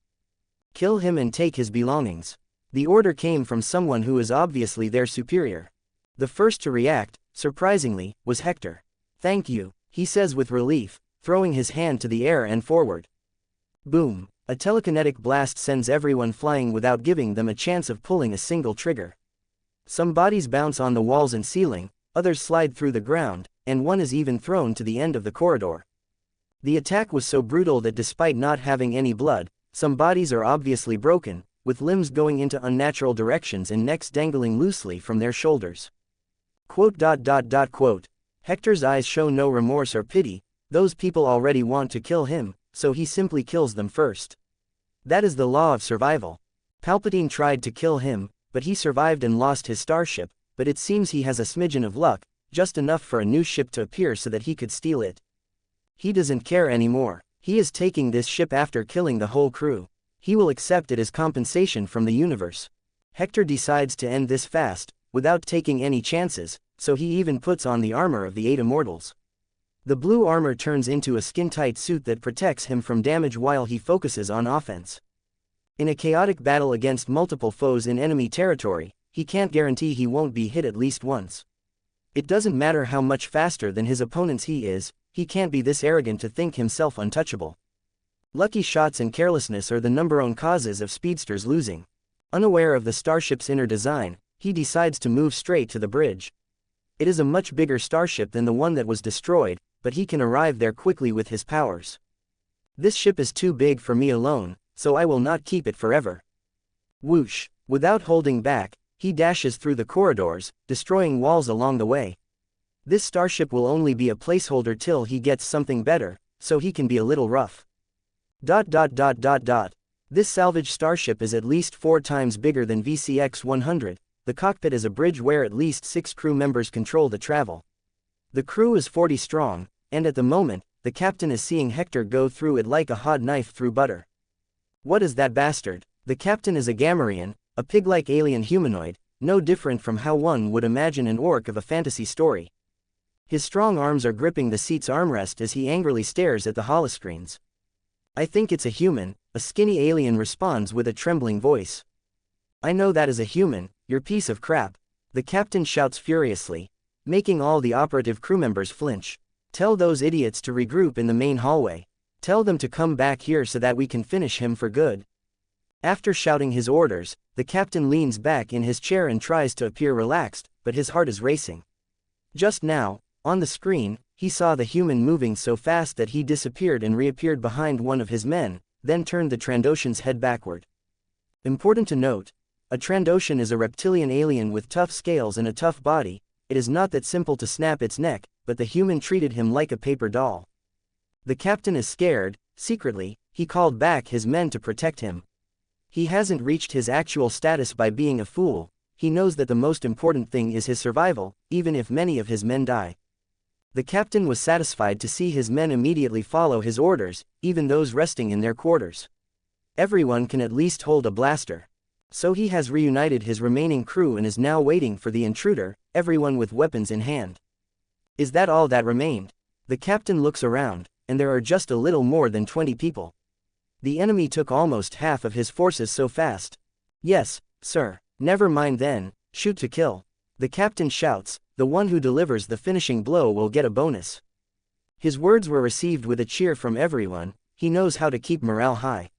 Kill him and take his belongings. The order came from someone who is obviously their superior. The first to react, surprisingly, was Hector. Thank you, he says with relief, throwing his hand to the air and forward. Boom! A telekinetic blast sends everyone flying without giving them a chance of pulling a single trigger. Some bodies bounce on the walls and ceiling, others slide through the ground, and one is even thrown to the end of the corridor. The attack was so brutal that despite not having any blood, some bodies are obviously broken, with limbs going into unnatural directions and necks dangling loosely from their shoulders. Quote. Hector's eyes show no remorse or pity, those people already want to kill him, so he simply kills them first. That is the law of survival. Palpatine tried to kill him, but he survived and lost his starship, but it seems he has a smidgen of luck, just enough for a new ship to appear so that he could steal it. He doesn't care anymore. He is taking this ship after killing the whole crew. He will accept it as compensation from the universe. Hector decides to end this fast, without taking any chances, so he even puts on the armor of the 8 immortals. The blue armor turns into a skin-tight suit that protects him from damage while he focuses on offense. In a chaotic battle against multiple foes in enemy territory, he can't guarantee he won't be hit at least once. It doesn't matter how much faster than his opponents he is, he can't be this arrogant to think himself untouchable. Lucky shots and carelessness are the #1 causes of speedsters losing. Unaware of the starship's inner design, he decides to move straight to the bridge. It is a much bigger starship than the one that was destroyed, but he can arrive there quickly with his powers. This ship is too big for me alone, so I will not keep it forever. Whoosh! Without holding back, he dashes through the corridors, destroying walls along the way. This starship will only be a placeholder till he gets something better, so he can be a little rough. This salvage starship is at least 4 times bigger than VCX-100, the cockpit is a bridge where at least 6 crew members control the travel. The crew is 40 strong, and at the moment, the captain is seeing Hector go through it like a hot knife through butter. What is that bastard? The captain is a Gamorrean, a pig-like alien humanoid, no different from how one would imagine an orc of a fantasy story. His strong arms are gripping the seat's armrest as he angrily stares at the holoscreens. I think it's a human, a skinny alien responds with a trembling voice. I know that is a human, you piece of crap. The captain shouts furiously, making all the operative crew members flinch. Tell those idiots to regroup in the main hallway. Tell them to come back here so that we can finish him for good. After shouting his orders, the captain leans back in his chair and tries to appear relaxed, but his heart is racing. Just now, on the screen, he saw the human moving so fast that he disappeared and reappeared behind one of his men, then turned the Trandoshan's head backward. Important to note, a Trandoshan is a reptilian alien with tough scales and a tough body. It is not that simple to snap its neck, but the human treated him like a paper doll. The captain is scared. Secretly, he called back his men to protect him. He hasn't reached his actual status by being a fool. He knows that the most important thing is his survival, even if many of his men die. The captain was satisfied to see his men immediately follow his orders, even those resting in their quarters. Everyone can at least hold a blaster. So he has reunited his remaining crew and is now waiting for the intruder, everyone with weapons in hand. Is that all that remained? The captain looks around, and there are just a little more than 20 people. The enemy took almost half of his forces so fast. Yes, sir. Never mind then, shoot to kill. The captain shouts, the one who delivers the finishing blow will get a bonus. His words were received with a cheer from everyone. He knows how to keep morale high.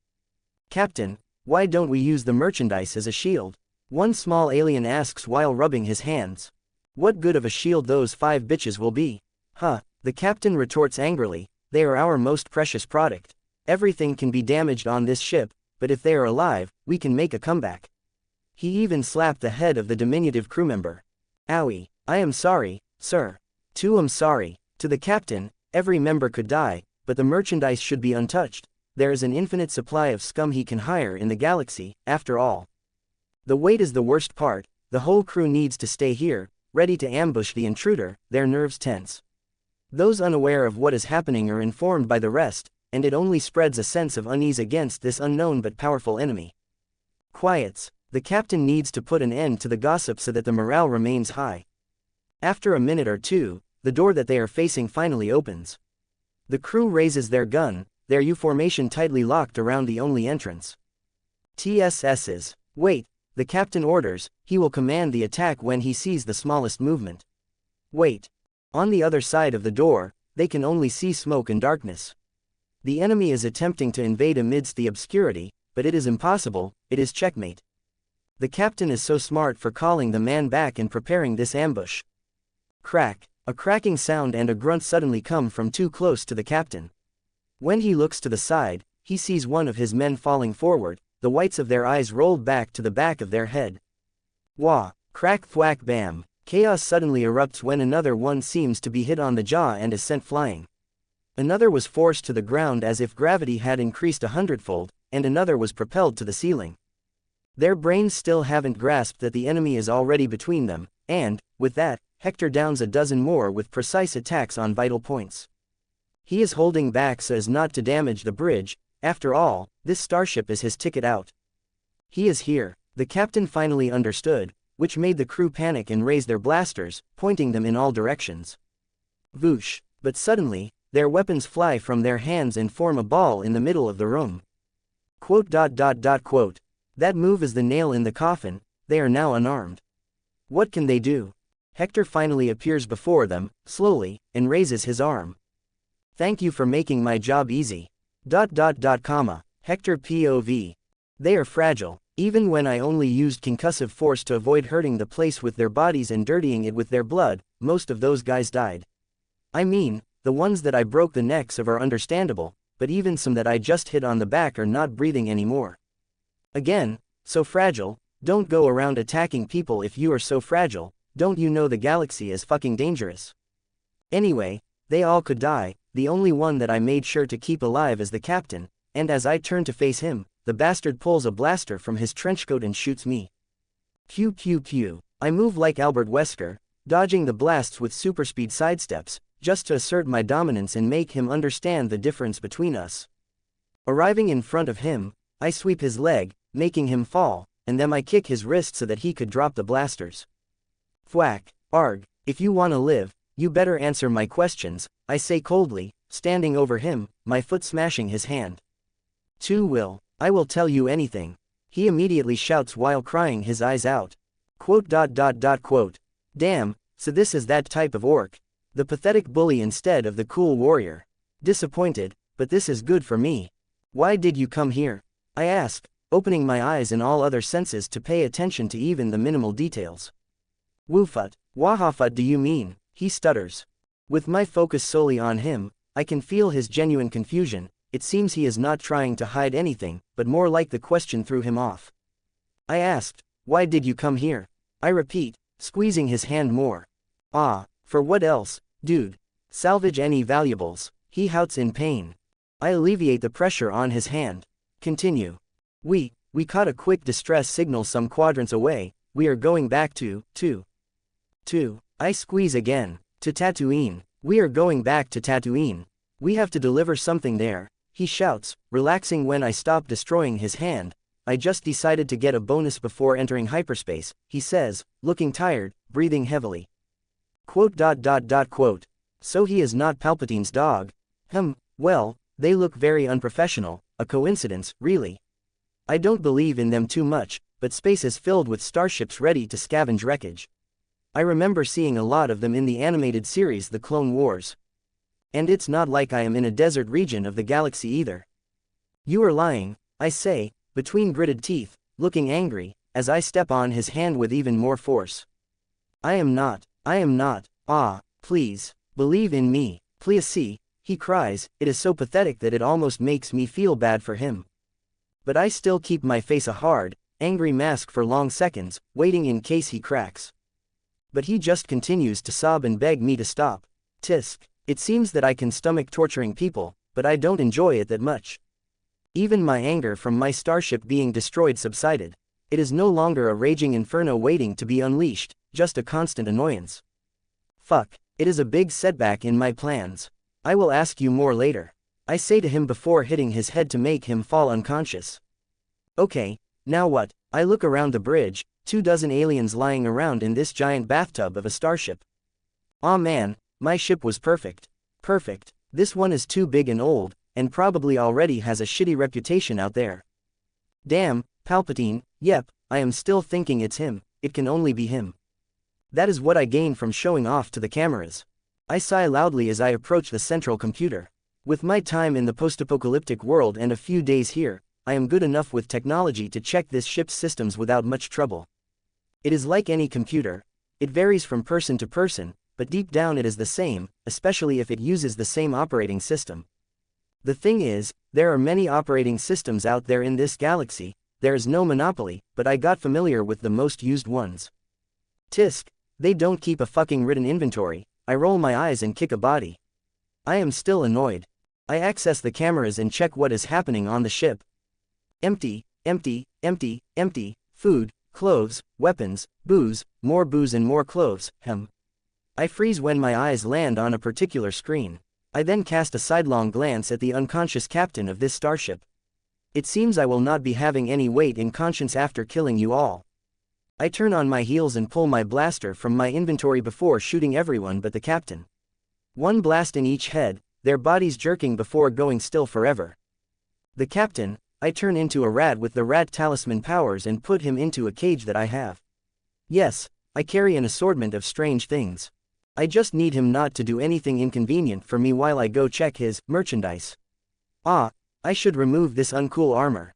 Captain, why don't we use the merchandise as a shield? One small alien asks while rubbing his hands. What good of a shield those 5 bitches will be? Huh, the captain retorts angrily, they are our most precious product. Everything can be damaged on this ship, but if they are alive, we can make a comeback. He even slapped the head of the diminutive crewmember. Owie, I am sorry, sir. I'm sorry. To the captain, every member could die, but the merchandise should be untouched. There is an infinite supply of scum he can hire in the galaxy, after all. The wait is the worst part, the whole crew needs to stay here, ready to ambush the intruder, their nerves tense. Those unaware of what is happening are informed by the rest, and it only spreads a sense of unease against this unknown but powerful enemy. Quiets. The captain needs to put an end to the gossip so that the morale remains high. After a minute or two, the door that they are facing finally opens. The crew raises their gun, their U formation tightly locked around the only entrance. TSS's. Wait, the captain orders, he will command the attack when he sees the smallest movement. Wait. On the other side of the door, they can only see smoke and darkness. The enemy is attempting to invade amidst the obscurity, but it is impossible, it is checkmate. The captain is so smart for calling the man back and preparing this ambush. Crack. A cracking sound and a grunt suddenly come from too close to the captain. When he looks to the side, he sees one of his men falling forward, the whites of their eyes rolled back to the back of their head. Wah! Crack thwack bam! Chaos suddenly erupts when another one seems to be hit on the jaw and is sent flying. Another was forced to the ground as if gravity had increased 100-fold, and another was propelled to the ceiling. Their brains still haven't grasped that the enemy is already between them, and, with that, Hector downs a dozen more with precise attacks on vital points. He is holding back so as not to damage the bridge. After all, this starship is his ticket out. He is here. The captain finally understood, which made the crew panic and raise their blasters, pointing them in all directions. Voosh! But suddenly, their weapons fly from their hands and form a ball in the middle of the room. Quote. That move is the nail in the coffin. They are now unarmed. What can they do? Hector finally appears before them, slowly, and raises his arm. Thank you for making my job easy. Hector POV. They are fragile. Even when I only used concussive force to avoid hurting the place with their bodies and dirtying it with their blood, most of those guys died. I mean, the ones that I broke the necks of are understandable, but even some that I just hit on the back are not breathing anymore. Again, so fragile. Don't go around attacking people if you are so fragile. Don't you know the galaxy is fucking dangerous? Anyway, they all could die. The only one that I made sure to keep alive is the captain, and as I turn to face him, the bastard pulls a blaster from his trenchcoat and shoots me. Pew pew pew. I move like Albert Wesker, dodging the blasts with superspeed sidesteps, just to assert my dominance and make him understand the difference between us. Arriving in front of him, I sweep his leg, making him fall, and then I kick his wrist so that he could drop the blasters. Thwack. Arg, if you wanna live, you better answer my questions, I say coldly, standing over him, my foot smashing his hand. I will tell you anything. He immediately shouts while crying his eyes out. Quote. Damn, so this is that type of orc. The pathetic bully instead of the cool warrior. Disappointed, but this is good for me. Why did you come here? I ask, opening my eyes and all other senses to pay attention to even the minimal details. Woofut, wahafut do you mean? He stutters. With my focus solely on him, I can feel his genuine confusion. It seems he is not trying to hide anything, but more like the question threw him off. I asked, why did you come here? I repeat, squeezing his hand more. Ah, for what else, dude? Salvage any valuables, he howls in pain. I alleviate the pressure on his hand. Continue. We We caught a quick distress signal some quadrants away. We are going back to I squeeze again. To Tatooine. We are going back to Tatooine. We have to deliver something there, he shouts, relaxing when I stop destroying his hand. I just decided to get a bonus before entering hyperspace, he says, looking tired, breathing heavily. Quote. So he is not Palpatine's dog? Well, they look very unprofessional, a coincidence, really. I don't believe in them too much, but space is filled with starships ready to scavenge wreckage. I remember seeing a lot of them in the animated series The Clone Wars. And it's not like I am in a desert region of the galaxy either. You are lying, I say, between gritted teeth, looking angry, as I step on his hand with even more force. I am not, please, believe in me, please see, he cries. It is so pathetic that it almost makes me feel bad for him. But I still keep my face a hard, angry mask for long seconds, waiting in case he cracks. But he just continues to sob and beg me to stop. Tisk. It seems that I can stomach torturing people, but I don't enjoy it that much. Even my anger from my starship being destroyed subsided. It is no longer a raging inferno waiting to be unleashed, just a constant annoyance. Fuck, it is a big setback in my plans. I will ask you more later. I say to him before hitting his head to make him fall unconscious. Okay, now what? I look around the bridge, 24 aliens lying around in this giant bathtub of a starship. Aw man, my ship was perfect. Perfect. This one is too big and old, and probably already has a shitty reputation out there. Damn, Palpatine, yep, I am still thinking it's him, it can only be him. That is what I gain from showing off to the cameras. I sigh loudly as I approach the central computer. With my time in the post-apocalyptic world and a few days here, I am good enough with technology to check this ship's systems without much trouble. It is like any computer. It varies from person to person, but deep down it is the same, especially if it uses the same operating system. The thing is, there are many operating systems out there in this galaxy. There is no monopoly, but I got familiar with the most used ones. Tisk, they don't keep a fucking written inventory. I roll my eyes and kick a body. I am still annoyed. I access the cameras and check what is happening on the ship. Empty, empty, empty, empty, food, clothes, weapons, booze, more booze and more clothes, I freeze when my eyes land on a particular screen. I then cast a sidelong glance at the unconscious captain of this starship. It seems I will not be having any weight in conscience after killing you all. I turn on my heels and pull my blaster from my inventory before shooting everyone but the captain. One blast in each head, their bodies jerking before going still forever. The captain, I turn into a rat with the rat talisman powers and put him into a cage that I have. Yes, I carry an assortment of strange things. I just need him not to do anything inconvenient for me while I go check his merchandise. I should remove this uncool armor.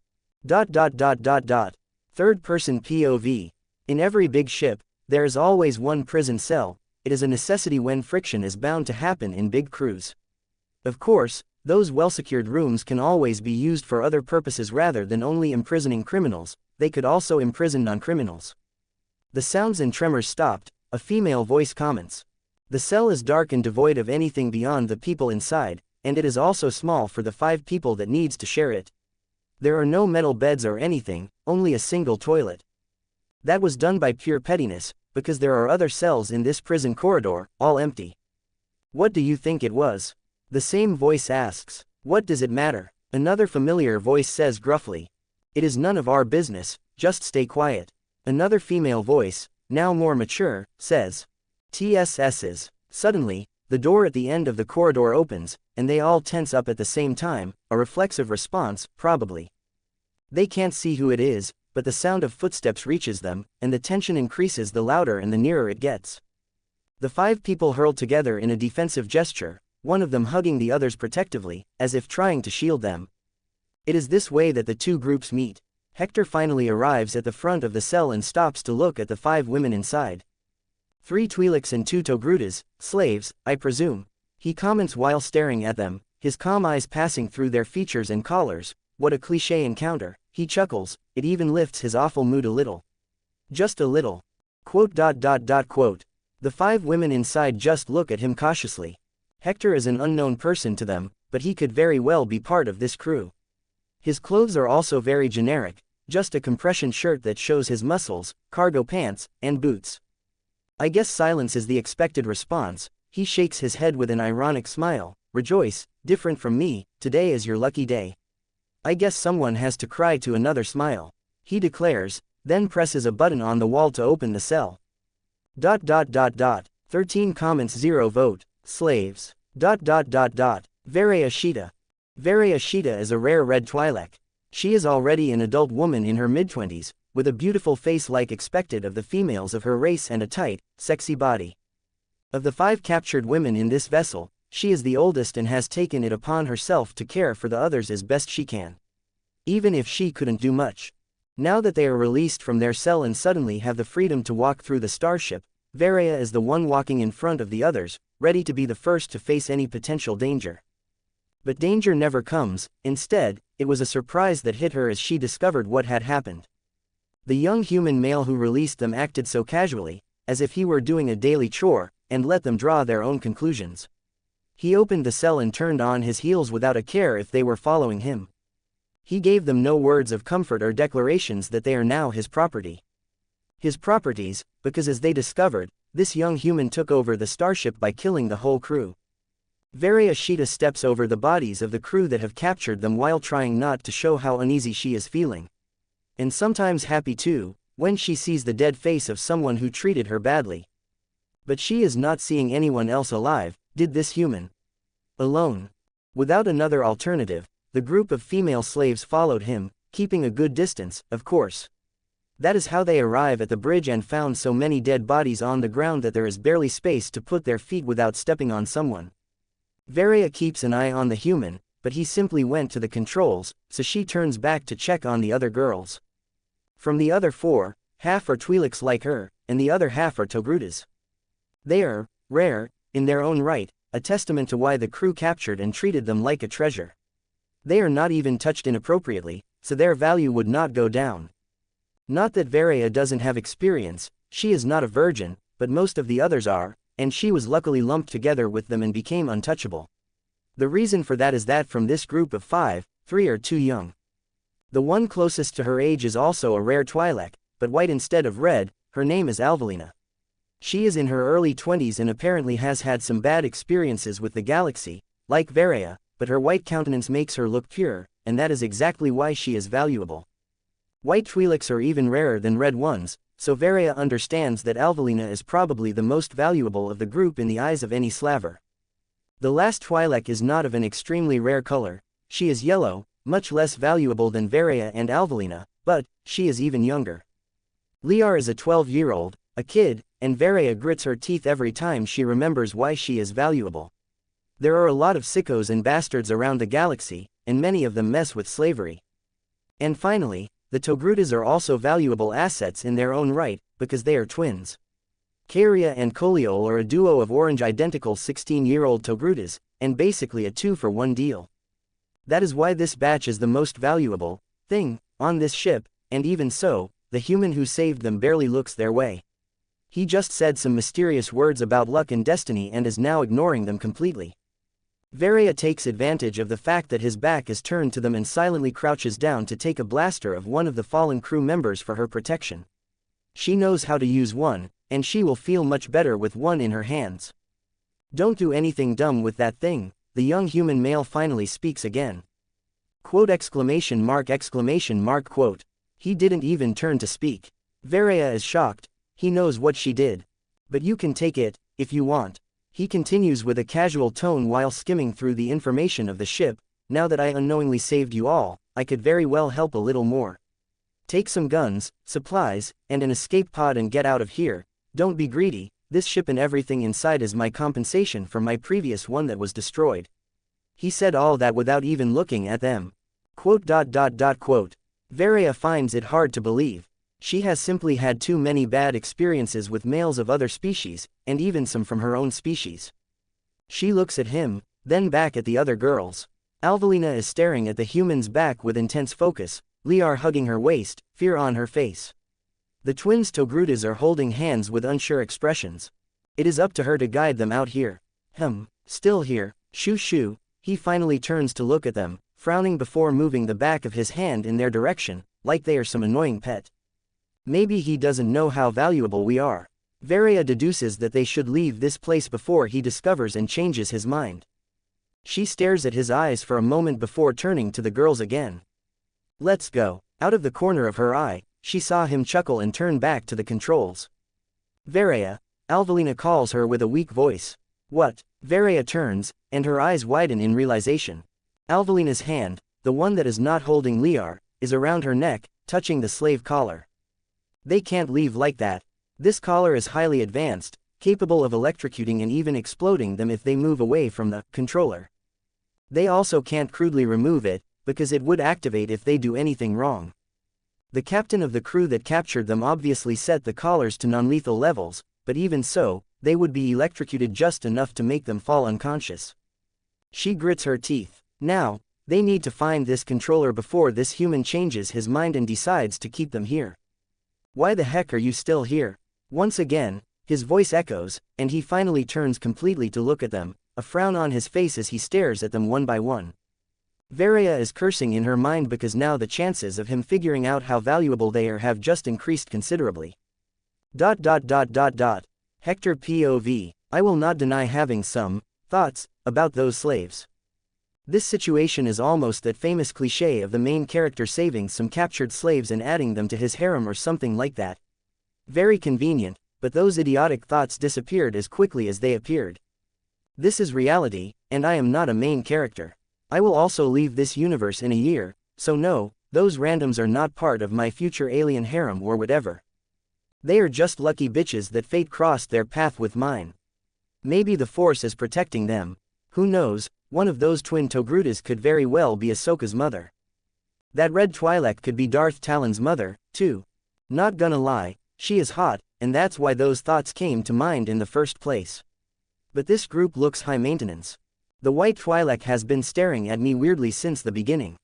Third person POV. In every big ship, there is always one prison cell. It is a necessity when friction is bound to happen in big crews. Of course, those well-secured rooms can always be used for other purposes rather than only imprisoning criminals. They could also imprison non-criminals. The sounds and tremors stopped. A female voice comments. The cell is dark and devoid of anything beyond the people inside, and it is also small for the 5 people that needs to share it. There are no metal beds or anything, only a single toilet. That was done by pure pettiness, because there are other cells in this prison corridor, all empty. What do you think it was? The same voice asks. What does it matter? Another familiar voice says gruffly. It is none of our business, just stay quiet. Another female voice, now more mature, says. TSS's. Suddenly, the door at the end of the corridor opens, and they all tense up at the same time, a reflexive response, probably. They can't see who it is, but the sound of footsteps reaches them, and the tension increases the louder and the nearer it gets. The 5 people hurl together in a defensive gesture, one of them hugging the others protectively, as if trying to shield them. It is this way that the 2 groups meet. Hector finally arrives at the front of the cell and stops to look at the 5 women inside. 3 Twi'leks and 2 Togrutas, slaves, I presume. He comments while staring at them, his calm eyes passing through their features and collars. What a cliché encounter, he chuckles, it even lifts his awful mood a little. Just a little. Quote. The 5 women inside just look at him cautiously. Hector is an unknown person to them, but he could very well be part of this crew. His clothes are also very generic, just a compression shirt that shows his muscles, cargo pants, and boots. I guess silence is the expected response. He shakes his head with an ironic smile. Rejoice, different from me, today is your lucky day. I guess someone has to cry to another smile. He declares, then presses a button on the wall to open the cell. 13 comments 0 vote, slaves. Varya Shita. Varya Shita is a rare red Twi'lek. She is already an adult woman in her mid-20s, with a beautiful face like expected of the females of her race and a tight, sexy body. Of the 5 captured women in this vessel, she is the oldest and has taken it upon herself to care for the others as best she can. Even if she couldn't do much. Now that they are released from their cell and suddenly have the freedom to walk through the starship, Varya is the one walking in front of the others, ready to be the first to face any potential danger. But danger never comes. Instead, it was a surprise that hit her as she discovered what had happened. The young human male who released them acted so casually, as if he were doing a daily chore, and let them draw their own conclusions. He opened the cell and turned on his heels without a care if they were following him. He gave them no words of comfort or declarations that they are now his property. His properties, because as they discovered, this young human took over the starship by killing the whole crew. Varya Shita steps over the bodies of the crew that have captured them while trying not to show how uneasy she is feeling. And sometimes happy too, when she sees the dead face of someone who treated her badly. But she is not seeing anyone else alive. Did this human alone? Without another alternative, the group of female slaves followed him, keeping a good distance, of course. That is how they arrive at the bridge and found so many dead bodies on the ground that there is barely space to put their feet without stepping on someone. Varya keeps an eye on the human, but he simply went to the controls, so she turns back to check on the other girls. From the other 4, half are Twi'leks like her, and the other half are Togrutas. They are rare, in their own right, a testament to why the crew captured and treated them like a treasure. They are not even touched inappropriately, so their value would not go down. Not that Varya doesn't have experience, she is not a virgin, but most of the others are, and she was luckily lumped together with them and became untouchable. The reason for that is that from this group of 5, 3 are too young. The one closest to her age is also a rare Twi'lek, but white instead of red. Her name is Alvelina. She is in her early 20s and apparently has had some bad experiences with the galaxy, like Varya, but her white countenance makes her look pure, and that is exactly why she is valuable. White Twi'leks are even rarer than red ones, so Varya understands that Alvelina is probably the most valuable of the group in the eyes of any slaver. The last Twi'lek is not of an extremely rare color. She is yellow, much less valuable than Varya and Alvelina, but she is even younger. Liar is a 12-year-old, a kid, and Varya grits her teeth every time she remembers why she is valuable. There are a lot of sickos and bastards around the galaxy, and many of them mess with slavery. And finally, the Togrutas are also valuable assets in their own right, because they are twins. Karia and Koliol are a duo of orange-identical 16-year-old Togrutas, and basically a 2-for-1 deal. That is why this batch is the most valuable thing on this ship, and even so, the human who saved them barely looks their way. He just said some mysterious words about luck and destiny and is now ignoring them completely. Varya takes advantage of the fact that his back is turned to them and silently crouches down to take a blaster of one of the fallen crew members for her protection. She knows how to use one, and she will feel much better with one in her hands. Don't do anything dumb with that thing, the young human male finally speaks again. Quote exclamation mark. Quote. He didn't even turn to speak. Varya is shocked. He knows what she did. But you can take it, if you want. He continues with a casual tone while skimming through the information of the ship. Now that I unknowingly saved you all, I could very well help a little more. Take some guns, supplies, and an escape pod and get out of here. Don't be greedy. This ship and everything inside is my compensation for my previous one that was destroyed. He said all that without even looking at them. Quote. Quote. Varya finds it hard to believe. She has simply had too many bad experiences with males of other species, and even some from her own species. She looks at him, then back at the other girls. Alvelina is staring at the human's back with intense focus, Liar hugging her waist, fear on her face. The twins Togrutas are holding hands with unsure expressions. It is up to her to guide them out here. Still here, shoo. He finally turns to look at them, frowning before moving the back of his hand in their direction. like they are some annoying pet. Maybe he doesn't know how valuable we are. Varia deduces that they should leave this place before he discovers and changes his mind. She stares at his eyes for a moment before turning to the girls again. Let's go. Out of the corner of her eye, she saw him chuckle and turn back to the controls. Varia, Alvelina calls her with a weak voice. What? Varia turns, and her eyes widen in realization. Alvelina's hand, the one that is not holding Liar, is around her neck, touching the slave collar. They can't leave like that. This collar is highly advanced, capable of electrocuting and even exploding them if they move away from the controller. They also can't crudely remove it, because it would activate if they do anything wrong. The captain of the crew that captured them obviously set the collars to non-lethal levels, but even so, they would be electrocuted just enough to make them fall unconscious. She grits her teeth. Now, they need to find this controller before this human changes his mind and decides to keep them here. Why the heck are you still here? Once again, his voice echoes, and he finally turns completely to look at them, a frown on his face as he stares at them one by one. Varia is cursing in her mind because now the chances of him figuring out how valuable they are have just increased considerably. Hector POV, I will not deny having some thoughts about those slaves. This situation is almost that famous cliché of the main character saving some captured slaves and adding them to his harem or something like that. Very convenient, but those idiotic thoughts disappeared as quickly as they appeared. This is reality, and I am not a main character. I will also leave this universe in a year, so no, those randoms are not part of my future alien harem or whatever. They are just lucky bitches that fate crossed their path with mine. Maybe the Force is protecting them. Who knows, one of those twin Togrutas could very well be Ahsoka's mother. That red Twi'lek could be Darth Talon's mother, too. Not gonna lie, she is hot, and that's why those thoughts came to mind in the first place. But this group looks high maintenance. The white Twi'lek has been staring at me weirdly since the beginning.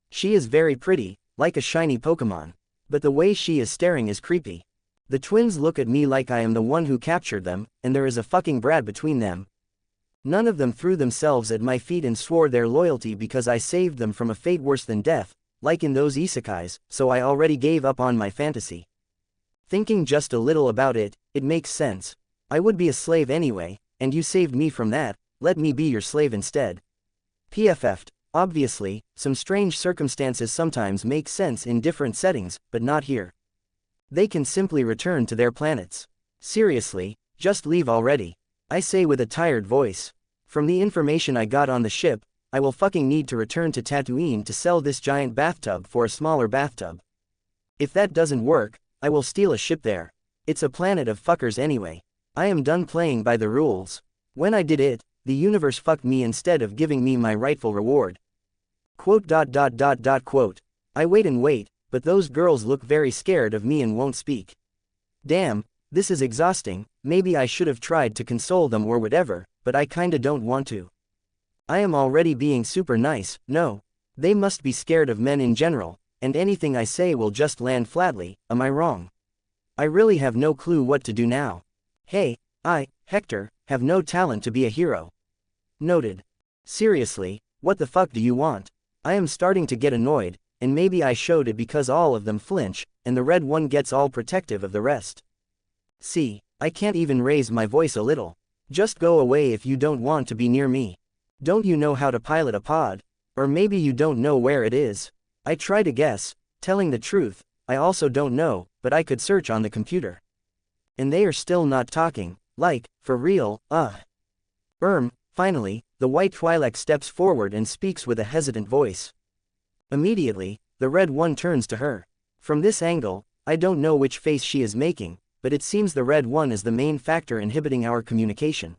She is very pretty, like a shiny Pokemon. But the way she is staring is creepy. The twins look at me like I am the one who captured them, and there is a fucking brat between them. None of them threw themselves at my feet and swore their loyalty because I saved them from a fate worse than death, like in those isekais, so I already gave up on my fantasy. Thinking just a little about it, it makes sense. I would be a slave anyway, and you saved me from that. Let me be your slave instead. PFF'd, obviously, some strange circumstances sometimes make sense in different settings, but not here. They can simply return to their planets. Seriously, just leave already. I say with a tired voice. From the information I got on the ship, I will fucking need to return to Tatooine to sell this giant bathtub for a smaller bathtub. If that doesn't work, I will steal a ship there. It's a planet of fuckers anyway. I am done playing by the rules. When I did it, the universe fucked me instead of giving me my rightful reward. Quote. I wait and wait, but those girls look very scared of me and won't speak. Damn, this is exhausting. Maybe I should have tried to console them or whatever, but I kinda don't want to. I am already being super nice. No. They must be scared of men in general, and anything I say will just land flatly. Am I wrong? I really have no clue what to do now. Hey, Hector, have no talent to be a hero. Noted. Seriously, what the fuck do you want? I am starting to get annoyed, and maybe I showed it because all of them flinch, and the red one gets all protective of the rest. See, I can't even raise my voice a little. Just go away if you don't want to be near me. Don't you know how to pilot a pod? Or maybe you don't know where it is. I try to guess, telling the truth, I also don't know, but I could search on the computer. And they are still not talking, like, for real, Finally, the white Twi'lek steps forward and speaks with a hesitant voice. Immediately, the red one turns to her. From this angle, I don't know which face she is making, but it seems the red one is the main factor inhibiting our communication.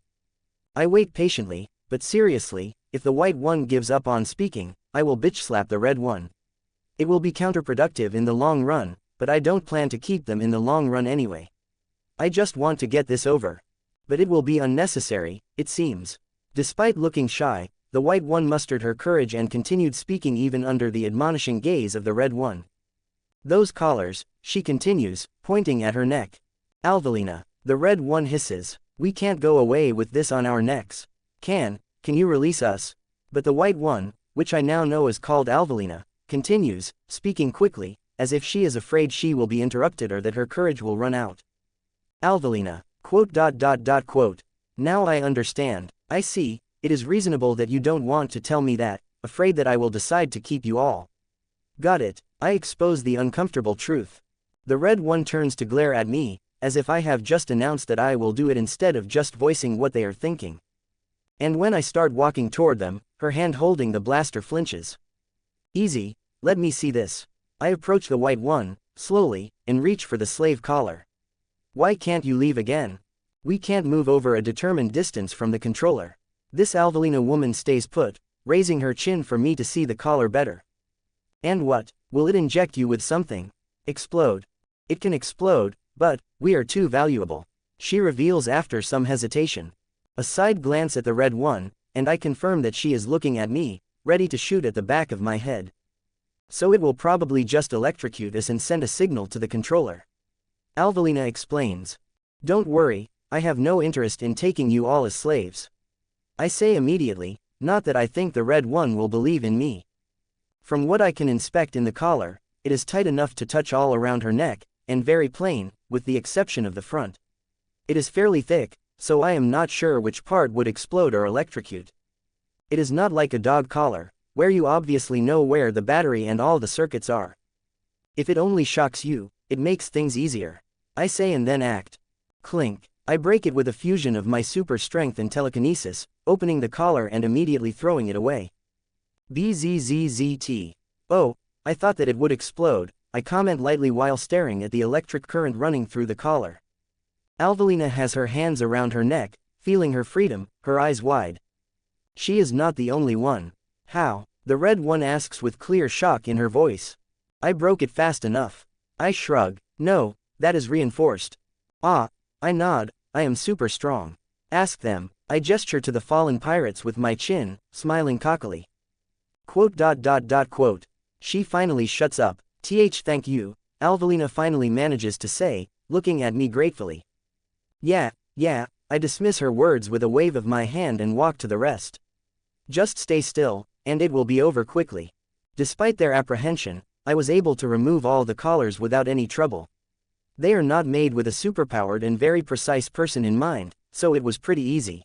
I wait patiently, but seriously, if the white one gives up on speaking, I will bitch slap the red one. It will be counterproductive in the long run, but I don't plan to keep them in the long run anyway. I just want to get this over. But it will be unnecessary, it seems. Despite looking shy, the white one mustered her courage and continued speaking even under the admonishing gaze of the red one. Those collars, she continues, pointing at her neck. Alvelina, the red one hisses. We can't go away with this on our necks. Can you release us? But the white one, which I now know is called Alvelina, continues, speaking quickly. as if she is afraid she will be interrupted or that her courage will run out. Alvelina, quote. Now I understand. I see, it is reasonable that you don't want to tell me that, afraid that I will decide to keep you all. Got it, I expose the uncomfortable truth. The red one turns to glare at me, as if I have just announced that I will do it instead of just voicing what they are thinking. And when I start walking toward them, her hand holding the blaster flinches. Easy, let me see this. I approach the white one, slowly, and reach for the slave collar. Why can't you leave again? We can't move over a determined distance from the controller. This Alvelina woman stays put, raising her chin for me to see the collar better. And what, will it inject you with something? Explode. It can explode, but, we are too valuable. She reveals after some hesitation. A side glance at the red one, and I confirm that she is looking at me, ready to shoot at the back of my head. So it will probably just electrocute us and send a signal to the controller. Alvelina explains. Don't worry, I have no interest in taking you all as slaves. I say immediately, not that I think the red one will believe in me. From what I can inspect in the collar, it is tight enough to touch all around her neck, and very plain, with the exception of the front. It is fairly thick, so I am not sure which part would explode or electrocute. It is not like a dog collar, where you obviously know where the battery and all the circuits are. If it only shocks you, it makes things easier. I say and then act. Clink. I break it with a fusion of my super strength and telekinesis, opening the collar and immediately throwing it away. Bzzzt. Oh, I thought that it would explode, I comment lightly while staring at the electric current running through the collar. Alvelina has her hands around her neck, feeling her freedom, her eyes wide. She is not the only one. How? The red one asks with clear shock in her voice. I broke it fast enough. I shrug. No, that is reinforced. Ah, I nod, I am super strong. Ask them. I gesture to the fallen pirates with my chin, smiling cockily. Quote. She finally shuts up. Thank you, Alvelina finally manages to say, looking at me gratefully. Yeah, I dismiss her words with a wave of my hand and walk to the rest. Just stay still, and it will be over quickly. Despite their apprehension, I was able to remove all the collars without any trouble. They are not made with a superpowered and very precise person in mind, so it was pretty easy.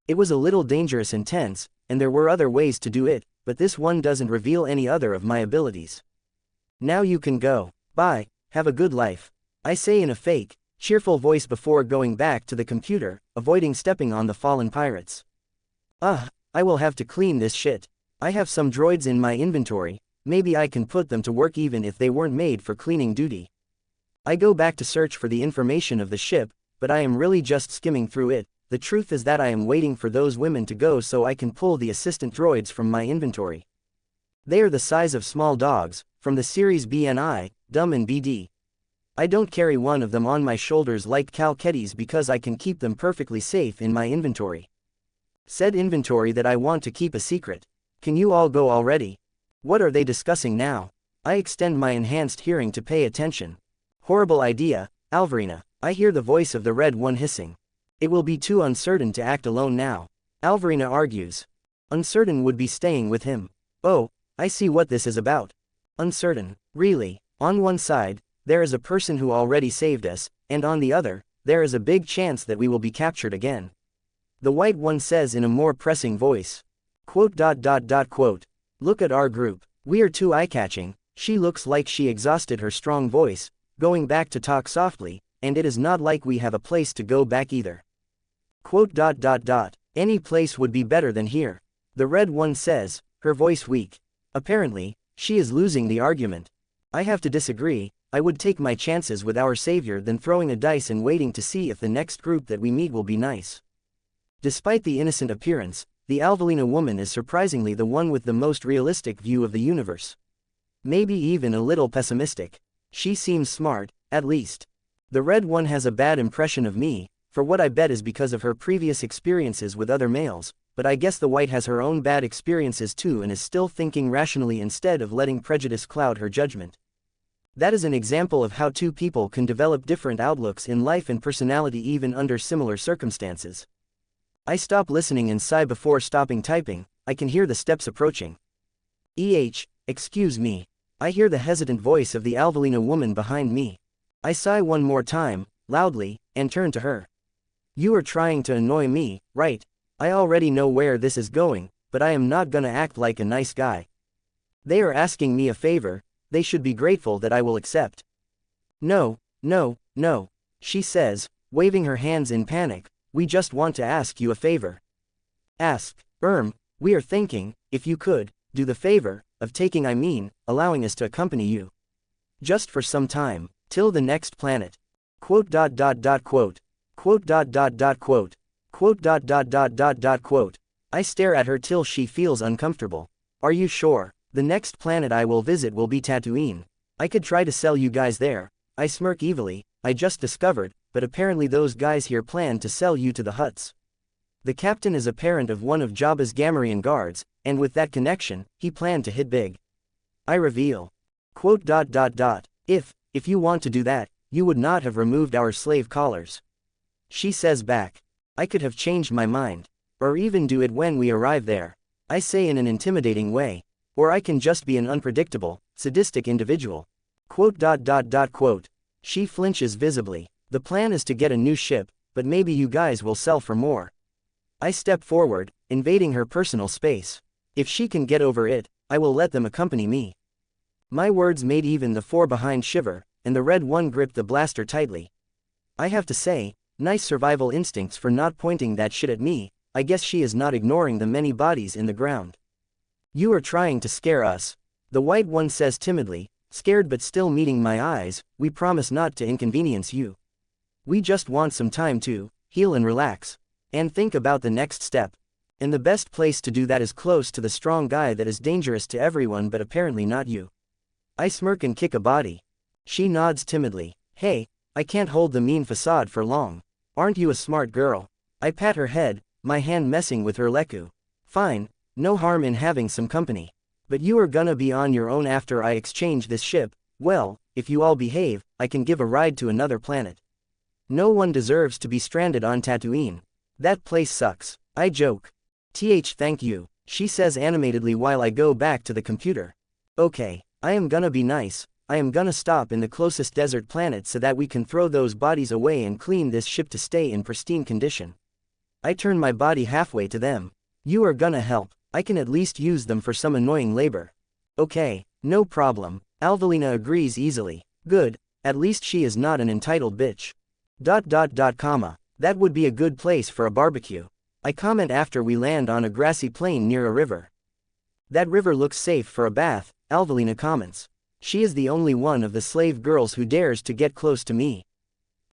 It was a little dangerous and tense, and there were other ways to do it, but this one doesn't reveal any other of my abilities. Now you can go. Bye, have a good life. I say in a fake, cheerful voice before going back to the computer, avoiding stepping on the fallen pirates. I will have to clean this shit. I have some droids in my inventory, maybe I can put them to work even if they weren't made for cleaning duty. I go back to search for the information of the ship, but I am really just skimming through it. The truth is that I am waiting for those women to go so I can pull the assistant droids from my inventory. They are the size of small dogs, from the series BNI, Dumb and BD. I don't carry one of them on my shoulders like Calcettis because I can keep them perfectly safe in my inventory. Said inventory that I want to keep a secret. Can you all go already? What are they discussing now? I extend my enhanced hearing to pay attention. Horrible idea, Alvelina, I hear the voice of the red one hissing. It will be too uncertain to act alone now. Alvelina argues. Uncertain would be staying with him. Oh, I see what this is about. Uncertain, really. On one side, there is a person who already saved us, and on the other, there is a big chance that we will be captured again. The white one says in a more pressing voice. Quote. Look at our group. We are too eye-catching. She looks like she exhausted her strong voice, going back to talk softly, and it is not like we have a place to go back either. Quote. Any place would be better than here. The red one says, her voice weak. Apparently, she is losing the argument. I have to disagree. I would take my chances with our savior than throwing a dice and waiting to see if the next group that we meet will be nice. Despite the innocent appearance, the Alvelina woman is surprisingly the one with the most realistic view of the universe. Maybe even a little pessimistic. She seems smart, at least. The red one has a bad impression of me, for what I bet is because of her previous experiences with other males, but I guess the white has her own bad experiences too and is still thinking rationally instead of letting prejudice cloud her judgment. That is an example of how two people can develop different outlooks in life and personality even under similar circumstances. I stop listening and sigh before stopping typing. I can hear the steps approaching. Excuse me. I hear the hesitant voice of the Alvelina woman behind me. I sigh one more time, loudly, and turn to her. You are trying to annoy me, right? I already know where this is going, but I am not gonna act like a nice guy. They are asking me a favor, they should be grateful that I will accept. No, no, no, she says, waving her hands in panic, we just want to ask you a favor. Ask, we are thinking, if you could, do the favor, of taking allowing us to accompany you. Just for some time, till the next planet. Quote. Quote. Quote. I stare at her till she feels uncomfortable. Are you sure? The next planet I will visit will be Tatooine. I could try to sell you guys there. I smirk evilly, I just discovered, but apparently those guys here plan to sell you to the Hutts. The captain is a parent of one of Jabba's Gamorrean guards, and with that connection, he planned to hit big. I reveal. Quote. If you want to do that, you would not have removed our slave collars. She says back. I could have changed my mind. Or even do it when we arrive there. I say in an intimidating way. Or I can just be an unpredictable, sadistic individual. Quote. Quote. She flinches visibly. The plan is to get a new ship, but maybe you guys will sell for more. I step forward, invading her personal space. If she can get over it, I will let them accompany me. My words made even the four behind shiver, and the red one gripped the blaster tightly. I have to say, nice survival instincts for not pointing that shit at me. I guess she is not ignoring the many bodies in the ground. You are trying to scare us. The white one says timidly, scared but still meeting my eyes, we promise not to inconvenience you. We just want some time to heal and relax. And think about the next step. And the best place to do that is close to the strong guy that is dangerous to everyone but apparently not you. I smirk and kick a body. She nods timidly. Hey, I can't hold the mean facade for long. Aren't you a smart girl? I pat her head, my hand messing with her leku. Fine, no harm in having some company. But you are gonna be on your own after I exchange this ship. Well, if you all behave, I can give a ride to another planet. No one deserves to be stranded on Tatooine. That place sucks. I joke. Thank you, she says animatedly while I go back to the computer. Okay, I am gonna be nice. I am gonna stop in the closest desert planet so that we can throw those bodies away and clean this ship to stay in pristine condition. I turn my body halfway to them. You are gonna help. I can at least use them for some annoying labor. Okay, no problem. Alvelina agrees easily. Good, at least she is not an entitled bitch. That would be a good place for a barbecue. I comment after we land on a grassy plain near a river. That river looks safe for a bath, Alvelina comments. She is the only one of the slave girls who dares to get close to me.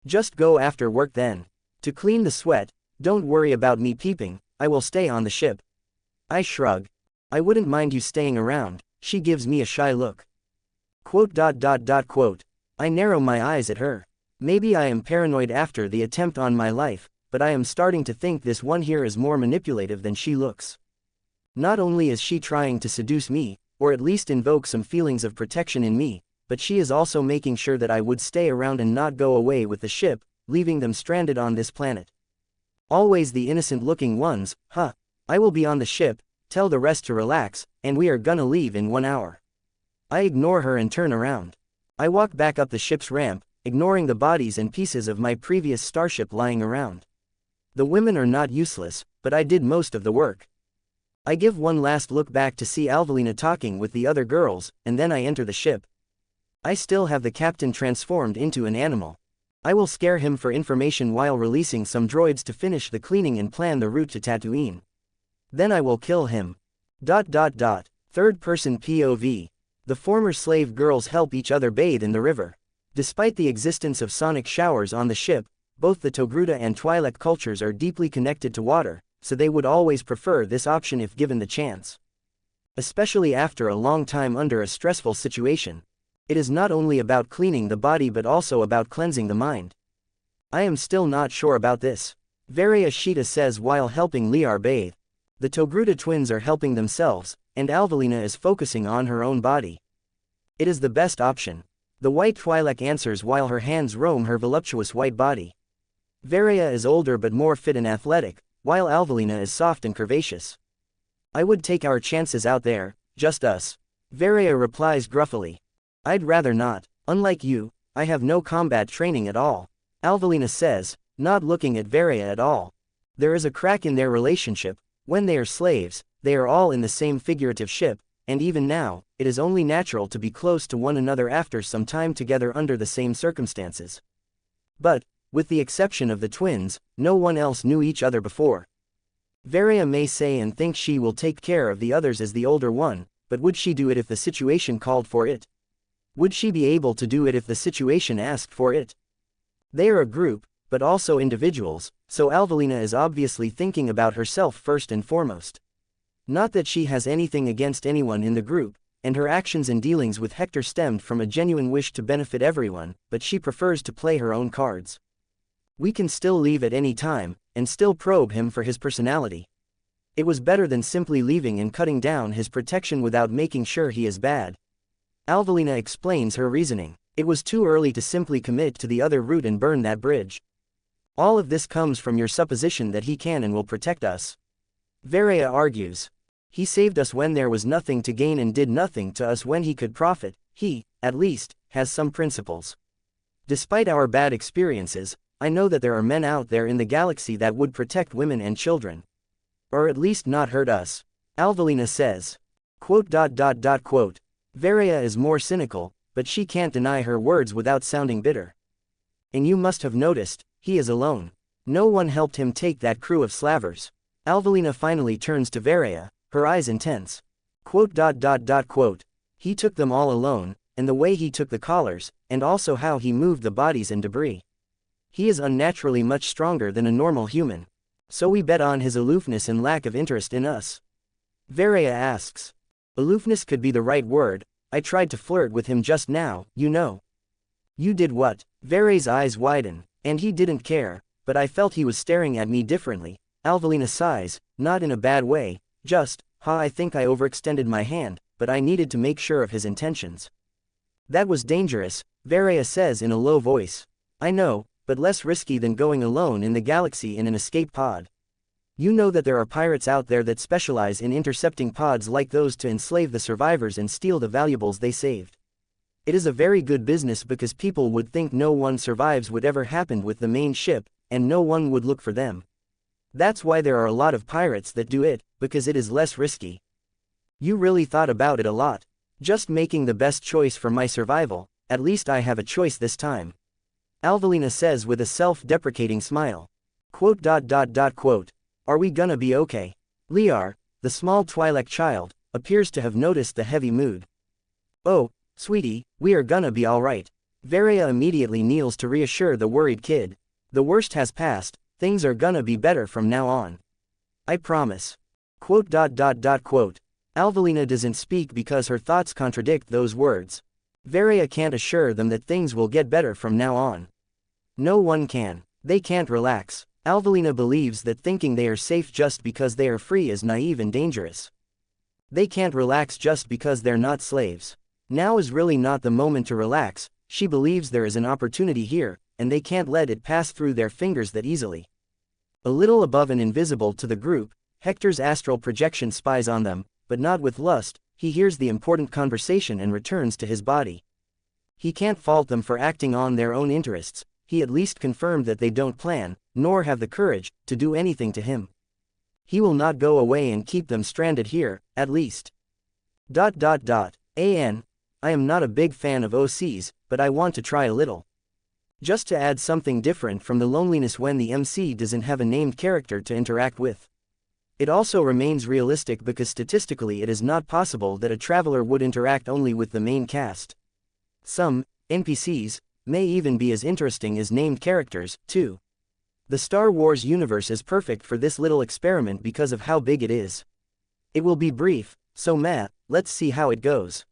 Just go after work then. To clean the sweat, don't worry about me peeping, I will stay on the ship. I shrug. I wouldn't mind you staying around, she gives me a shy look. Quote. I narrow my eyes at her. Maybe I am paranoid after the attempt on my life, but I am starting to think this one here is more manipulative than she looks. Not only is she trying to seduce me, or at least invoke some feelings of protection in me, but she is also making sure that I would stay around and not go away with the ship, leaving them stranded on this planet. Always the innocent-looking ones, huh? I will be on the ship, tell the rest to relax, and we are gonna leave in 1 hour. I ignore her and turn around. I walk back up the ship's ramp, ignoring the bodies and pieces of my previous starship lying around. The women are not useless, but I did most of the work. I give one last look back to see Alvelina talking with the other girls, and then I enter the ship. I still have the captain transformed into an animal. I will scare him for information while releasing some droids to finish the cleaning and plan the route to Tatooine. Then I will kill him. Third-person POV. The former slave girls help each other bathe in the river. Despite the existence of sonic showers on the ship, both the Togruta and Twi'lek cultures are deeply connected to water, so they would always prefer this option if given the chance. Especially after a long time under a stressful situation. It is not only about cleaning the body but also about cleansing the mind. I am still not sure about this. Varia Shita says while helping Liar bathe. The Togruta twins are helping themselves, and Alvelina is focusing on her own body. It is the best option. The white Twi'lek answers while her hands roam her voluptuous white body. Varia is older but more fit and athletic, while Alvelina is soft and curvaceous. I would take our chances out there, just us. Veria replies gruffly. I'd rather not. Unlike you, I have no combat training at all. Alvelina says, not looking at Veria at all. There is a crack in their relationship. When they are slaves, they are all in the same figurative ship, and even now, it is only natural to be close to one another after some time together under the same circumstances. But, with the exception of the twins, no one else knew each other before. Veria may say and think she will take care of the others as the older one, but would she do it if the situation called for it? Would she be able to do it if the situation asked for it? They are a group, but also individuals, so Alvelina is obviously thinking about herself first and foremost. Not that she has anything against anyone in the group, and her actions and dealings with Hector stemmed from a genuine wish to benefit everyone, but she prefers to play her own cards. We can still leave at any time, and still probe him for his personality. It was better than simply leaving and cutting down his protection without making sure he is bad. Alvelina explains her reasoning. It was too early to simply commit to the other route and burn that bridge. All of this comes from your supposition that he can and will protect us. Veria argues. He saved us when there was nothing to gain and did nothing to us when he could profit. He, at least, has some principles. Despite our bad experiences, I know that there are men out there in the galaxy that would protect women and children. Or at least not hurt us. Alvelina says. Quote. Veria is more cynical, but she can't deny her words without sounding bitter. And you must have noticed, he is alone. No one helped him take that crew of slavers. Alvelina finally turns to Veria, her eyes intense. Quote. He took them all alone, and the way he took the collars, and also how he moved the bodies and debris. He is unnaturally much stronger than a normal human. So we bet on his aloofness and lack of interest in us. Veria asks. Aloofness could be the right word. I tried to flirt with him just now, you know. You did what? Veria's eyes widen. And he didn't care, but I felt he was staring at me differently. Alvelina sighs, not in a bad way, just, I think I overextended my hand, but I needed to make sure of his intentions. That was dangerous, Veria says in a low voice. I know, but less risky than going alone in the galaxy in an escape pod. You know that there are pirates out there that specialize in intercepting pods like those to enslave the survivors and steal the valuables they saved. It is a very good business because people would think no one survives whatever happened with the main ship, and no one would look for them. That's why there are a lot of pirates that do it, because it is less risky. You really thought about it a lot. Just making the best choice for my survival, at least I have a choice this time. Alvelina says with a self-deprecating smile. Quote. Are we gonna be okay? Liar, the small Twi'lek child, appears to have noticed the heavy mood. Oh, sweetie, we are gonna be alright. Veria immediately kneels to reassure the worried kid. The worst has passed, things are gonna be better from now on. I promise. Quote. Alvelina doesn't speak because her thoughts contradict those words. Veria can't assure them that things will get better from now on. No one can. They can't relax. Alvelina believes that thinking they are safe just because they are free is naive and dangerous. They can't relax just because they're not slaves. Now is really not the moment to relax. She believes there is an opportunity here, and they can't let it pass through their fingers that easily. A little above and invisible to the group, Hector's astral projection spies on them, but not with lust. He hears the important conversation and returns to his body. He can't fault them for acting on their own interests. He at least confirmed that they don't plan, nor have the courage, to do anything to him. He will not go away and keep them stranded here, at least. I am not a big fan of OCs, but I want to try a little. Just to add something different from the loneliness when the MC doesn't have a named character to interact with. It also remains realistic because statistically it is not possible that a traveler would interact only with the main cast. Some NPCs may even be as interesting as named characters, too. The Star Wars universe is perfect for this little experiment because of how big it is. It will be brief, so let's see how it goes.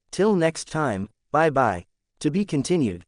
Till next time, bye-bye. To be continued.